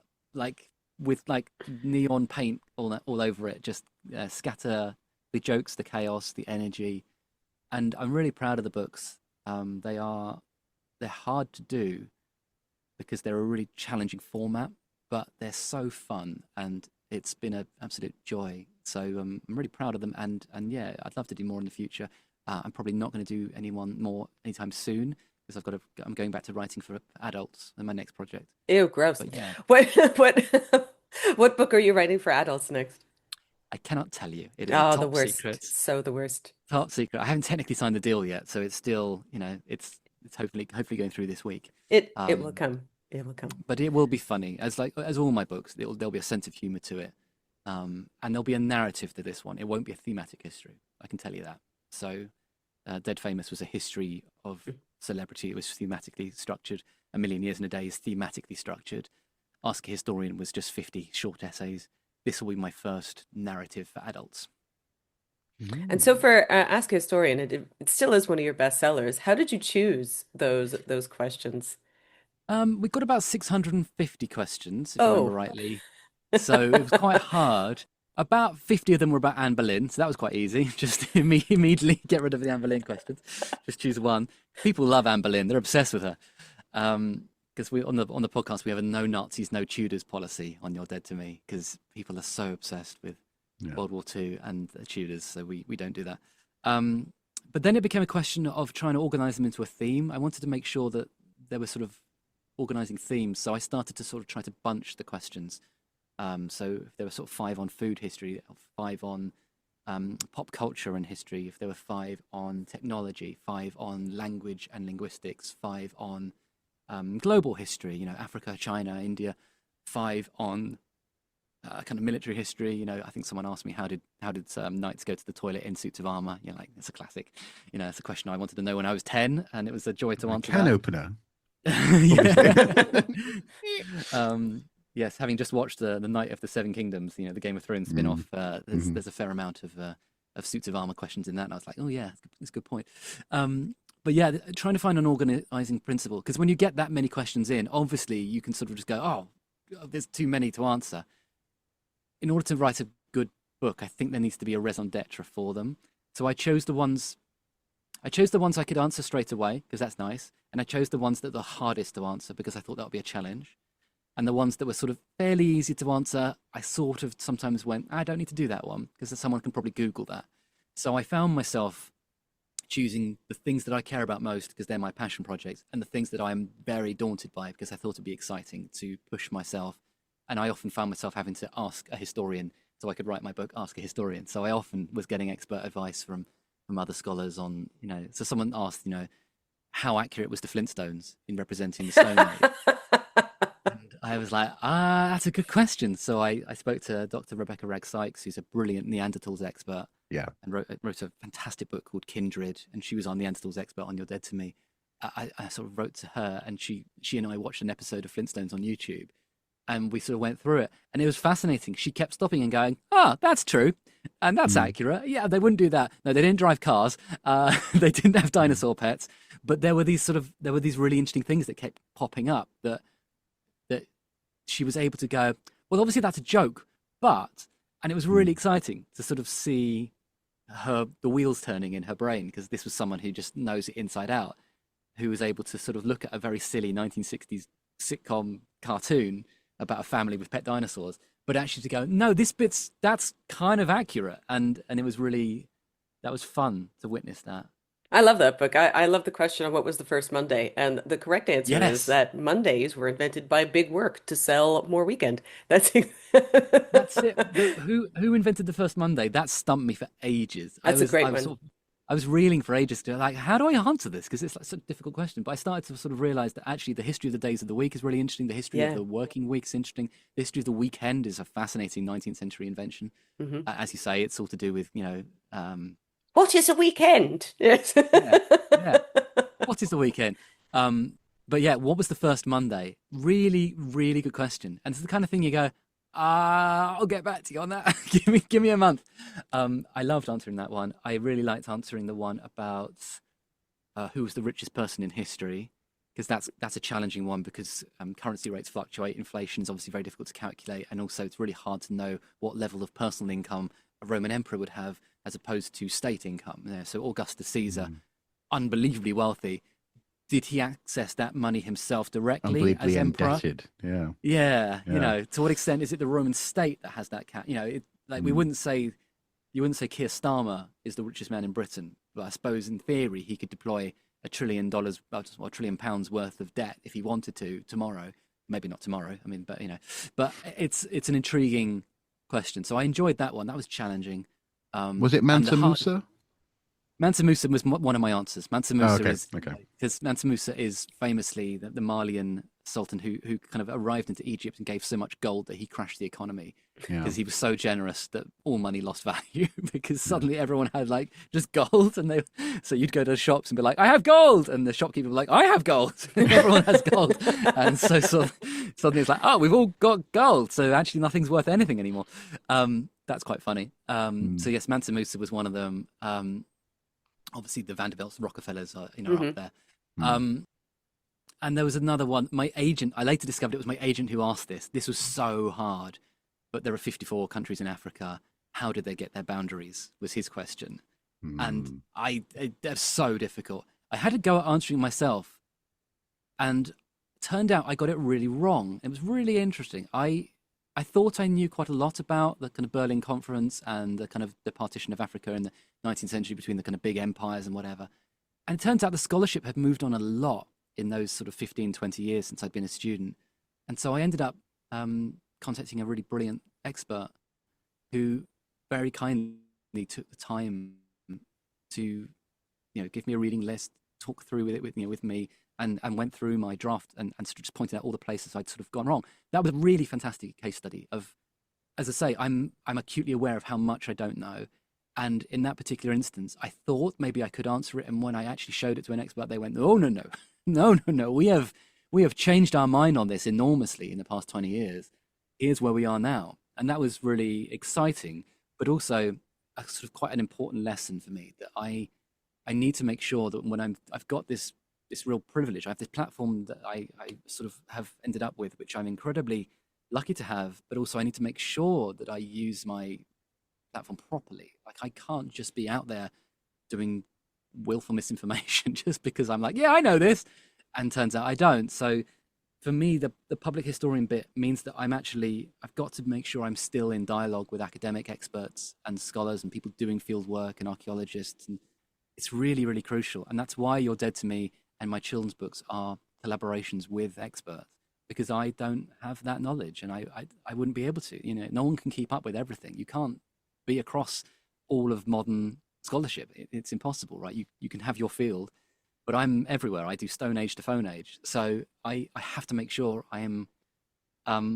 [SPEAKER 3] with neon paint all over it. Just scatter the jokes, the chaos, the energy. And I'm really proud of the books. They're hard to do because they're a really challenging format, but they're so fun, and it's been an absolute joy. So I'm really proud of them, and yeah, I'd love to do more in the future. I'm probably not going to do more anytime soon because I'm going back to writing for adults in my next project.
[SPEAKER 1] Ew, gross.
[SPEAKER 3] But yeah,
[SPEAKER 1] What book are you writing for adults next?
[SPEAKER 3] I cannot tell you. It is
[SPEAKER 1] Oh,
[SPEAKER 3] a
[SPEAKER 1] the
[SPEAKER 3] top
[SPEAKER 1] worst.
[SPEAKER 3] secret.
[SPEAKER 1] So the worst.
[SPEAKER 3] Top secret. I haven't technically signed the deal yet, so it's still, it's hopefully going through this week.
[SPEAKER 1] It will come. It will come.
[SPEAKER 3] But it will be funny, as all my books. There'll be a sense of humor to it, and there'll be a narrative to this one. It won't be a thematic history. I can tell you that. So, Dead Famous was a history of celebrity. It was thematically structured. A Million Years in a Day is thematically structured. Ask a Historian was just 50 short essays. This will be my first narrative for adults.
[SPEAKER 1] And so for Ask a Historian, it still is one of your best sellers. How did you choose those questions?
[SPEAKER 3] We got about 650 questions, if I
[SPEAKER 1] Oh.
[SPEAKER 3] remember rightly. So it was quite hard. About 50 of them were about Anne Boleyn, so that was quite easy. Just immediately get rid of the Anne Boleyn questions. Just choose one. People love Anne Boleyn; they're obsessed with her. Because we on the podcast we have a no Nazis, no Tudors policy on You're Dead to Me because people are so obsessed with World War II and the Tudors, so we don't do that. But then it became a question of trying to organise them into a theme. I wanted to make sure that there were sort of organising themes, so I started to sort of try to bunch the questions. So if there were sort of 5 on food history, 5 on pop culture and history, if there were 5 on technology, 5 on language and linguistics, 5 on global history, Africa, China, India, 5 on kind of military history. I think someone asked me how did knights go to the toilet in suits of armor. Like it's a classic. It's a question I wanted to know when I was 10, and it was a joy to answer.
[SPEAKER 2] Can opener.
[SPEAKER 3] Yeah. Yes, having just watched the Knight of the Seven Kingdoms, the Game of Thrones spin-off, there's a fair amount of suits of armor questions in that, and I was like, oh yeah, that's a good point. But yeah, trying to find an organizing principle, because when you get that many questions in, obviously you can sort of just go, oh, there's too many to answer. In order to write a good book, I think there needs to be a raison d'etre for them. So I chose the ones I could answer straight away, because that's nice, and I chose the ones that are the hardest to answer because I thought that would be a challenge. And the ones that were sort of fairly easy to answer, I sort of sometimes went, I don't need to do that one, because someone can probably Google that. So I found myself choosing the things that I care about most because they're my passion projects, and the things that I'm very daunted by because I thought it'd be exciting to push myself. And I often found myself having to ask a historian so I could write my book, Ask a Historian. So I often was getting expert advice from other scholars on, so someone asked, how accurate was the Flintstones in representing the Stone Age? And I was like, that's a good question. So I spoke to Dr. Rebecca Ragg-Sykes, who's a brilliant Neanderthals expert.
[SPEAKER 2] Yeah.
[SPEAKER 3] And wrote a fantastic book called Kindred, and she was our Neanderthals expert on You're Dead to Me. I sort of wrote to her, and she and I watched an episode of Flintstones on YouTube, and we sort of went through it, and it was fascinating. She kept stopping and going, that's true, and that's accurate. Yeah, they wouldn't do that. No, they didn't drive cars. They didn't have dinosaur pets, but there were these really interesting things that kept popping up that she was able to go, well, obviously that's a joke, and it was really exciting to sort of see the wheels turning in her brain, because this was someone who just knows it inside out, who was able to sort of look at a very silly 1960s sitcom cartoon about a family with pet dinosaurs, but actually to go, no, that's kind of accurate, and it was really, that was fun to witness that.
[SPEAKER 1] I love that book. I love the question of what was the first Monday. And the correct answer is
[SPEAKER 3] Yes,
[SPEAKER 1] that Mondays were invented by Big Work to sell more weekend. That's
[SPEAKER 3] that's it. Who invented the first Monday? That stumped me for ages.
[SPEAKER 1] that's a great one.
[SPEAKER 3] I was reeling for ages to like, how do I answer this? Because it's like such a difficult question. But I started to sort of realize that actually the history of the days of the week is really interesting. The history of
[SPEAKER 1] Yeah.
[SPEAKER 3] the working week is interesting. The history of the weekend is a fascinating 19th century invention.
[SPEAKER 1] Hmm.
[SPEAKER 3] As you say, it's all to do with,
[SPEAKER 1] What is a weekend? Yes.
[SPEAKER 3] yeah, yeah. What is the weekend? But yeah, what was the first Monday? Really, really good question. And it's the kind of thing you go, I'll get back to you on that. give me a month. I loved answering that one. I really liked answering the one about who was the richest person in history, because that's a challenging one, because currency rates fluctuate. Inflation is obviously very difficult to calculate, and also it's really hard to know what level of personal income a Roman emperor would have as opposed to state income. So Augustus Caesar, unbelievably wealthy. Did he access that money himself directly as
[SPEAKER 2] Unbelievably
[SPEAKER 3] emperor?
[SPEAKER 2] indebted. Yeah.
[SPEAKER 3] Yeah,
[SPEAKER 2] Yeah.
[SPEAKER 3] to what extent is it the Roman state that has that we wouldn't say, you wouldn't say Keir Starmer is the richest man in Britain, but I suppose in theory he could deploy $1 trillion, well, £1 trillion worth of debt if he wanted to tomorrow. Maybe not tomorrow. I mean, but it's an intriguing question. So I enjoyed that one. That was challenging.
[SPEAKER 2] Was it
[SPEAKER 3] and
[SPEAKER 2] Mansa Musa?
[SPEAKER 3] Mansa Musa was one of my answers. Mansa Musa
[SPEAKER 2] okay.
[SPEAKER 3] is
[SPEAKER 2] Okay.
[SPEAKER 3] because Mansa Musa is famously the Malian sultan who kind of arrived into Egypt and gave so much gold that he crashed the economy,
[SPEAKER 2] Yeah.
[SPEAKER 3] because he was so generous that all money lost value because suddenly everyone had like just gold, and so you'd go to the shops and be like, I have gold, and the shopkeeper would be like, I have gold. Everyone has gold, and so suddenly it's like, oh, we've all got gold, so actually nothing's worth anything anymore. That's quite funny. So yes, Mansa Musa was one of them. Obviously the Vanderbilts, Rockefellers are up there. And there was another one. My agent, I later discovered it was my agent who asked this. This was so hard, but there are 54 countries in Africa. How did they get their boundaries? Was his question. And they're so difficult. I had to go at answering myself, and turned out I got it really wrong. It was really interesting. I thought I knew quite a lot about the kind of Berlin Conference and the kind of the partition of Africa in the 19th century between the kind of big empires and whatever. And it turns out the scholarship had moved on a lot in those sort of 15, 20 years since I'd been a student. And so I ended up contacting a really brilliant expert who very kindly took the time to, give me a reading list, talk through with me, and went through my draft and sort of just pointed out all the places I'd sort of gone wrong. That was a really fantastic case study of, as I say, I'm acutely aware of how much I don't know. And in that particular instance, I thought maybe I could answer it. And when I actually showed it to an expert, they went, "Oh, no, no, no, no, no. We have changed our mind on this enormously in the past 20 years. Here's where we are now." And that was really exciting, but also a sort of quite an important lesson for me, that I need to make sure that when I've got this real privilege, I have this platform that I sort of have ended up with, which I'm incredibly lucky to have, but also I need to make sure that I use my platform properly. Like, I can't just be out there doing willful misinformation just because I'm like, yeah, I know this, and turns out I don't. So for me, the public historian bit means that I've got to make sure I'm still in dialogue with academic experts and scholars and people doing field work and archaeologists. And it's really, really crucial. And that's why You're Dead to Me and my children's books are collaborations with experts, because I don't have that knowledge, and I wouldn't be able to. No one can keep up with everything. You can't be across all of modern scholarship. It's impossible, right? You can have your field, but I'm everywhere. I do Stone Age to Phone Age. So I have to make sure I am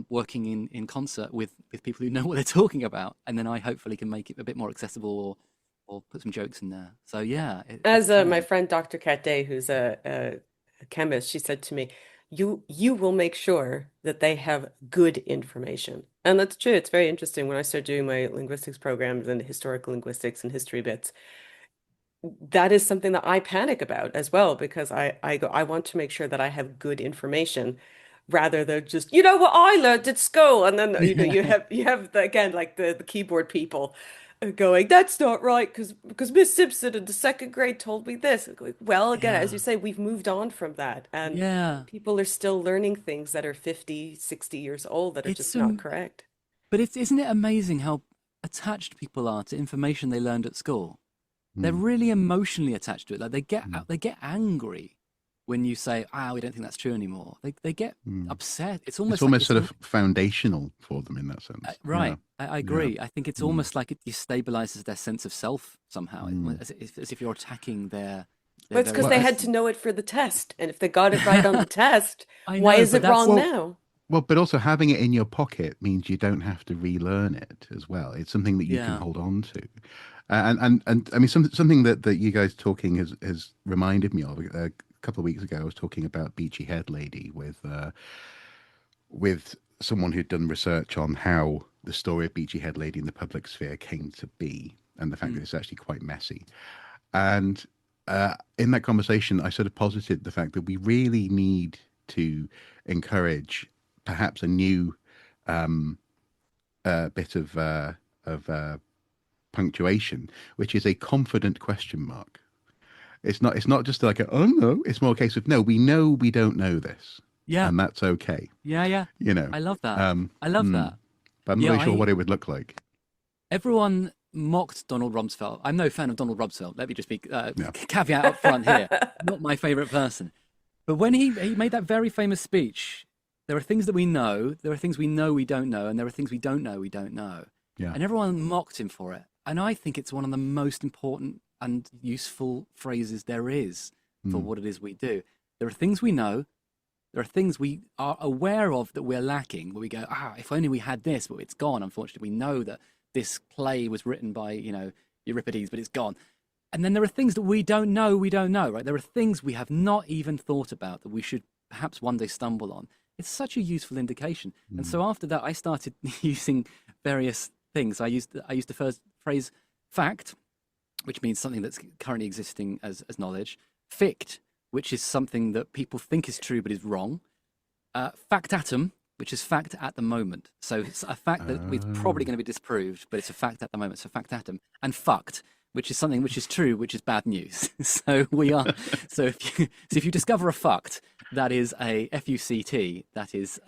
[SPEAKER 3] working in concert with people who know what they're talking about, and then I hopefully can make it a bit more accessible or put some jokes in there. So yeah.
[SPEAKER 1] As my friend Dr. Kat Day, who's a chemist, she said to me, you will make sure that they have good information. And that's true. It's very interesting. When I started doing my linguistics programs and historical linguistics and history bits, that is something that I panic about as well, because I want to make sure that I have good information rather than just, what I learned at school. And then, you have again, like the keyboard people going, "That's not right, because Miss Simpson in the second grade told me this." And going, well, again, as you
[SPEAKER 3] Yeah.
[SPEAKER 1] say, we've moved on from that, and
[SPEAKER 3] Yeah.
[SPEAKER 1] people are still learning things that are 50, 60 years old that are
[SPEAKER 3] It's
[SPEAKER 1] just not correct.
[SPEAKER 3] but isn't it amazing how attached people are to information they learned at school? They're
[SPEAKER 2] Mm,
[SPEAKER 3] really emotionally attached to it. Like,
[SPEAKER 2] mm,
[SPEAKER 3] they get angry when you say, "Ah, we don't think that's true anymore." They get
[SPEAKER 2] mm.
[SPEAKER 3] upset. It's
[SPEAKER 2] It's
[SPEAKER 3] almost like
[SPEAKER 2] almost sort of foundational for them in that sense. Yeah,
[SPEAKER 3] right. I
[SPEAKER 2] yeah.
[SPEAKER 3] agree. I think it's
[SPEAKER 2] Mm,
[SPEAKER 3] almost like it destabilizes their sense of self somehow,
[SPEAKER 2] mm.
[SPEAKER 3] as if you're attacking their
[SPEAKER 1] But it's
[SPEAKER 3] very
[SPEAKER 1] because
[SPEAKER 2] Well,
[SPEAKER 1] they had to
[SPEAKER 3] existence.
[SPEAKER 1] know it for the test, and if they got it right on the test,
[SPEAKER 3] I
[SPEAKER 1] why
[SPEAKER 3] know,
[SPEAKER 1] is
[SPEAKER 3] but
[SPEAKER 1] it
[SPEAKER 3] that's
[SPEAKER 1] wrong
[SPEAKER 2] well,
[SPEAKER 1] now?
[SPEAKER 2] but also having it in your pocket means you don't have to relearn it as well. It's something that you can
[SPEAKER 3] yeah.
[SPEAKER 2] hold on to. And I mean, something that you guys talking has reminded me of. A couple of weeks ago, I was talking about Beachy Head Lady with someone who'd done research on how the story of Beachy Head Lady in the public sphere came to be, and the fact that
[SPEAKER 3] Mm,
[SPEAKER 2] it's actually quite messy. And in that conversation, I sort of posited the fact that we really need to encourage perhaps a new um, bit of punctuation, which is a confident question mark. It's not just like a, oh no, it's more a case of no, we know we don't know this,
[SPEAKER 3] yeah.
[SPEAKER 2] and that's okay,
[SPEAKER 3] Yeah. Yeah.
[SPEAKER 2] you know.
[SPEAKER 3] I love that.
[SPEAKER 2] Um,
[SPEAKER 3] I love
[SPEAKER 2] mm,
[SPEAKER 3] that.
[SPEAKER 2] but I'm not
[SPEAKER 3] Yeah.
[SPEAKER 2] really sure
[SPEAKER 3] I
[SPEAKER 2] what it would look like.
[SPEAKER 3] Everyone mocked Donald Rumsfeld. I'm no fan of Donald Rumsfeld. Let me just be
[SPEAKER 2] Yeah.
[SPEAKER 3] caveat up front here. Not my favorite person. But when he made that very famous speech, there are things that we know, there are things we know we don't know, and there are things we don't know we don't know.
[SPEAKER 2] Yeah.
[SPEAKER 3] And everyone mocked him for it. And I think it's one of the most important and useful phrases there is for
[SPEAKER 2] Mm,
[SPEAKER 3] what it is we do. There are things we know, there are things we are aware of that we're lacking, where we go, if only we had this, but it's gone. Unfortunately, we know that this play was written by, Euripides, but it's gone. And then there are things that we don't know, right? There are things we have not even thought about that we should perhaps one day stumble on. It's such a useful indication. And
[SPEAKER 2] mm,
[SPEAKER 3] so after that, I started using various things. I used the first phrase fact, which means something that's currently existing as knowledge. Fict, which is something that people think is true but is wrong. Factatum, which is fact at the moment. So it's a fact that it's probably
[SPEAKER 2] oh,
[SPEAKER 3] going to be disproved, but it's a fact at the moment. So factatum. And fucked, which is something which is true, which is bad news. So we are. So if you discover a fucked, that is a fuct. That is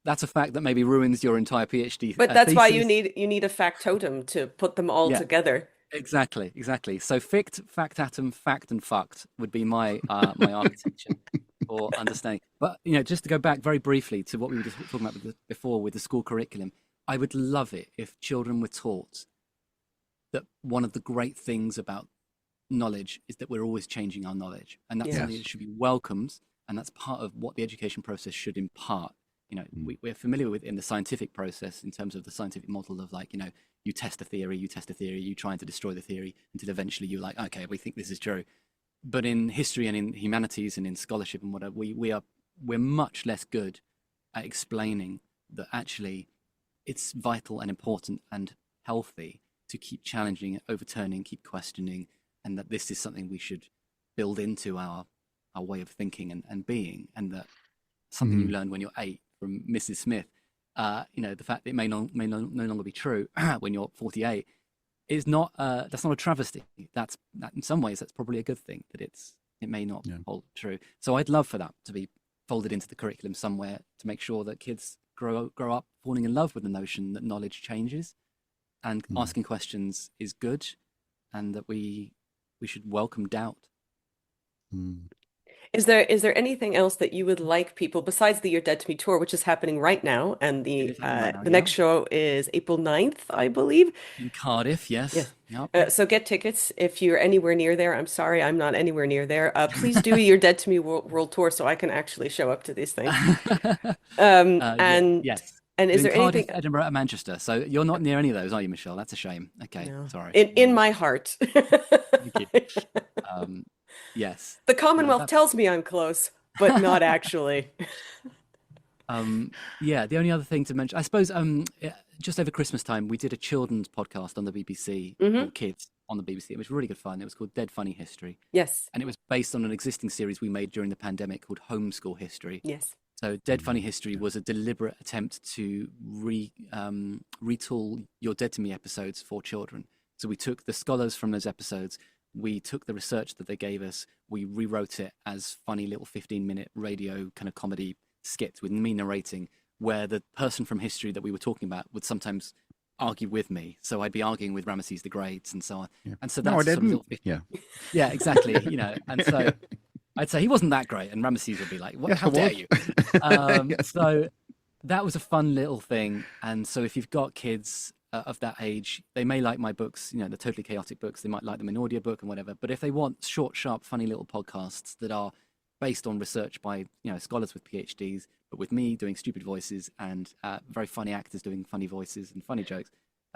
[SPEAKER 3] that's a fact that maybe ruins your entire PhD
[SPEAKER 1] But that's why you
[SPEAKER 3] thesis.
[SPEAKER 1] need a factotum to put them all
[SPEAKER 3] Yeah,
[SPEAKER 1] together.
[SPEAKER 3] exactly. So fict, factatum, fact, and fucked would be my architecture. for understanding. But just to go back very briefly to what we were just talking about before with the school curriculum, I would love it if children were taught that one of the great things about knowledge is that we're always changing our knowledge, and that's something
[SPEAKER 2] Yes.
[SPEAKER 3] that should be welcomed, and that's part of what the education process should impart. We're familiar with in the scientific process in terms of the scientific model of you test a theory, you trying to destroy the theory until eventually you're like, okay, we think this is true. But in history and in humanities and in scholarship and whatever, we're much less good at explaining that actually it's vital and important and healthy to keep challenging, overturning, keep questioning, and that this is something we should build into our way of thinking and being, and that something you learn when you're 8 from Mrs. Smith, the fact that it may no longer be true when you're 48 is not that's not a travesty. That in some ways that's probably a good thing, that it may not hold true. So I'd love for that to be folded into the curriculum somewhere to make sure that kids grow up falling in love with the notion that knowledge changes and asking questions is good, and that we should welcome doubt.
[SPEAKER 1] Is there anything else that you would like people besides the You're Dead to Me tour, which is happening right now, and
[SPEAKER 3] It is happening right now,
[SPEAKER 1] the next show is April 9th, I believe.
[SPEAKER 3] In Cardiff, yes.
[SPEAKER 1] Yeah.
[SPEAKER 3] Yep.
[SPEAKER 1] So get tickets if you're anywhere near there. I'm sorry, I'm not anywhere near there. Please do You're Dead to Me world tour so I can actually show up to these things. And
[SPEAKER 3] yes.
[SPEAKER 1] and is
[SPEAKER 3] In
[SPEAKER 1] there
[SPEAKER 3] Cardiff,
[SPEAKER 1] anything?
[SPEAKER 3] Edinburgh, and Manchester. So you're not near any of those, are you, Michelle? That's a shame. Okay,
[SPEAKER 1] No.
[SPEAKER 3] sorry.
[SPEAKER 1] In my heart.
[SPEAKER 3] Thank you. Yes.
[SPEAKER 1] The
[SPEAKER 3] No,
[SPEAKER 1] Commonwealth tells me I'm close, but not actually.
[SPEAKER 3] yeah, the only other thing to mention, I suppose, just over Christmas time, we did a children's podcast on the BBC for kids on the BBC. It was really good fun. It was called Dead Funny History.
[SPEAKER 1] Yes.
[SPEAKER 3] And it was based on an existing series we made during the pandemic called Homeschool History.
[SPEAKER 1] Yes.
[SPEAKER 3] So Dead Funny History was a deliberate attempt to retool Your Dead to Me episodes for children. So we took the scholars from those episodes, we took the research that they gave us, we rewrote it as funny little 15-minute radio kind of comedy skits with me narrating, where the person from history that we were talking about would sometimes argue with me. So I'd be arguing with Ramesses the Great and so on.
[SPEAKER 2] Yeah.
[SPEAKER 3] And so
[SPEAKER 2] No, I
[SPEAKER 3] that's sort of
[SPEAKER 2] didn't.
[SPEAKER 3] little,
[SPEAKER 2] Yeah.
[SPEAKER 3] yeah, exactly. And so I'd say he wasn't that great, and Ramesses would be like, "What?
[SPEAKER 2] Yes,
[SPEAKER 3] How
[SPEAKER 2] I
[SPEAKER 3] dare
[SPEAKER 2] was.
[SPEAKER 3] you?"
[SPEAKER 2] Yes.
[SPEAKER 3] So that was a fun little thing. And so if you've got kids of that age, they may like my books, the Totally Chaotic books. They might like them in audiobook and whatever. But if they want short, sharp, funny little podcasts that are based on research by scholars with PhDs, but with me doing stupid voices and very funny actors doing funny voices and funny jokes,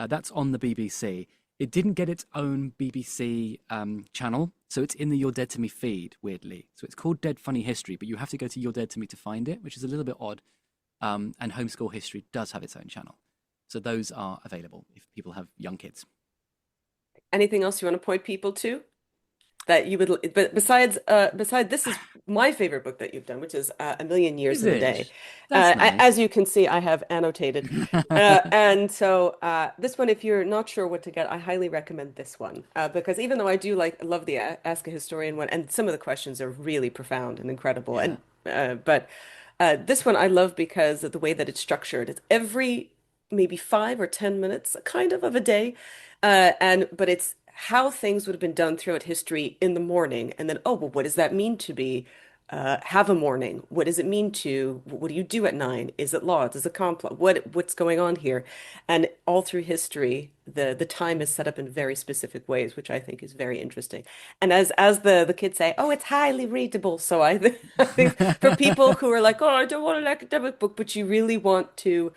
[SPEAKER 3] that's on the BBC. It didn't get its own BBC channel, so it's in the You're Dead to Me feed, weirdly. So it's called Dead Funny History, but you have to go to You're Dead to Me to find it, which is a little bit odd. And Homeschool History does have its own channel. So those are available if people have young kids.
[SPEAKER 1] Anything else you want to point people to that you would, but besides this is my favorite book that you've done, which is A Million Years
[SPEAKER 3] Is
[SPEAKER 1] in a
[SPEAKER 3] it?
[SPEAKER 1] Day.
[SPEAKER 3] That's nice.
[SPEAKER 1] As you can see, I have annotated. And so this one, if you're not sure what to get, I highly recommend this one because even though I do love the Ask a Historian one, and some of the questions are really profound and incredible,
[SPEAKER 3] Yeah.
[SPEAKER 1] and but this one I love because of the way that it's structured. It's every maybe 5 or 10 minutes, kind of a day, but it's how things would have been done throughout history in the morning, and then oh well, what does that mean to be have a morning? What does it mean to what do you do at 9? Is it law? Is it complex? What's going on here? And all through history, the time is set up in very specific ways, which I think is very interesting. And as the kids say, oh, it's highly readable. So I think for people who are like, oh, I don't want an academic book, but you really want to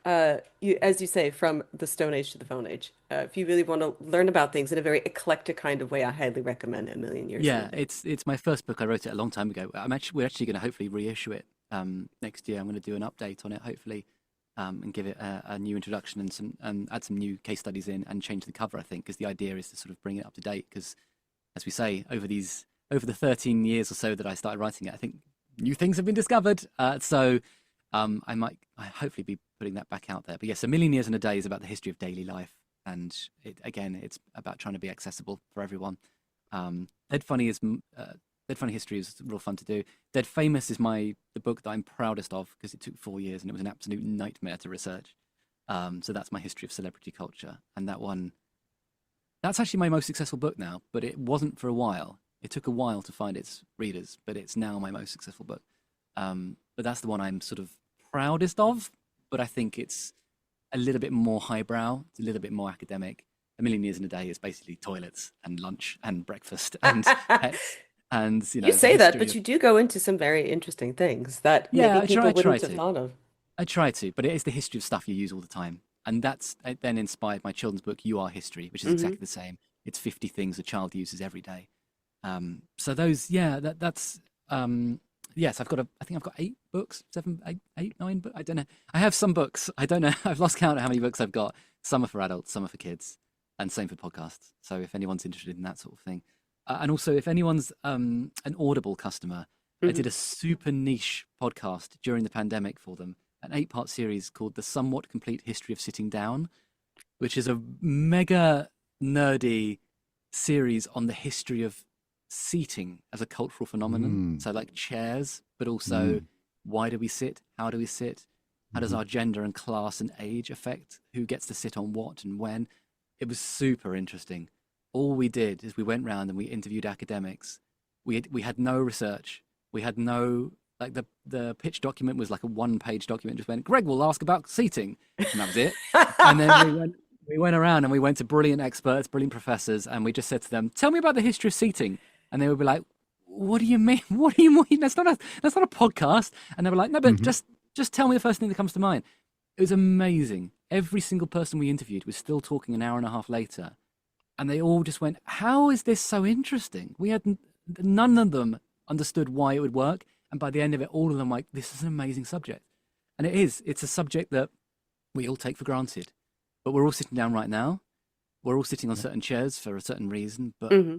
[SPEAKER 1] as you say, from the Stone Age to the Phone Age. If you really want to learn about things in a very eclectic kind of way, I highly recommend A Million Years in a
[SPEAKER 3] Yeah,
[SPEAKER 1] Day.
[SPEAKER 3] it's my first book. I wrote it a long time ago. We're actually going to hopefully reissue it next year. I'm going to do an update on it, hopefully, and give it a new introduction and add some new case studies in and change the cover. I think because the idea is to sort of bring it up to date. Because as we say, over the 13 years or so that I started writing it, I think new things have been discovered. I might hopefully be putting that back out there. But yes, A Million Years in a Day is about the history of daily life, and it's about trying to be accessible for everyone. Dead Funny History is real fun to do. Dead Famous is the book that I'm proudest of because it took 4 years and it was an absolute nightmare to research. So that's my history of celebrity culture, and that's actually my most successful book now. But it wasn't for a while. It took a while to find its readers, but it's now my most successful book. But that's the one I'm sort of proudest of. But I think it's a little bit more highbrow. It's a little bit more academic. A Million Years in a Day is basically toilets and lunch and breakfast and pets and
[SPEAKER 1] You
[SPEAKER 3] the
[SPEAKER 1] say that,
[SPEAKER 3] history
[SPEAKER 1] but
[SPEAKER 3] of.
[SPEAKER 1] you do go into some very interesting things that
[SPEAKER 3] Yeah,
[SPEAKER 1] maybe people
[SPEAKER 3] I try
[SPEAKER 1] wouldn't have
[SPEAKER 3] to.
[SPEAKER 1] thought of.
[SPEAKER 3] I try to, but it is the history of stuff you use all the time. And it then inspired my children's book, You Are History, which is
[SPEAKER 1] Hmm.
[SPEAKER 3] exactly the same. It's 50 things a child uses every day. So those, yeah, yes, I think I've got 8 books, 7, 8, 9, but I don't know. I have some books. I don't know. I've lost count of how many books I've got. Some are for adults, some are for kids, and same for podcasts. So if anyone's interested in that sort of thing. And also if anyone's an Audible customer, I
[SPEAKER 1] Hmm.
[SPEAKER 3] did a super niche podcast during the pandemic for them, an 8-part series called The Somewhat Complete History of Sitting Down, which is a mega nerdy series on the history of seating as a cultural phenomenon.
[SPEAKER 2] Mm,
[SPEAKER 3] So, like chairs, but also
[SPEAKER 2] mm,
[SPEAKER 3] why do we sit? How do we sit? How does
[SPEAKER 2] mhm.
[SPEAKER 3] our gender and class and age affect who gets to sit on what and when? It was super interesting. All we did is we went round and we interviewed academics. We had no research. We had no like the pitch document was like a 1-page document. Just went, Greg will ask about seating, and that was it. And then we went around and we went to brilliant experts, brilliant professors, and we just said to them, "Tell me about the history of seating." And they would be like, "What do you mean? What do you mean? That's not a podcast." And they were like, "No, but
[SPEAKER 2] Mhm.
[SPEAKER 3] just tell me the first thing that comes to mind." It was amazing. Every single person we interviewed was still talking an hour and a half later, and they all just went, "How is this so interesting?" None of them understood why it would work, and by the end of it, all of them were like, "This is an amazing subject," and it is. It's a subject that we all take for granted, but we're all sitting down right now. We're all sitting on
[SPEAKER 2] Yeah.
[SPEAKER 3] certain chairs for a certain reason, but
[SPEAKER 1] Hmm.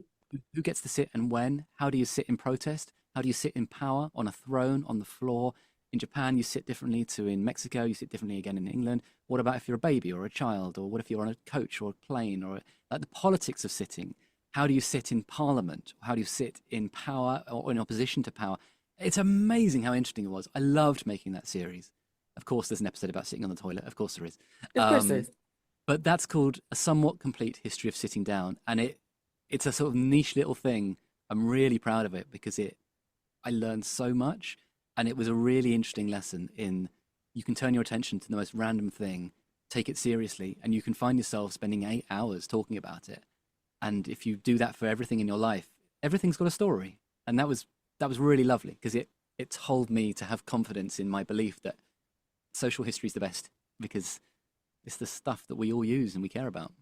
[SPEAKER 3] who gets to sit and when? How do you sit in protest? How do you sit in power on a throne, on the floor? In Japan, you sit differently to in Mexico, you sit differently again in England. What about if you're a baby or a child? Or what if you're on a coach or a plane? Or like the politics of sitting. How do you sit in parliament? How do you sit in power or in opposition to power? It's amazing how interesting it was. I loved making that series. Of course, there's an episode about sitting on the toilet. Of course, there is.
[SPEAKER 1] Of course,
[SPEAKER 3] Um,
[SPEAKER 1] there's.
[SPEAKER 3] but that's called A Somewhat Complete History of Sitting Down, and it's a sort of niche little thing. I'm really proud of it because I learned so much, and it was a really interesting lesson in you can turn your attention to the most random thing, take it seriously, and you can find yourself spending 8 hours talking about it. And if you do that for everything in your life, everything's got a story, and that was really lovely because it told me to have confidence in my belief that social history is the best because it's the stuff that we all use and we care about.